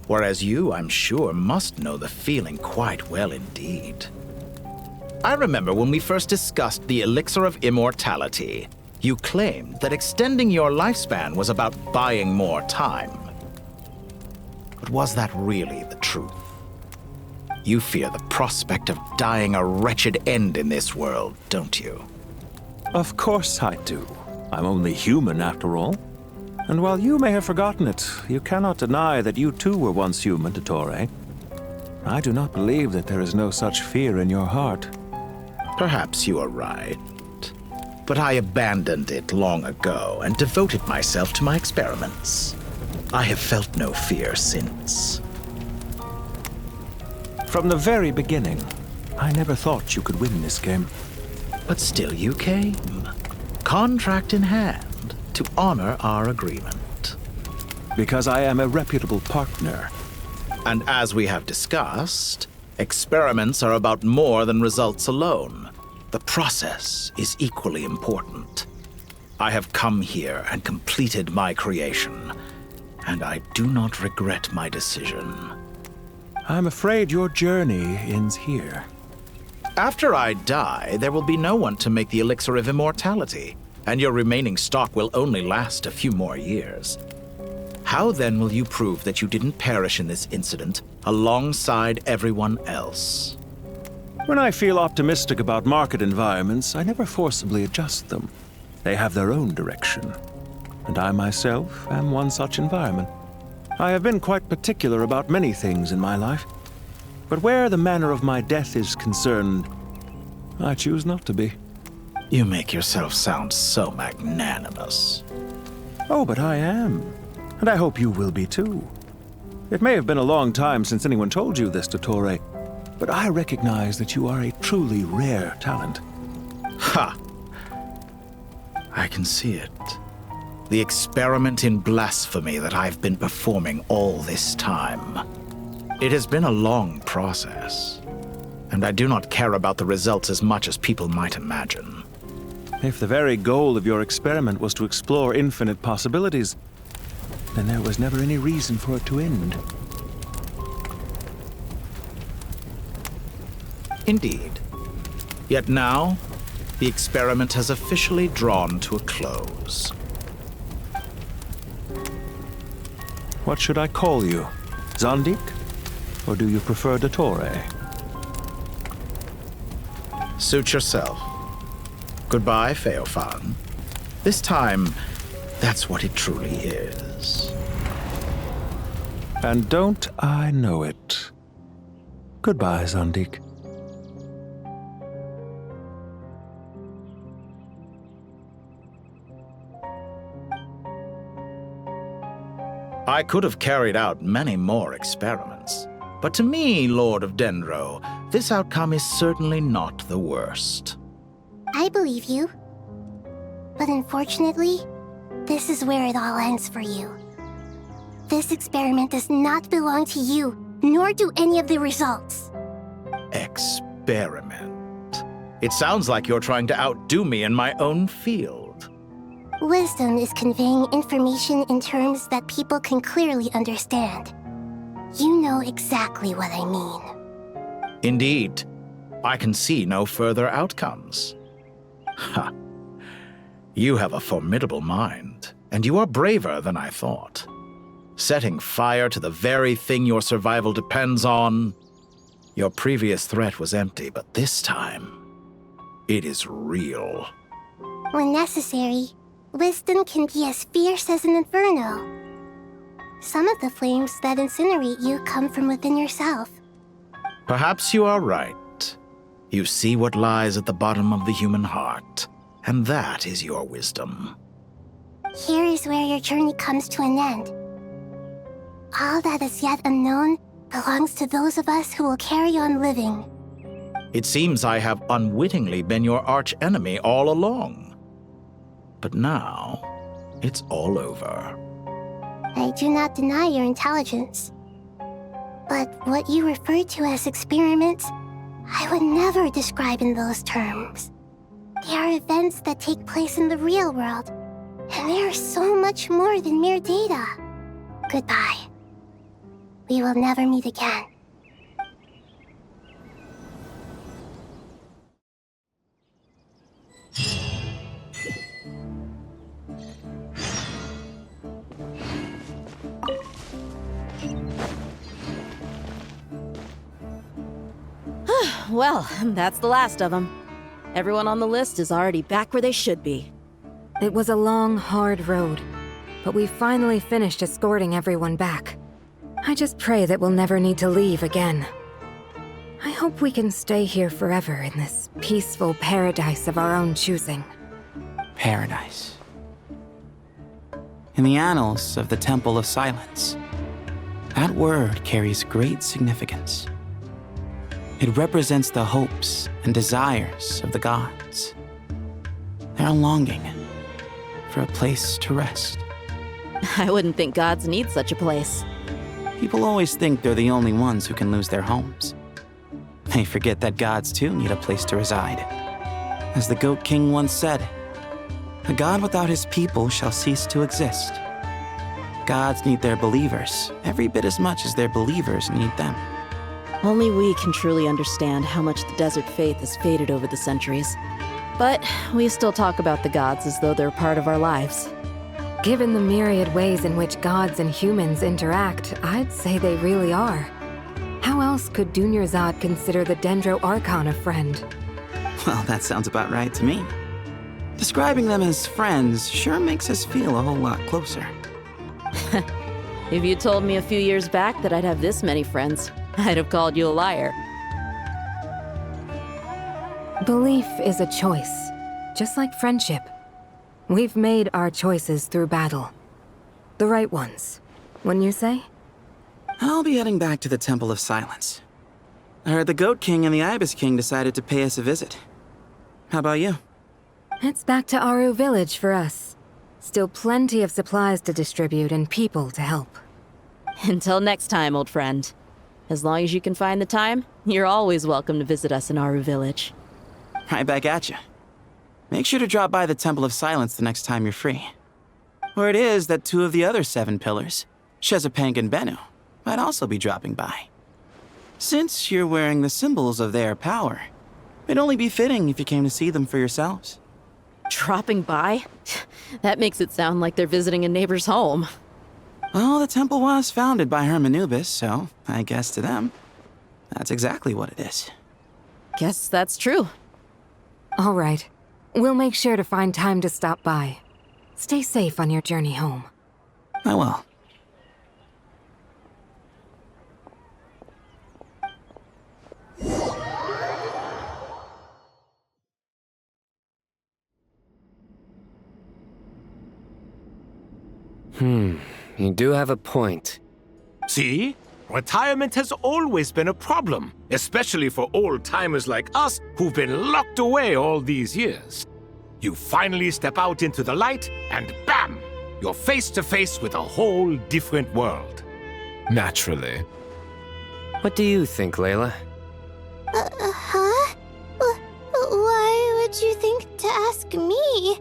Whereas you, I'm sure, must know the feeling quite well indeed. I remember when we first discussed the elixir of immortality, you claimed that extending your lifespan was about buying more time. But was that really the truth? You fear the prospect of dying a wretched end in this world, don't you? Of course I do. I'm only human, after all. And while you may have forgotten it, you cannot deny that you too were once human, Dottore. I do not believe that there is no such fear in your heart. Perhaps you are right. But I abandoned it long ago and devoted myself to my experiments. I have felt no fear since. From the very beginning, I never thought you could win this game. But still you came. Contract in hand, to honor our agreement. Because I am a reputable partner. And as we have discussed, experiments are about more than results alone. The process is equally important. I have come here and completed my creation, and I do not regret my decision. I'm afraid your journey ends here. After I die, there will be no one to make the elixir of immortality, and your remaining stock will only last a few more years. How then will you prove that you didn't perish in this incident alongside everyone else? When I feel optimistic about market environments, I never forcibly adjust them. They have their own direction. And I myself am one such environment. I have been quite particular about many things in my life. But where the manner of my death is concerned, I choose not to be. You make yourself sound so magnanimous. Oh, but I am. And I hope you will be too. It may have been a long time since anyone told you this, Dottore, but I recognize that you are a truly rare talent. Ha! I can see it. The experiment in blasphemy that I've been performing all this time. It has been a long process, and I do not care about the results as much as people might imagine. If the very goal of your experiment was to explore infinite possibilities, then there was never any reason for it to end. Indeed. Yet now, the experiment has officially drawn to a close. What should I call you? Zandik? Or do you prefer Dottore? Suit yourself. Goodbye, Feofan. This time, that's what it truly is. And don't I know it? Goodbye, Zandik. I could have carried out many more experiments, but to me, Lord of Dendro, this outcome is certainly not the worst. I believe you. But unfortunately, this is where it all ends for you. This experiment does not belong to you, nor do any of the results. Experiment? It sounds like you're trying to outdo me in my own field. Wisdom is conveying information in terms that people can clearly understand. You know exactly what I mean. Indeed. I can see no further outcomes. Ha. You have a formidable mind, and you are braver than I thought. Setting fire to the very thing your survival depends on. Your previous threat was empty, but this time, it is real. When necessary, wisdom can be as fierce as an inferno. Some of the flames that incinerate you come from within yourself. Perhaps you are right. You see what lies at the bottom of the human heart, and that is your wisdom. Here is where your journey comes to an end. All that is yet unknown belongs to those of us who will carry on living. It seems I have unwittingly been your arch-enemy all along. But now, it's all over. I do not deny your intelligence. But what you refer to as experiments, I would never describe in those terms. They are events that take place in the real world, and they are so much more than mere data. Goodbye. We will never meet again. Well, that's the last of them. Everyone on the list is already back where they should be. It was a long, hard road, but we finally finished escorting everyone back. I just pray that we'll never need to leave again. I hope we can stay here forever in this peaceful paradise of our own choosing. Paradise. In the annals of the Temple of Silence, that word carries great significance. It represents the hopes and desires of the gods. Their longing for a place to rest. I wouldn't think gods need such a place. People always think they're the only ones who can lose their homes. They forget that gods too need a place to reside. As the Goat King once said, "A god without his people shall cease to exist." Gods need their believers every bit as much as their believers need them. Only we can truly understand how much the desert faith has faded over the centuries. But we still talk about the gods as though they're part of our lives. Given the myriad ways in which gods and humans interact, I'd say they really are. How else could Dunyarzad consider the Dendro Archon a friend? Well, that sounds about right to me. Describing them as friends sure makes us feel a whole lot closer. If you told me a few years back that I'd have this many friends, I'd have called you a liar. Belief is a choice, just like friendship. We've made our choices through battle. The right ones, wouldn't you say? I'll be heading back to the Temple of Silence. I heard the Goat King and the Ibis King decided to pay us a visit. How about you? It's back to Aru Village for us. Still plenty of supplies to distribute and people to help. Until next time, old friend. As long as you can find the time, you're always welcome to visit us in Aru Village. Right back at you. Make sure to drop by the Temple of Silence the next time you're free. Or it is that 2 of the other 7 pillars, Shezapang and Bennu, might also be dropping by. Since you're wearing the symbols of their power, it'd only be fitting if you came to see them for yourselves. Dropping by? That makes it sound like they're visiting a neighbor's home. Well, the temple was founded by Hermanubis, so I guess to them, that's exactly what it is. Guess that's true. All right. We'll make sure to find time to stop by. Stay safe on your journey home. I will. You do have a point. See? Retirement has always been a problem, especially for old-timers like us who've been locked away all these years. You finally step out into the light, and bam! You're face to face with a whole different world. Naturally. What do you think, Layla? Huh? Why would you think to ask me?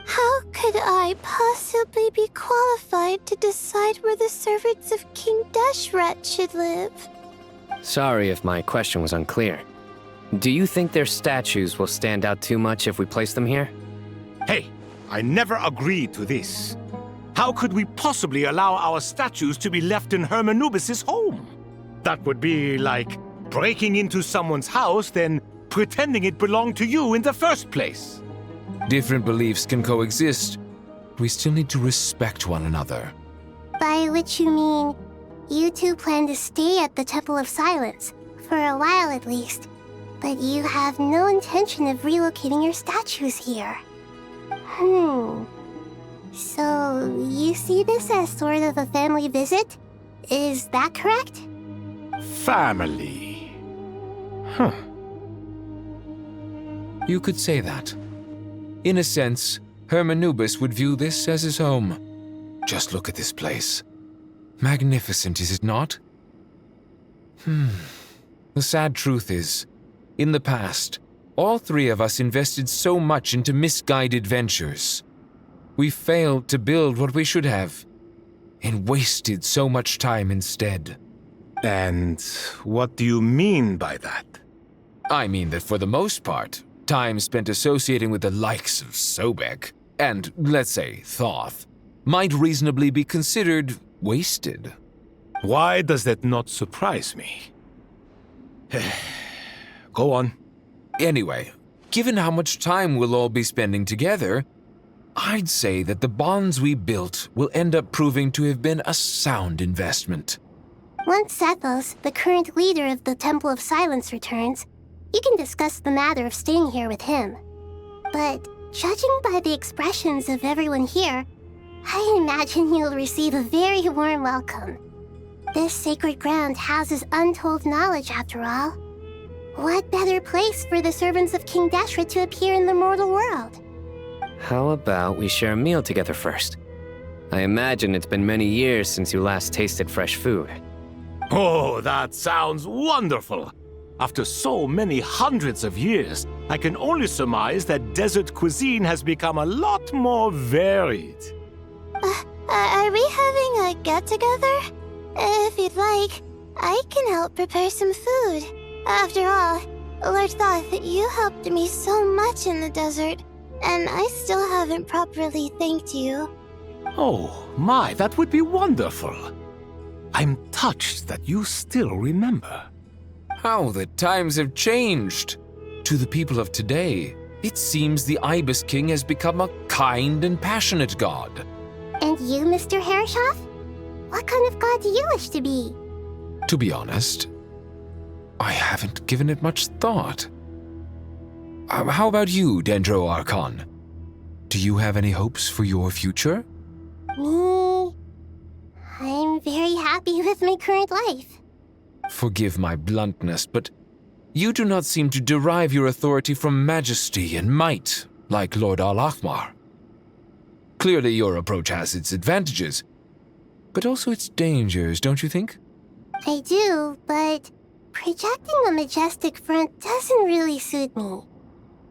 How could I possibly be qualified to decide where the servants of King Deshret should live? Sorry if my question was unclear. Do you think their statues will stand out too much if we place them here? Hey, I never agreed to this. How could we possibly allow our statues to be left in Hermanubis' home? That would be like breaking into someone's house, then pretending it belonged to you in the first place. Different beliefs can coexist. We still need to respect one another. By which you mean, you two plan to stay at the Temple of Silence, for a while at least, but you have no intention of relocating your statues here. So, you see this as sort of a family visit? Is that correct? Family. Huh. You could say that. In a sense, Hermanubis would view this as his home. Just look at this place. Magnificent, is it not? The sad truth is, in the past, all 3 of us invested so much into misguided ventures. We failed to build what we should have, and wasted so much time instead. And what do you mean by that? I mean that for the most part, time spent associating with the likes of Sobek, and, let's say, Thoth, might reasonably be considered wasted. Why does that not surprise me? Go on. Anyway, given how much time we'll all be spending together, I'd say that the bonds we built will end up proving to have been a sound investment. Once Sethos, the current leader of the Temple of Silence, returns, you can discuss the matter of staying here with him. But judging by the expressions of everyone here, I imagine you'll receive a very warm welcome. This sacred ground houses untold knowledge, after all. What better place for the servants of King Deshret to appear in the mortal world? How about we share a meal together first? I imagine it's been many years since you last tasted fresh food. Oh, that sounds wonderful! After so many hundreds of years, I can only surmise that desert cuisine has become a lot more varied. Are we having a get-together? If you'd like, I can help prepare some food. After all, Lord Thoth, you helped me so much in the desert, and I still haven't properly thanked you. Oh, my, that would be wonderful. I'm touched that you still remember. How the times have changed! To the people of today, it seems the Ibis King has become a kind and passionate god. And you, Mr. Herreshoff? What kind of god do you wish to be? To be honest, I haven't given it much thought. How about you, Dendro Archon? Do you have any hopes for your future? Me? I'm very happy with my current life. Forgive my bluntness, but you do not seem to derive your authority from majesty and might, like Lord Al-Ahmar. Clearly your approach has its advantages, but also its dangers, don't you think? I do, but projecting a majestic front doesn't really suit me.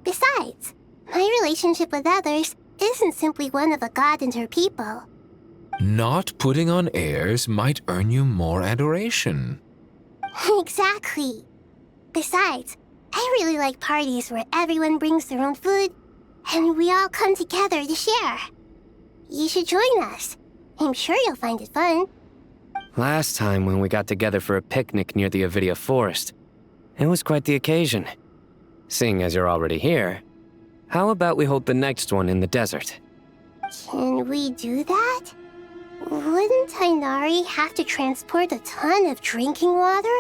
Besides, my relationship with others isn't simply one of a god and her people. Not putting on airs might earn you more adoration. Exactly. Besides, I really like parties where everyone brings their own food, and we all come together to share. You should join us. I'm sure you'll find it fun. Last time when we got together for a picnic near the Nvidia forest, it was quite the occasion. Seeing as you're already here, how about we hold the next one in the desert? Can we do that? Wouldn't Tainari have to transport a ton of drinking water?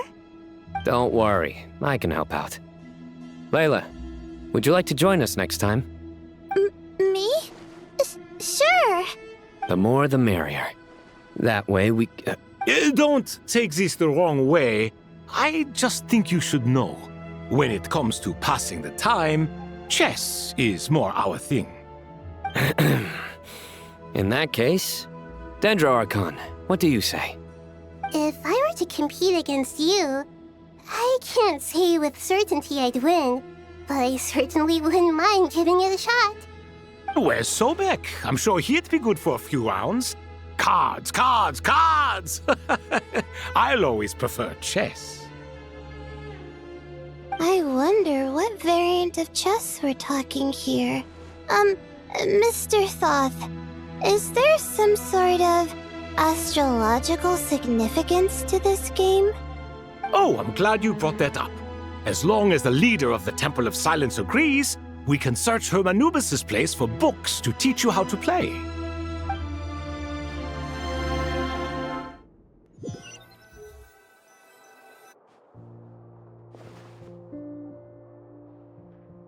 Don't worry, I can help out. Layla, would you like to join us next time? Me? Sure. The more the merrier. That way we... Don't take this the wrong way. I just think you should know. When it comes to passing the time, chess is more our thing. In that case, Dendro Archon, what do you say? If I were to compete against you, I can't say with certainty I'd win, but I certainly wouldn't mind giving it a shot. Where's Sobek? I'm sure he'd be good for a few rounds. Cards, cards, cards! I'll always prefer chess. I wonder what variant of chess we're talking here. Mr. Thoth, is there some sort of astrological significance to this game? Oh, I'm glad you brought that up. As long as the leader of the Temple of Silence agrees, we can search Hermanubis' place for books to teach you how to play.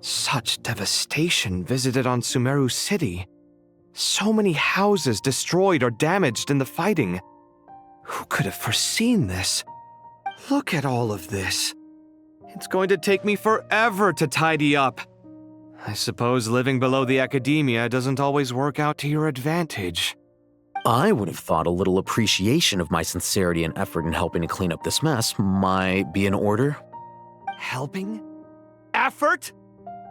Such devastation visited on Sumeru City. So many houses destroyed or damaged in the fighting. Who could have foreseen this? Look at all of this. It's going to take me forever to tidy up. I suppose living below the academia doesn't always work out to your advantage. I would have thought a little appreciation of my sincerity and effort in helping to clean up this mess might be in order. Helping? Effort?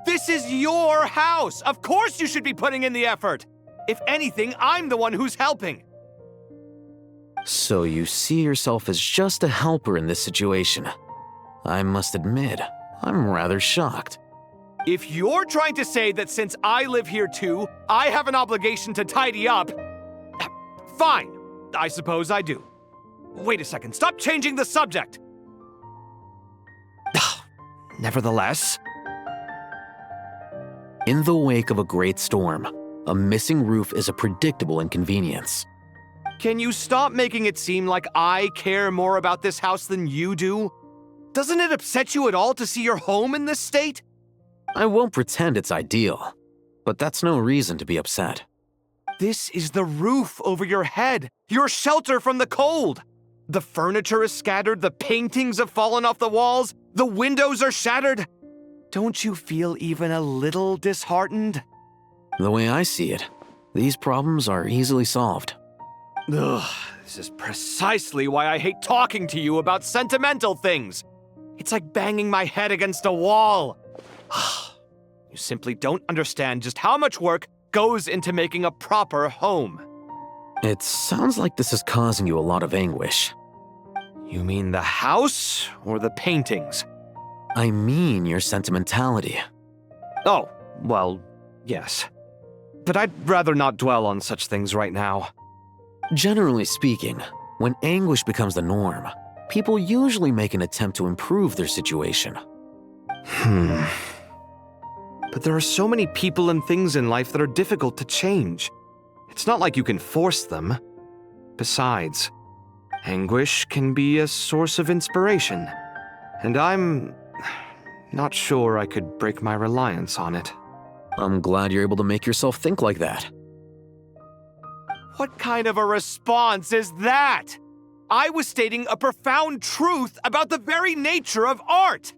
This is your house! Of course you should be putting in the effort! If anything, I'm the one who's helping. So you see yourself as just a helper in this situation. I must admit, I'm rather shocked. If you're trying to say that since I live here too, I have an obligation to tidy up, fine, I suppose I do. Wait a second, stop changing the subject! Nevertheless... In the wake of a great storm, a missing roof is a predictable inconvenience. Can you stop making it seem like I care more about this house than you do? Doesn't it upset you at all to see your home in this state? I won't pretend it's ideal, but that's no reason to be upset. This is the roof over your head, your shelter from the cold. The furniture is scattered, the paintings have fallen off the walls, the windows are shattered. Don't you feel even a little disheartened? The way I see it, these problems are easily solved. Ugh, this is precisely why I hate talking to you about sentimental things. It's like banging my head against a wall. You simply don't understand just how much work goes into making a proper home. It sounds like this is causing you a lot of anguish. You mean the house or the paintings? I mean your sentimentality. Oh, well, yes. But I'd rather not dwell on such things right now. Generally speaking, when anguish becomes the norm, people usually make an attempt to improve their situation. But there are so many people and things in life that are difficult to change. It's not like you can force them. Besides, anguish can be a source of inspiration, and I'm not sure I could break my reliance on it. I'm glad you're able to make yourself think like that. What kind of a response is that? I was stating a profound truth about the very nature of art.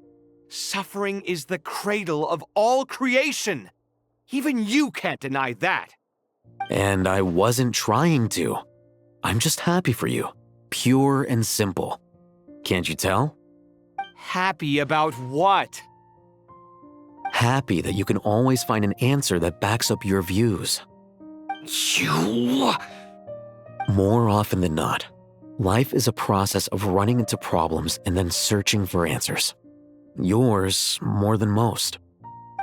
Suffering is the cradle of all creation. Even you can't deny that. And I wasn't trying to. I'm just happy for you. Pure and simple. Can't you tell? Happy about what? Happy that you can always find an answer that backs up your views. You... More often than not, life is a process of running into problems and then searching for answers. Yours more than most.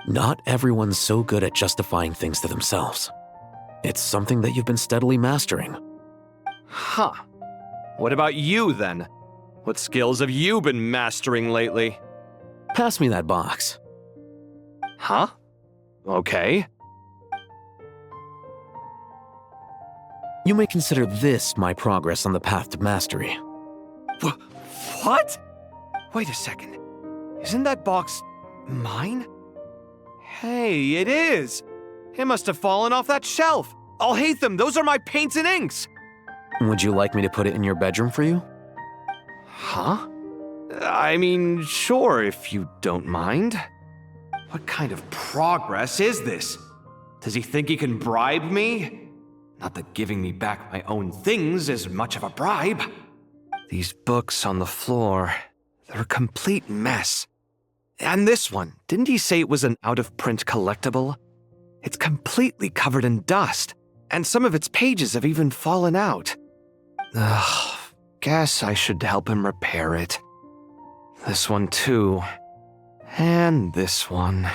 Not everyone's so good at justifying things to themselves. It's something that you've been steadily mastering. Huh. What about you, then? What skills have you been mastering lately? Pass me that box. Huh? Okay. You may consider this my progress on the path to mastery. What? Wait a second. Isn't that box mine? Hey, it is! It must have fallen off that shelf! I'll hate them! Those are my paints and inks! Would you like me to put it in your bedroom for you? Huh? I mean, sure, if you don't mind. What kind of progress is this? Does he think he can bribe me? Not that giving me back my own things is much of a bribe. These books on the floor, they're a complete mess. And this one, didn't he say it was an out-of-print collectible? It's completely covered in dust, and some of its pages have even fallen out. Ugh, guess I should help him repair it. This one too. And this one.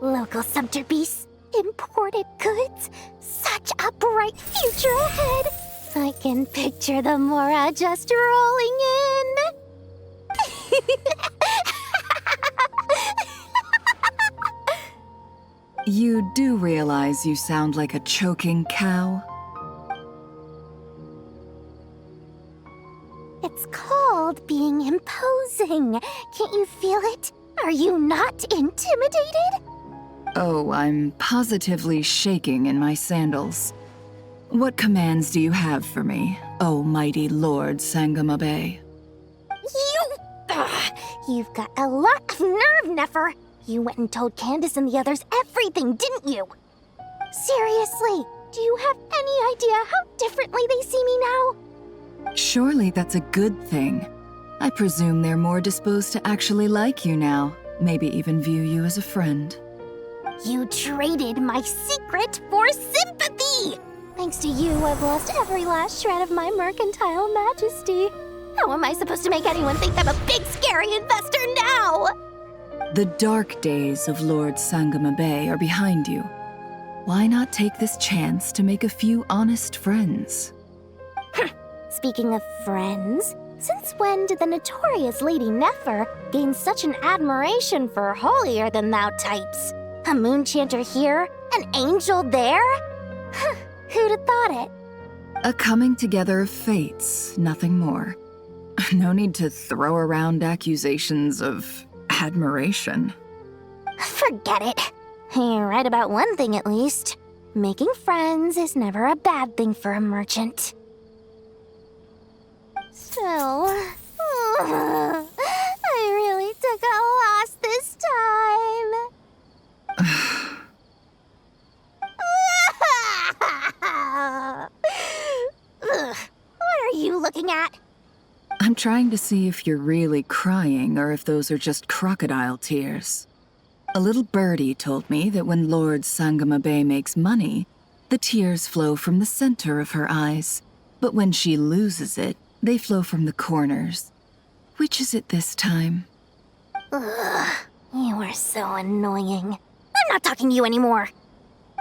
Local sumter beasts, imported goods, such a bright future ahead. I can picture the Mora just rolling in. You do realize you sound like a choking cow? It's called being imposing. Can't you feel it? Are you not intimidated? Oh, I'm positively shaking in my sandals. What commands do you have for me, oh mighty Lord Sangamabe? You've got a lot of nerve, Nefer. You went and told Candace and the others everything, didn't you? Seriously, do you have any idea how differently they see me now? Surely that's a good thing. I presume they're more disposed to actually like you now, maybe even view you as a friend. You traded my secret for sympathy! Thanks to you, I've lost every last shred of my mercantile majesty. How am I supposed to make anyone think I'm a big, scary investor now? The dark days of Lord Sangamabe are behind you. Why not take this chance to make a few honest friends? Speaking of friends, since when did the notorious Lady Nefer gain such an admiration for holier-than-thou types? A moon chanter here, an angel there? Who'd have thought it? A coming together of fates, nothing more. No need to throw around accusations of admiration. Forget it. You're right about one thing at least. Making friends is never a bad thing for a merchant. So, I really took a loss this time. What are you looking at? I'm trying to see if you're really crying or if those are just crocodile tears. A little birdie told me that when Lord Sangamabe makes money, the tears flow from the center of her eyes, but when she loses it, they flow from the corners. Which is it this time? Ugh, you are so annoying. I'm not talking to you anymore.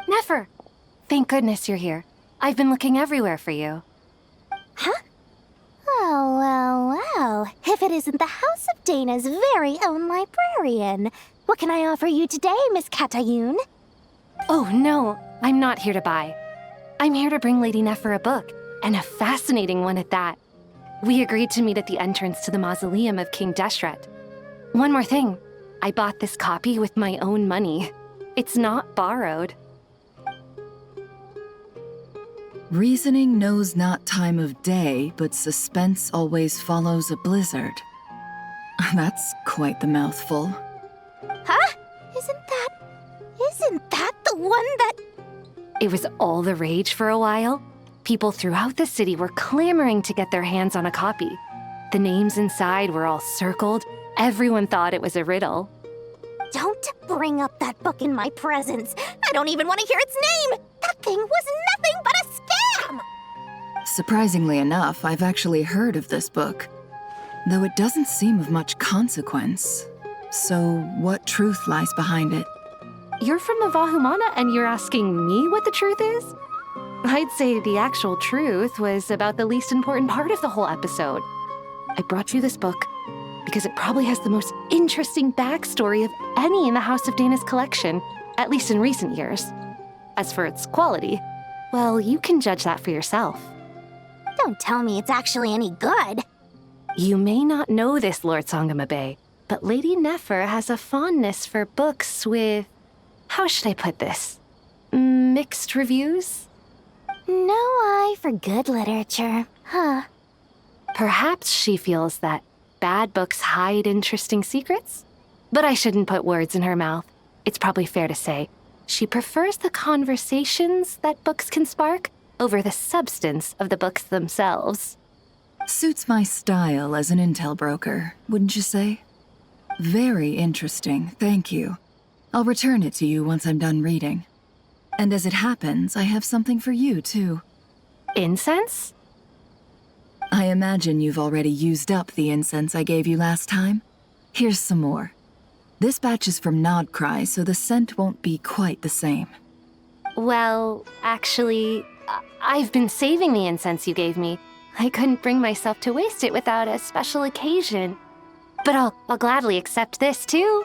Nefer, thank goodness you're here. I've been looking everywhere for you. Huh? Oh, well. If it isn't the House of Dana's very own librarian. What can I offer you today, Miss Katayun? Oh, no, I'm not here to buy. I'm here to bring Lady Nefer a book, and a fascinating one at that. We agreed to meet at the entrance to the mausoleum of King Deshret. One more thing, I bought this copy with my own money. It's not borrowed. Reasoning knows not time of day, but suspense always follows a blizzard. That's quite the mouthful. Huh? Isn't that the one that... It was all the rage for a while. People throughout the city were clamoring to get their hands on a copy. The names inside were all circled. Everyone thought it was a riddle. Don't bring up that book in my presence. I don't even want to hear its name. That thing was nothing but a scam. Surprisingly enough, I've actually heard of this book, though it doesn't seem of much consequence. So, what truth lies behind it? You're from the Vahumana and you're asking me what the truth is? I'd say the actual truth was about the least important part of the whole episode. I brought you this book because it probably has the most interesting backstory of any in the House of Dana's collection, at least in recent years. As for its quality, well, you can judge that for yourself. Don't tell me it's actually any good. You may not know this, Lord Sangamabe, but Lady Nefer has a fondness for books with... how should I put this? Mixed reviews? No eye for good literature, huh? Perhaps she feels that bad books hide interesting secrets? But I shouldn't put words in her mouth. It's probably fair to say she prefers the conversations that books can spark over the substance of the books themselves. Suits my style as an intel broker, wouldn't you say? Very interesting, thank you. I'll return it to you once I'm done reading. And as it happens, I have something for you, too. Incense? I imagine you've already used up the incense I gave you last time. Here's some more. This batch is from Nodcry, so the scent won't be quite the same. Well, actually, I've been saving the incense you gave me. I couldn't bring myself to waste it without a special occasion. But I'll gladly accept this, too.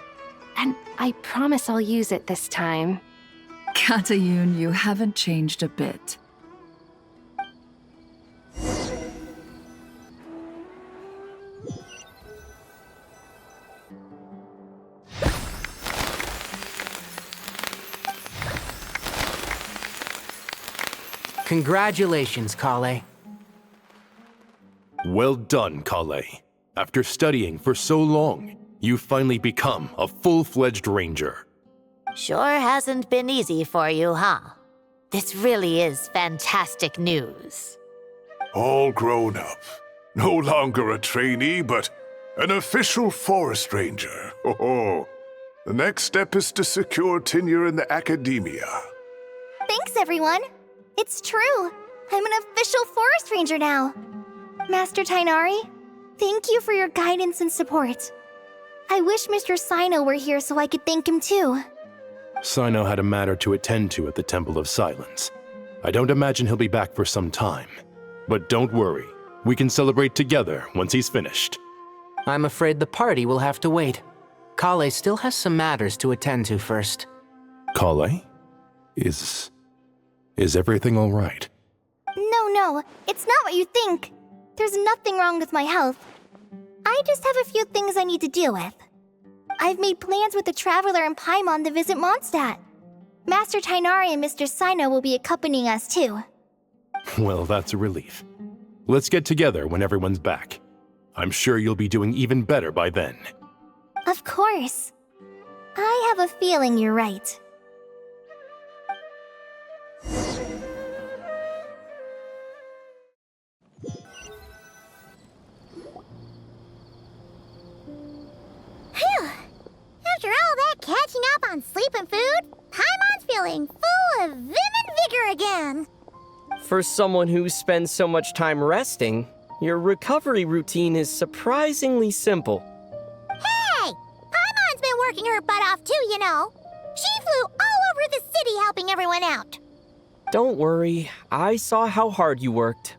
And I promise I'll use it this time. Katayun, you haven't changed a bit. Congratulations, Kale. Well done, Kale. After studying for so long, you've finally become a full-fledged ranger. Sure hasn't been easy for you, huh? This really is fantastic news. All grown up. No longer a trainee, but an official forest ranger. Oh, the next step is to secure tenure in the academia. Thanks, everyone. It's true. I'm an official forest ranger now. Master Tainari, thank you for your guidance and support. I wish Mr. Cyno were here so I could thank him too. Cyno had a matter to attend to at the Temple of Silence. I don't imagine he'll be back for some time. But don't worry, we can celebrate together once he's finished. I'm afraid the party will have to wait. Kale still has some matters to attend to first. Kale? Is everything all right? No, it's not what you think. There's nothing wrong with my health. I just have a few things I need to deal with. I've made plans with the Traveler and Paimon to visit Mondstadt. Master Tainari and Mr. Cyno will be accompanying us too. Well, that's a relief. Let's get together when everyone's back. I'm sure you'll be doing even better by then. Of course. I have a feeling you're right. Phew! After all that catching up on sleep and food, Paimon's feeling full of vim and vigor again. For someone who spends so much time resting, your recovery routine is surprisingly simple. Hey! Paimon's been working her butt off too, you know. She flew all over the city helping everyone out. Don't worry, I saw how hard you worked.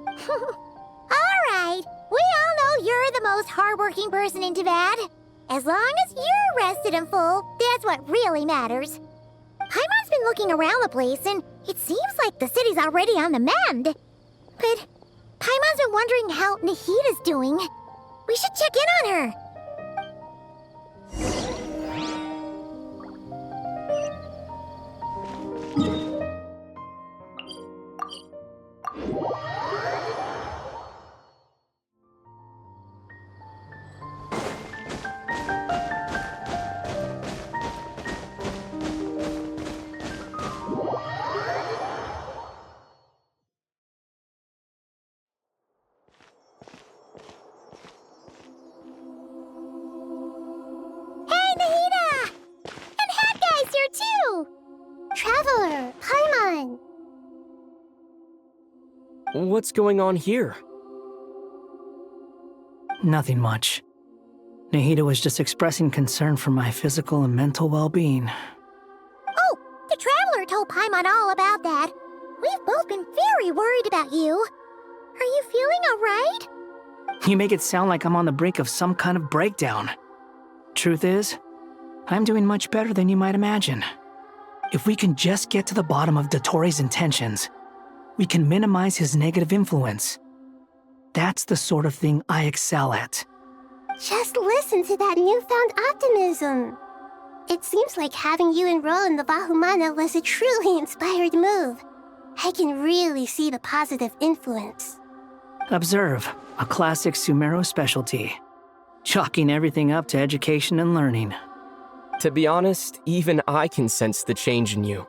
Alright, we all know you're the most hardworking person in Teyvat. As long as you're rested and full, that's what really matters. Paimon's been looking around the place, and it seems like the city's already on the mend. But Paimon's been wondering how Nahida's doing. We should check in on her. What's going on here? Nothing much. Nahida was just expressing concern for my physical and mental well-being. Oh, the Traveler told Paimon all about that. We've both been very worried about you. Are you feeling alright? You make it sound like I'm on the brink of some kind of breakdown. Truth is, I'm doing much better than you might imagine. If we can just get to the bottom of Dottoro's intentions, we can minimize his negative influence. That's the sort of thing I excel at. Just listen to that newfound optimism. It seems like having you enroll in the Vahumana was a truly inspired move. I can really see the positive influence. Observe, a classic Sumeru specialty. Chalking everything up to education and learning. To be honest, even I can sense the change in you.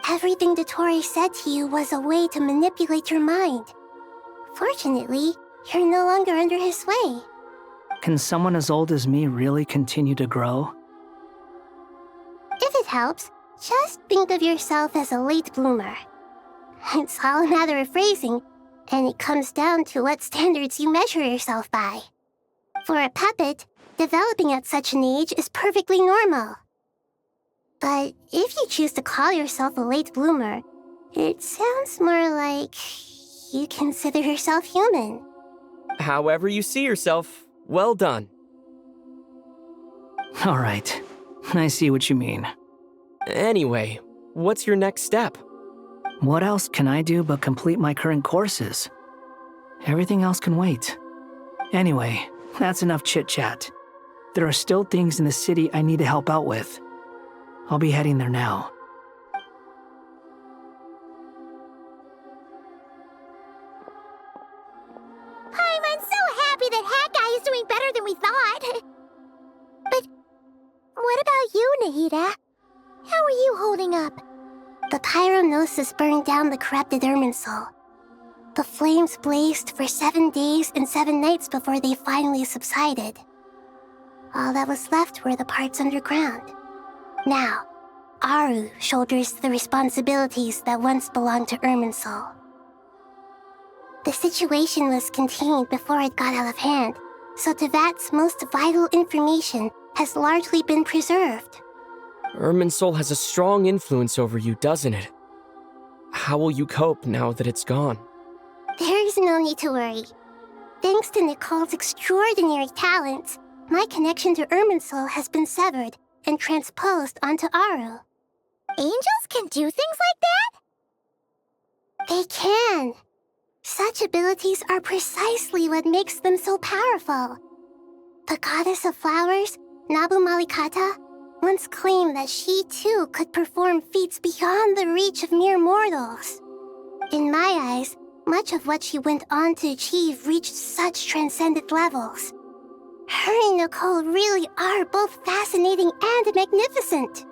Everything Dottori said to you was a way to manipulate your mind. Fortunately, you're no longer under his sway. Can someone as old as me really continue to grow? If it helps, just think of yourself as a late bloomer. It's all a matter of phrasing, and it comes down to what standards you measure yourself by. For a puppet, developing at such an age is perfectly normal. But if you choose to call yourself a late bloomer, it sounds more like you consider yourself human. However you see yourself, well done. All right, I see what you mean. Anyway, what's your next step? What else can I do but complete my current courses? Everything else can wait. Anyway, that's enough chit-chat. There are still things in the city I need to help out with. I'll be heading there now. I'm so happy that Hat Guy is doing better than we thought. But what about you, Nahida? How are you holding up? The pyronosis burned down the corrupted Irminsul. The flames blazed for 7 days and 7 nights before they finally subsided. All that was left were the parts underground. Now, Aru shoulders the responsibilities that once belonged to Irminsul. The situation was contained before it got out of hand, so Tevat's most vital information has largely been preserved. Irminsul has a strong influence over you, doesn't it? How will you cope now that it's gone? There is no need to worry. Thanks to Nicole's extraordinary talents, my connection to Irminsul has been severed and transposed onto Aru. Angels can do things like that? They can. Such abilities are precisely what makes them so powerful. The goddess of flowers, Nabu Malikata, once claimed that she too could perform feats beyond the reach of mere mortals. In my eyes, much of what she went on to achieve reached such transcendent levels. Her and Nicole really are both fascinating and magnificent.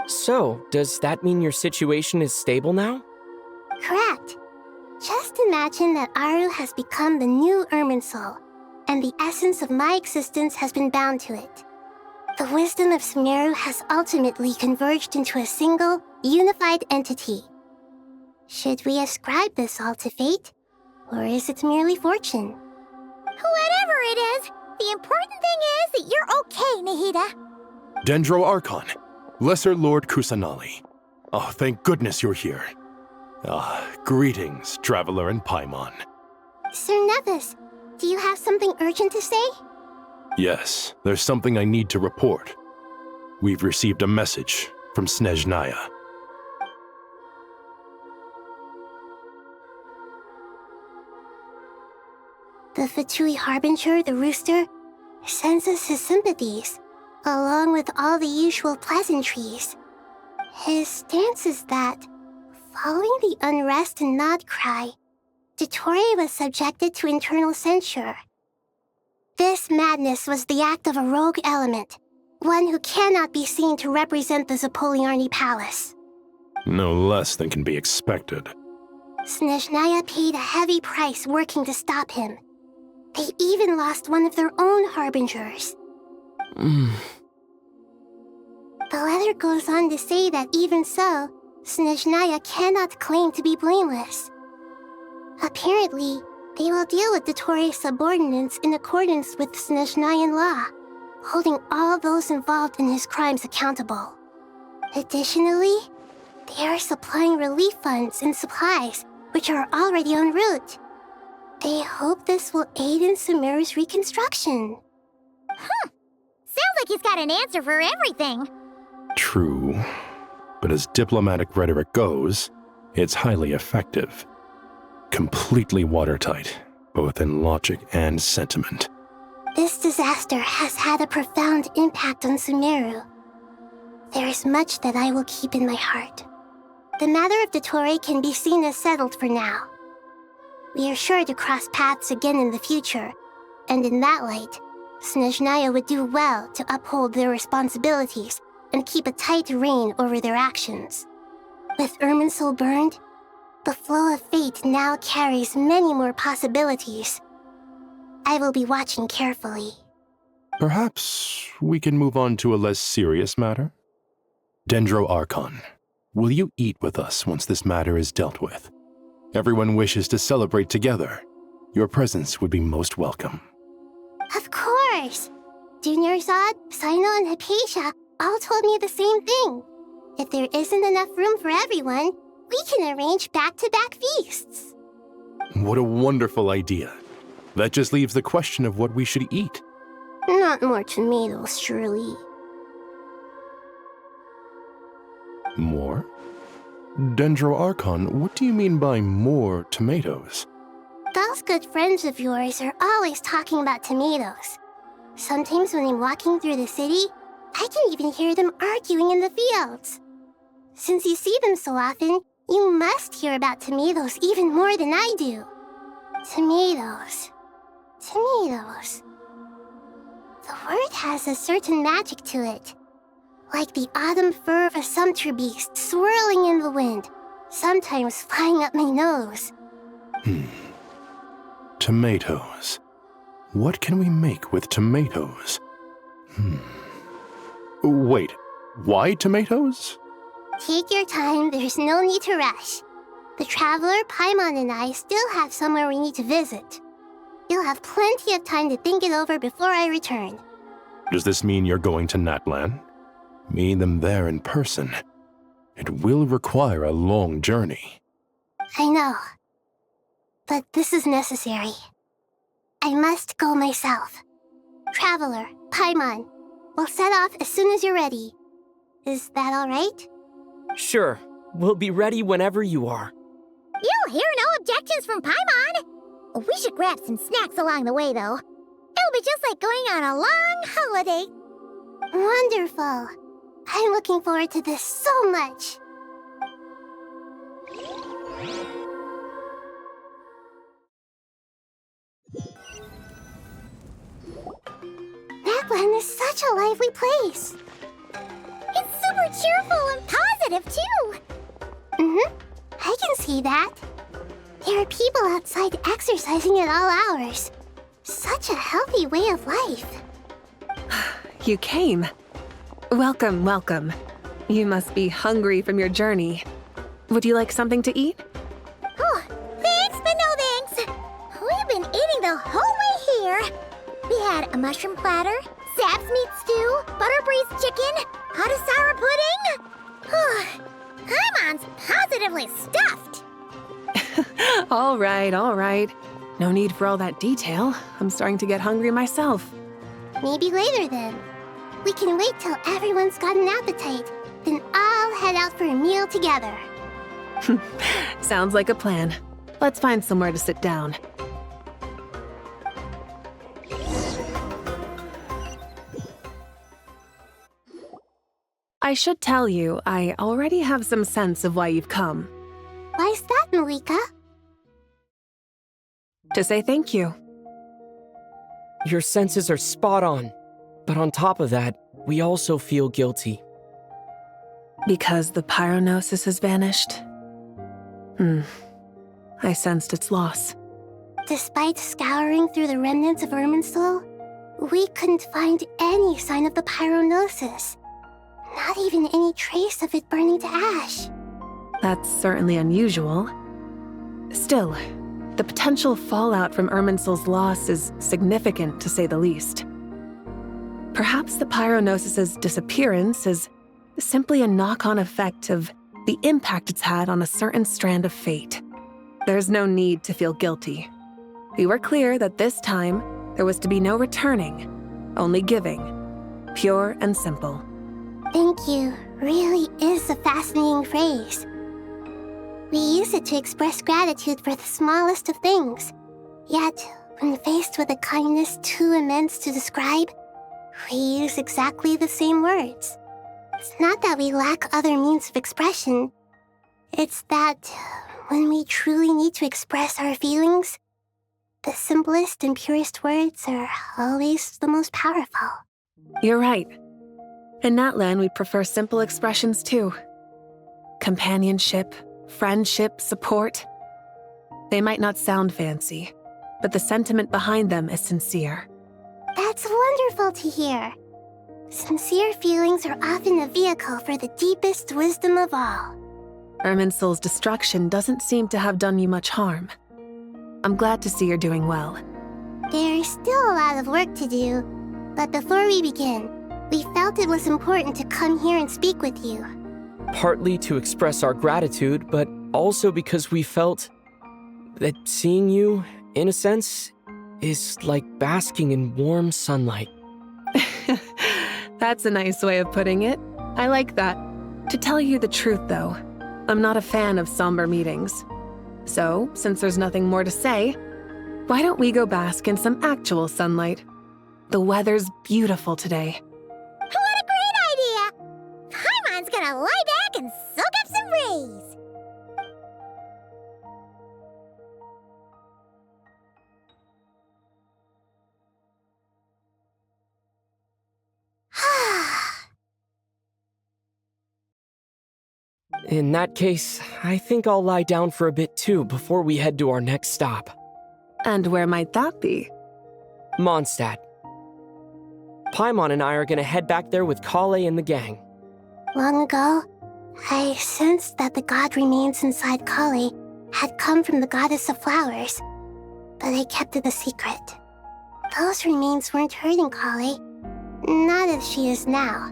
So, does that mean your situation is stable now? Correct. Just imagine that Aru has become the new Irminsul, and the essence of my existence has been bound to it. The wisdom of Sumeru has ultimately converged into a single, unified entity. Should we ascribe this all to fate, or is it merely fortune? Whatever it is, the important thing is that you're okay, Nahida. Dendro Archon, Lesser Lord Kusanali. Oh, thank goodness you're here. Greetings, Traveler and Paimon. Sir Nevis, do you have something urgent to say? Yes, there's something I need to report. We've received a message from Snezhnaya. The Fatui Harbinger, the Rooster, sends us his sympathies, along with all the usual pleasantries. His stance is that, following the unrest and Nod cry, Dottori was subjected to internal censure. This madness was the act of a rogue element, one who cannot be seen to represent the Zapoliarni Palace. No less than can be expected. Snezhnaya paid a heavy price working to stop him. They even lost one of their own harbingers. The letter goes on to say that even so, Snezhnaya cannot claim to be blameless. Apparently, they will deal with Dotori's subordinates in accordance with Snezhnayan law, holding all those involved in his crimes accountable. Additionally, they are supplying relief funds and supplies, which are already en route. They hope this will aid in Sumeru's reconstruction. Sounds like he's got an answer for everything. True. But as diplomatic rhetoric goes, it's highly effective. Completely watertight, both in logic and sentiment. This disaster has had a profound impact on Sumeru. There is much that I will keep in my heart. The matter of Dotori can be seen as settled for now. We are sure to cross paths again in the future, and in that light, Snezhnaya would do well to uphold their responsibilities and keep a tight rein over their actions. With Irminsul burned, the flow of fate now carries many more possibilities. I will be watching carefully. Perhaps we can move on to a less serious matter? Dendro Archon, will you eat with us once this matter is dealt with? Everyone wishes to celebrate together. Your presence would be most welcome. Of course! Junior Zod, Cyno, and Hypatia all told me the same thing. If there isn't enough room for everyone, we can arrange back-to-back feasts. What a wonderful idea. That just leaves the question of what we should eat. Not more tomatoes, surely. More? Dendro Archon, what do you mean by more tomatoes? Those good friends of yours are always talking about tomatoes. Sometimes when I'm walking through the city, I can even hear them arguing in the fields. Since you see them so often, you must hear about tomatoes even more than I do. Tomatoes. Tomatoes. The word has a certain magic to it. Like the autumn fur of a sumpter beast swirling in the wind, sometimes flying up my nose. Tomatoes. What can we make with tomatoes? Wait, why tomatoes? Take your time, there's no need to rush. The Traveler, Paimon, and I still have somewhere we need to visit. You'll have plenty of time to think it over before I return. Does this mean you're going to Natlan? Meet them there in person. It will require a long journey. I know. But this is necessary. I must go myself. Traveler, Paimon, we'll set off as soon as you're ready. Is that all right? Sure. We'll be ready whenever you are. You'll hear no objections from Paimon. We should grab some snacks along the way, though. It'll be just like going on a long holiday. Wonderful. I'm looking forward to this so much. Natlan is such a lively place. It's super cheerful and positive, too. I can see that. There are people outside exercising at all hours. Such a healthy way of life. You came. Welcome, welcome. You must be hungry from your journey. Would you like something to eat? Oh, thanks, but no thanks. We've been eating the whole way here. We had a mushroom platter, Sap's meat stew, butter braised chicken, Hadasara pudding. Paimon's positively stuffed. All right. No need for all that detail. I'm starting to get hungry myself. Maybe later then. We can wait till everyone's got an appetite, then I'll head out for a meal together. Sounds like a plan. Let's find somewhere to sit down. I should tell you, I already have some sense of why you've come. Why's that, Malika? To say thank you. Your senses are spot on. But on top of that, we also feel guilty. Because the pyronosis has vanished? I sensed its loss. Despite scouring through the remnants of Irminsul, we couldn't find any sign of the pyronosis. Not even any trace of it burning to ash. That's certainly unusual. Still, The potential fallout from Irminsul's loss is significant, to say the least. Perhaps the Pyronosis's disappearance is simply a knock-on effect of the impact it's had on a certain strand of fate. There's no need to feel guilty. We were clear that this time, there was to be no returning, only giving. Pure and simple. Thank you really is a fascinating phrase. We use it to express gratitude for the smallest of things. Yet, when faced with a kindness too immense to describe, we use exactly the same words. It's not that we lack other means of expression. It's that when we truly need to express our feelings, the simplest and purest words are always the most powerful. You're right. In Natlan, we prefer simple expressions too. Companionship, friendship, support. They might not sound fancy, but the sentiment behind them is sincere. That's wonderful to hear. Sincere feelings are often a vehicle for the deepest wisdom of all. Irminsul's destruction doesn't seem to have done you much harm. I'm glad to see you're doing well. There's still a lot of work to do, but before we begin, we felt it was important to come here and speak with you. Partly to express our gratitude, but also because we felt that seeing you, in a sense, is like basking in warm sunlight. That's a nice way of putting it. I like that. To tell you the truth, though, I'm not a fan of somber meetings. So, since there's nothing more to say, why don't we go bask in some actual sunlight? The weather's beautiful today. What a great idea! Paimon's gonna lie back and soak up some rays. In that case, I think I'll lie down for a bit too before we head to our next stop. And where might that be? Mondstadt. Paimon and I are gonna head back there with Kale and the gang. Long ago, I sensed that the god remains inside Kali had come from the goddess of flowers, but I kept it a secret. Those remains weren't hurting Kali, not as she is now.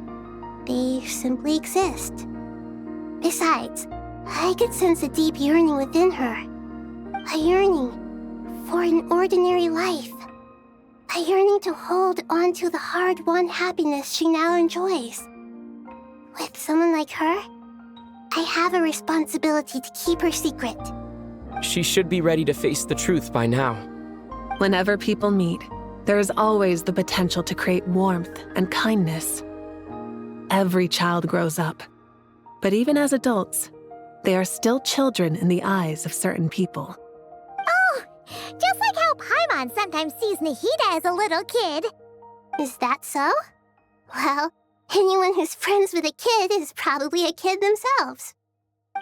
They simply exist. Besides, I could sense a deep yearning within her. A yearning for an ordinary life. A yearning to hold on to the hard-won happiness she now enjoys. With someone like her, I have a responsibility to keep her secret. She should be ready to face the truth by now. Whenever people meet, there is always the potential to create warmth and kindness. Every child grows up. But even as adults, they are still children in the eyes of certain people. Oh, just like how Paimon sometimes sees Nahida as a little kid. Is that so? Well, anyone who's friends with a kid is probably a kid themselves.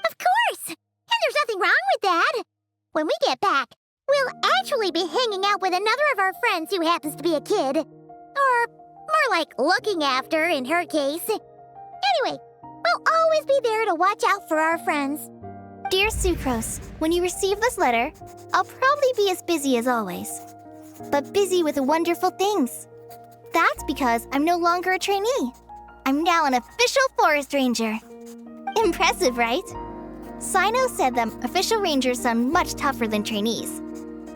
Of course! And there's nothing wrong with that. When we get back, we'll actually be hanging out with another of our friends who happens to be a kid. Or more like looking after, in her case. Anyway, we'll always be there to watch out for our friends. Dear Sucrose, when you receive this letter, I'll probably be as busy as always. But busy with wonderful things. That's because I'm no longer a trainee. I'm now an official forest ranger. Impressive, right? Cyno said that official rangers sound much tougher than trainees.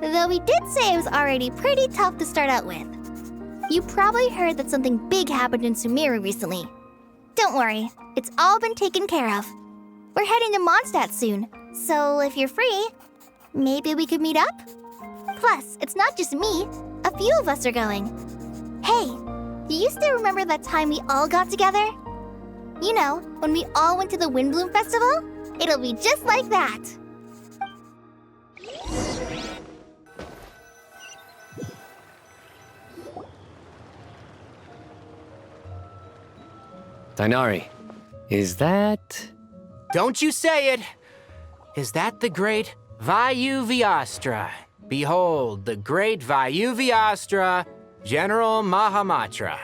Though he did say it was already pretty tough to start out with. You probably heard that something big happened in Sumeru recently. Don't worry, it's all been taken care of. We're heading to Mondstadt soon, so if you're free, maybe we could meet up? Plus, it's not just me, a few of us are going. Hey, do you still remember that time we all got together? You know, when we all went to the Windbloom Festival? It'll be just like that. Dainari, is that... Don't you say it! Is that the great Vayu-Vyastra? Behold, the great Vayu-Vyastra, General Mahamatra.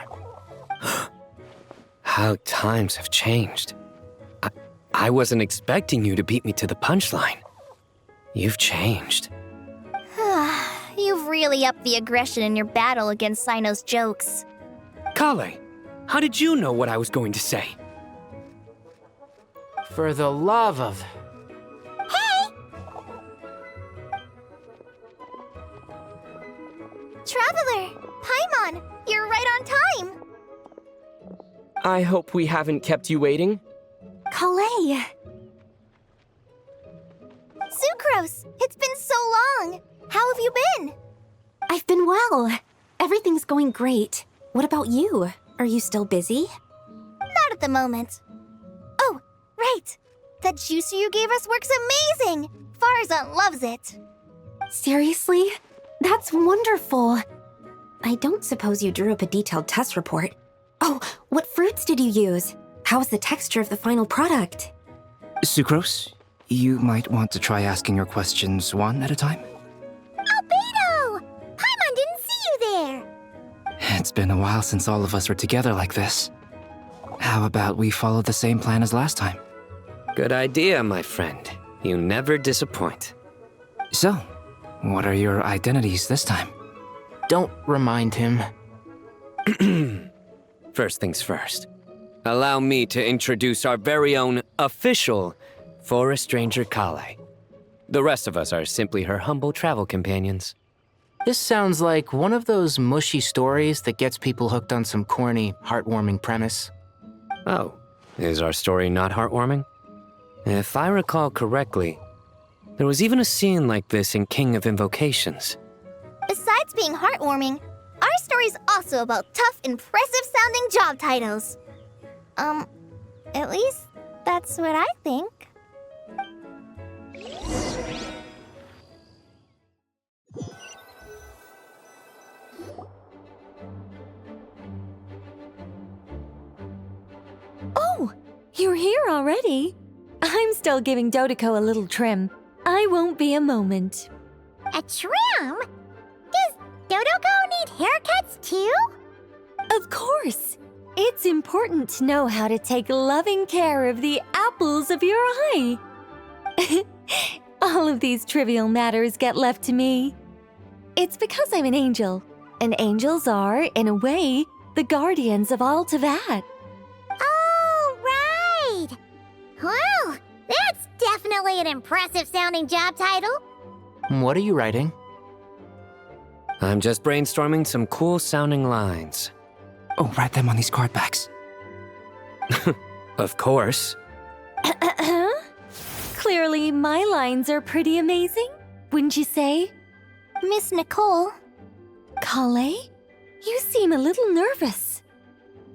How times have changed. I wasn't expecting you to beat me to the punchline. You've changed. really upped the aggression in your battle against Cyno's jokes. Kale, how did you know what I was going to say? For the love of... Hey! Traveler! Paimon! You're right on time! I hope we haven't kept you waiting. Kalei! Sucrose! It's been so long! How have you been? I've been well. Everything's going great. What about you? Are you still busy? Not at the moment. Oh, right! That juicer you gave us works amazing! Farzan loves it! Seriously? That's wonderful. I don't suppose you drew up a detailed test report. Oh, what fruits did you use? How's the texture of the final product? Sucrose, you might want to try asking your questions one at a time. Albedo! Paimon didn't see you there! It's been a while since all of us were together like this. How about we follow the same plan as last time? Good idea, my friend. You never disappoint. So, what are your identities this time? Don't remind him. First things first. Allow me to introduce our very own official Forest Ranger Kale. The rest of us are simply her humble travel companions. This sounds like one of those mushy stories that gets people hooked on some corny, heartwarming premise. Oh, is our story not heartwarming? If I recall correctly, there was even a scene like this in King of Invocations. Besides being heartwarming, our story's also about tough, impressive-sounding job titles. At least that's what I think. Oh, you're here already? I'm still giving Dodoco a little trim. I won't be a moment. A trim? Does Dodoco need haircuts too? Of course. It's important to know how to take loving care of the apples of your eye. All of these trivial matters get left to me. It's because I'm an angel, and angels are, in a way, the guardians of all Teyvat. Oh, right! Well, that's definitely an impressive-sounding job title. What are you writing? I'm just brainstorming some cool-sounding lines. Oh, write them on these card backs. Of course. Clearly, my lines are pretty amazing, wouldn't you say? Miss Nicole. Kale? You seem a little nervous.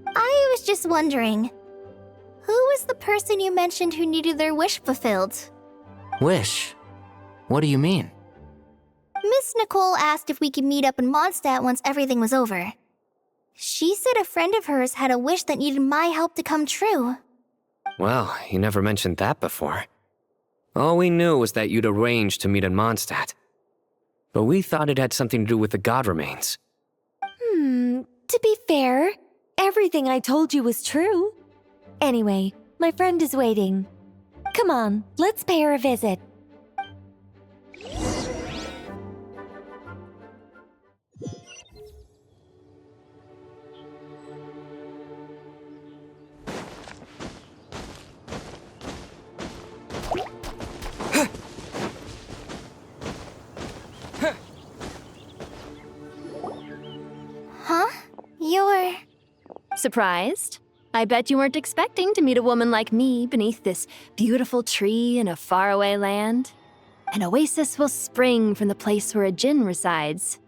I was just wondering, who was the person you mentioned who needed their wish fulfilled? Wish? What do you mean? Miss Nicole asked if we could meet up in Mondstadt once everything was over. She said a friend of hers had a wish that needed my help to come true. Well, you never mentioned that before. All we knew was that you'd arranged to meet in Mondstadt. But we thought it had something to do with the god remains. To be fair, everything I told you was true. Anyway, my friend is waiting. Come on, let's pay her a visit. Huh? You're... Surprised? I bet you weren't expecting to meet a woman like me beneath this beautiful tree in a faraway land. An oasis will spring from the place where a djinn resides.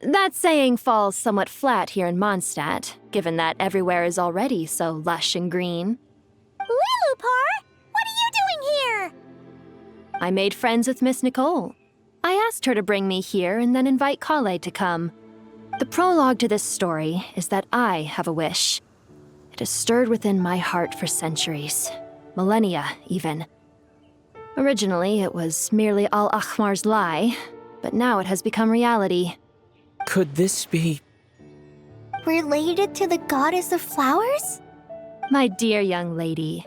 That saying falls somewhat flat here in Mondstadt, given that everywhere is already so lush and green. Lilupar! What are you doing here? I made friends with Miss Nicole. I asked her to bring me here and then invite Kale to come. The prologue to this story is that I have a wish. It has stirred within my heart for centuries. Millennia, even. Originally, it was merely Al-Ahmar's lie, but now it has become reality. Could this be... Related to the goddess of flowers? My dear young lady,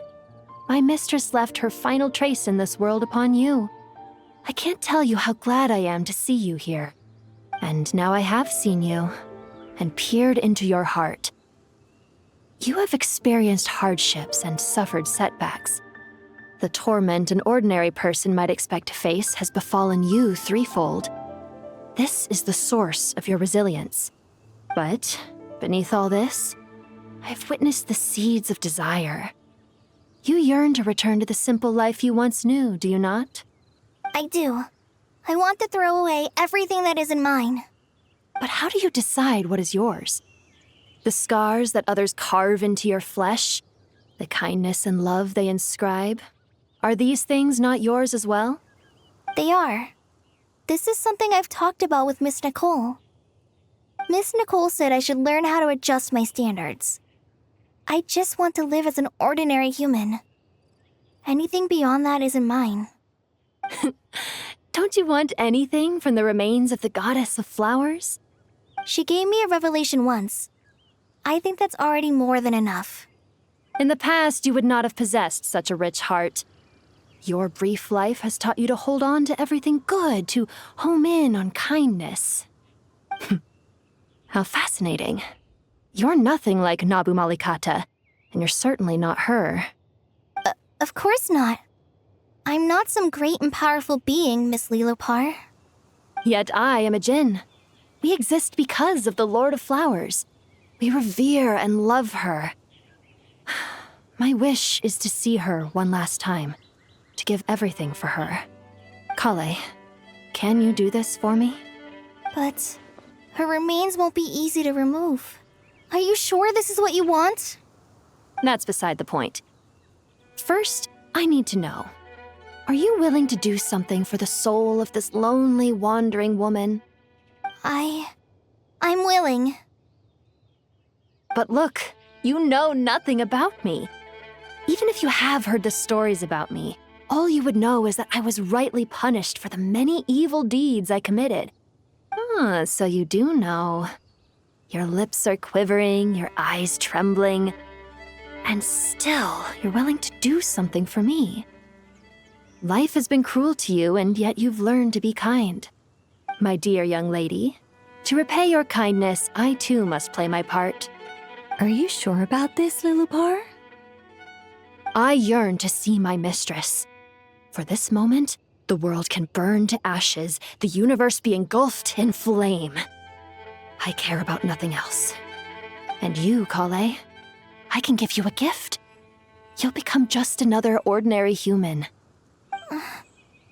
my mistress left her final trace in this world upon you. I can't tell you how glad I am to see you here. And now I have seen you, and peered into your heart. You have experienced hardships and suffered setbacks. The torment an ordinary person might expect to face has befallen you threefold. This is the source of your resilience. But beneath all this, I've witnessed the seeds of desire. You yearn to return to the simple life you once knew, do you not? I do. I want to throw away everything that isn't mine. But how do you decide what is yours? The scars that others carve into your flesh? The kindness and love they inscribe? Are these things not yours as well? They are. This is something I've talked about with Miss Nicole. Miss Nicole said I should learn how to adjust my standards. I just want to live as an ordinary human. Anything beyond that isn't mine. Don't you want anything from the remains of the goddess of flowers? She gave me a revelation once. I think that's already more than enough. In the past, you would not have possessed such a rich heart. Your brief life has taught you to hold on to everything good, to home in on kindness. How fascinating. You're nothing like Nabu Malikata, and you're certainly not her. Of course not. I'm not some great and powerful being, Miss Lilopar. Yet I am a Jinn. We exist because of the Lord of Flowers. We revere and love her. My wish is to see her one last time, to give everything for her. Kale, can you do this for me? But her remains won't be easy to remove. Are you sure this is what you want? That's beside the point. First, I need to know. Are you willing to do something for the soul of this lonely, wandering woman? I'm willing. But look, you know nothing about me. Even if you have heard the stories about me, all you would know is that I was rightly punished for the many evil deeds I committed. Ah, so you do know. Your lips are quivering, your eyes trembling, and still you're willing to do something for me. Life has been cruel to you, and yet you've learned to be kind. My dear young lady, to repay your kindness, I too must play my part. Are you sure about this, Lilopar? I yearn to see my mistress. For this moment, the world can burn to ashes, the universe be engulfed in flame. I care about nothing else. And you, Kale, I can give you a gift. You'll become just another ordinary human.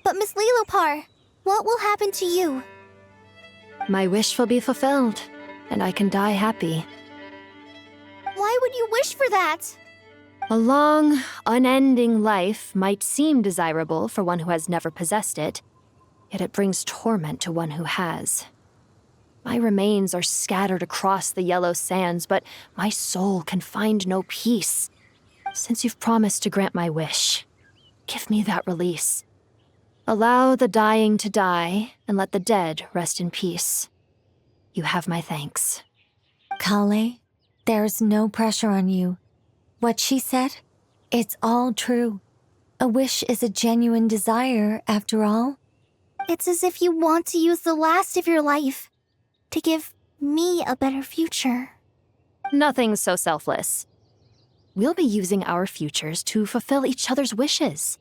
But Miss Lilopar, what will happen to you? My wish will be fulfilled, and I can die happy. Why would you wish for that? A long, unending life might seem desirable for one who has never possessed it, yet it brings torment to one who has. My remains are scattered across the yellow sands, but my soul can find no peace. Since you've promised to grant my wish, give me that release. Allow the dying to die, and let the dead rest in peace. You have my thanks. Kale, there's no pressure on you. What she said, it's all true. A wish is a genuine desire, after all. It's as if you want to use the last of your life to give me a better future. Nothing's so selfless. We'll be using our futures to fulfill each other's wishes.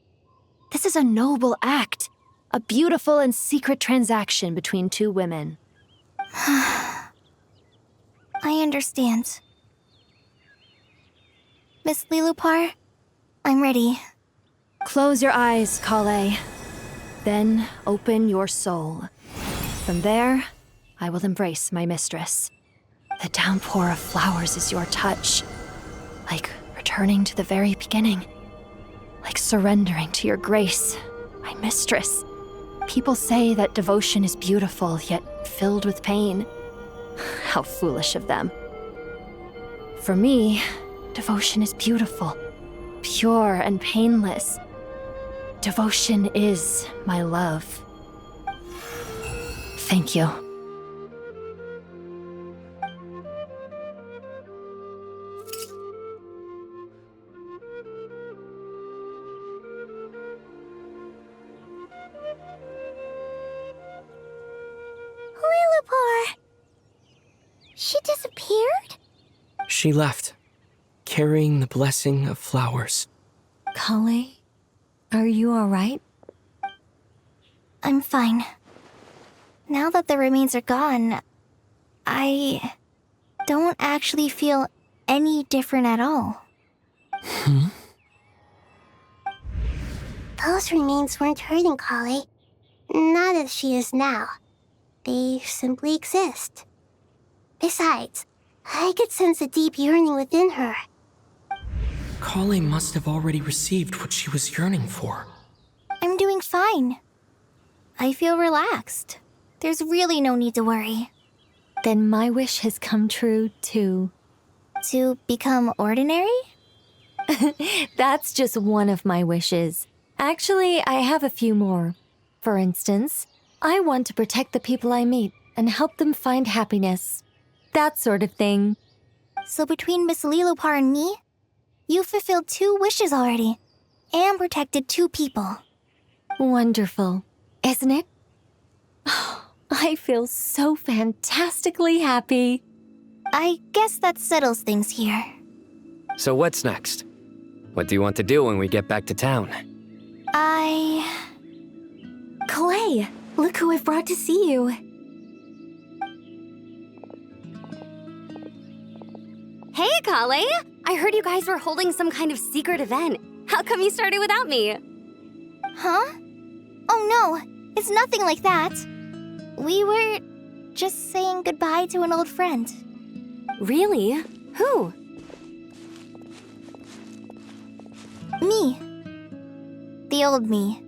This is a noble act, a beautiful and secret transaction between two women. I understand. Miss Lilopar, I'm ready. Close your eyes, Kale. Then open your soul. From there, I will embrace my mistress. The downpour of flowers is your touch. Like returning to the very beginning. Like surrendering to your grace, my mistress. People say that devotion is beautiful, yet filled with pain. How foolish of them. For me, devotion is beautiful, pure and painless. Devotion is my love. Thank you. Lilopar! She disappeared? She left, carrying the blessing of flowers. Kale, are you alright? I'm fine. Now that the remains are gone, I don't actually feel any different at all. Those remains weren't hurting Kale. Not as she is now. They simply exist. Besides, I could sense a deep yearning within her. Kale must have already received what she was yearning for. I'm doing fine. I feel relaxed. There's really no need to worry. Then my wish has come true, too. To become ordinary? That's just one of my wishes. Actually, I have a few more. For instance, I want to protect the people I meet and help them find happiness. That sort of thing. So between Miss Lilopar and me, you fulfilled 2 wishes already, and protected 2 people. Wonderful, isn't it? I feel so fantastically happy. I guess that settles things here. So what's next? What do you want to do when we get back to town? Clay, look who I've brought to see you. Hey, Kale! I heard you guys were holding some kind of secret event. How come you started without me? Huh? Oh no, it's nothing like that. We were just saying goodbye to an old friend. Really? Who? Me. The old me.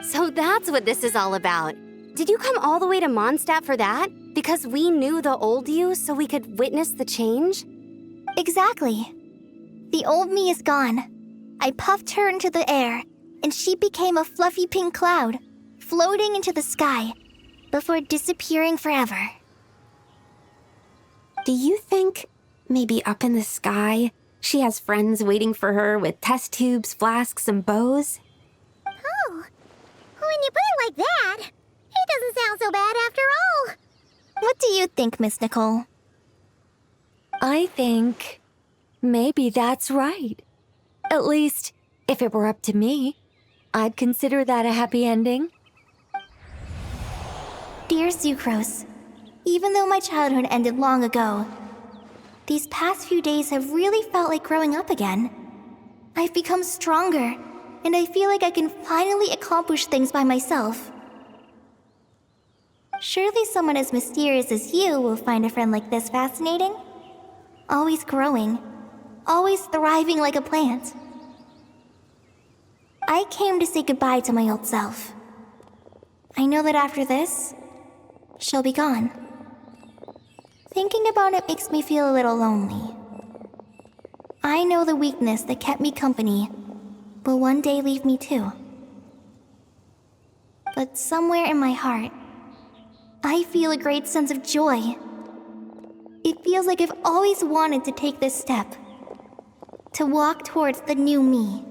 So that's what this is all about. Did you come all the way to Mondstadt for that? Because we knew the old you so we could witness the change? Exactly. The old me is gone. I puffed her into the air, and she became a fluffy pink cloud, floating into the sky, before disappearing forever. Do you think, maybe up in the sky, she has friends waiting for her with test tubes, flasks, and bows? Oh, when you put it like that, it doesn't sound so bad after all. What do you think, Miss Nicole? I think maybe that's right. At least, if it were up to me, I'd consider that a happy ending. Dear Sucrose, even though my childhood ended long ago, these past few days have really felt like growing up again. I've become stronger, and I feel like I can finally accomplish things by myself. Surely someone as mysterious as you will find a friend like this fascinating. Always growing, always thriving like a plant. I came to say goodbye to my old self. I know that after this, she'll be gone. Thinking about it makes me feel a little lonely. I know the weakness that kept me company will one day leave me too. But somewhere in my heart, I feel a great sense of joy. It feels like I've always wanted to take this step, to walk towards the new me.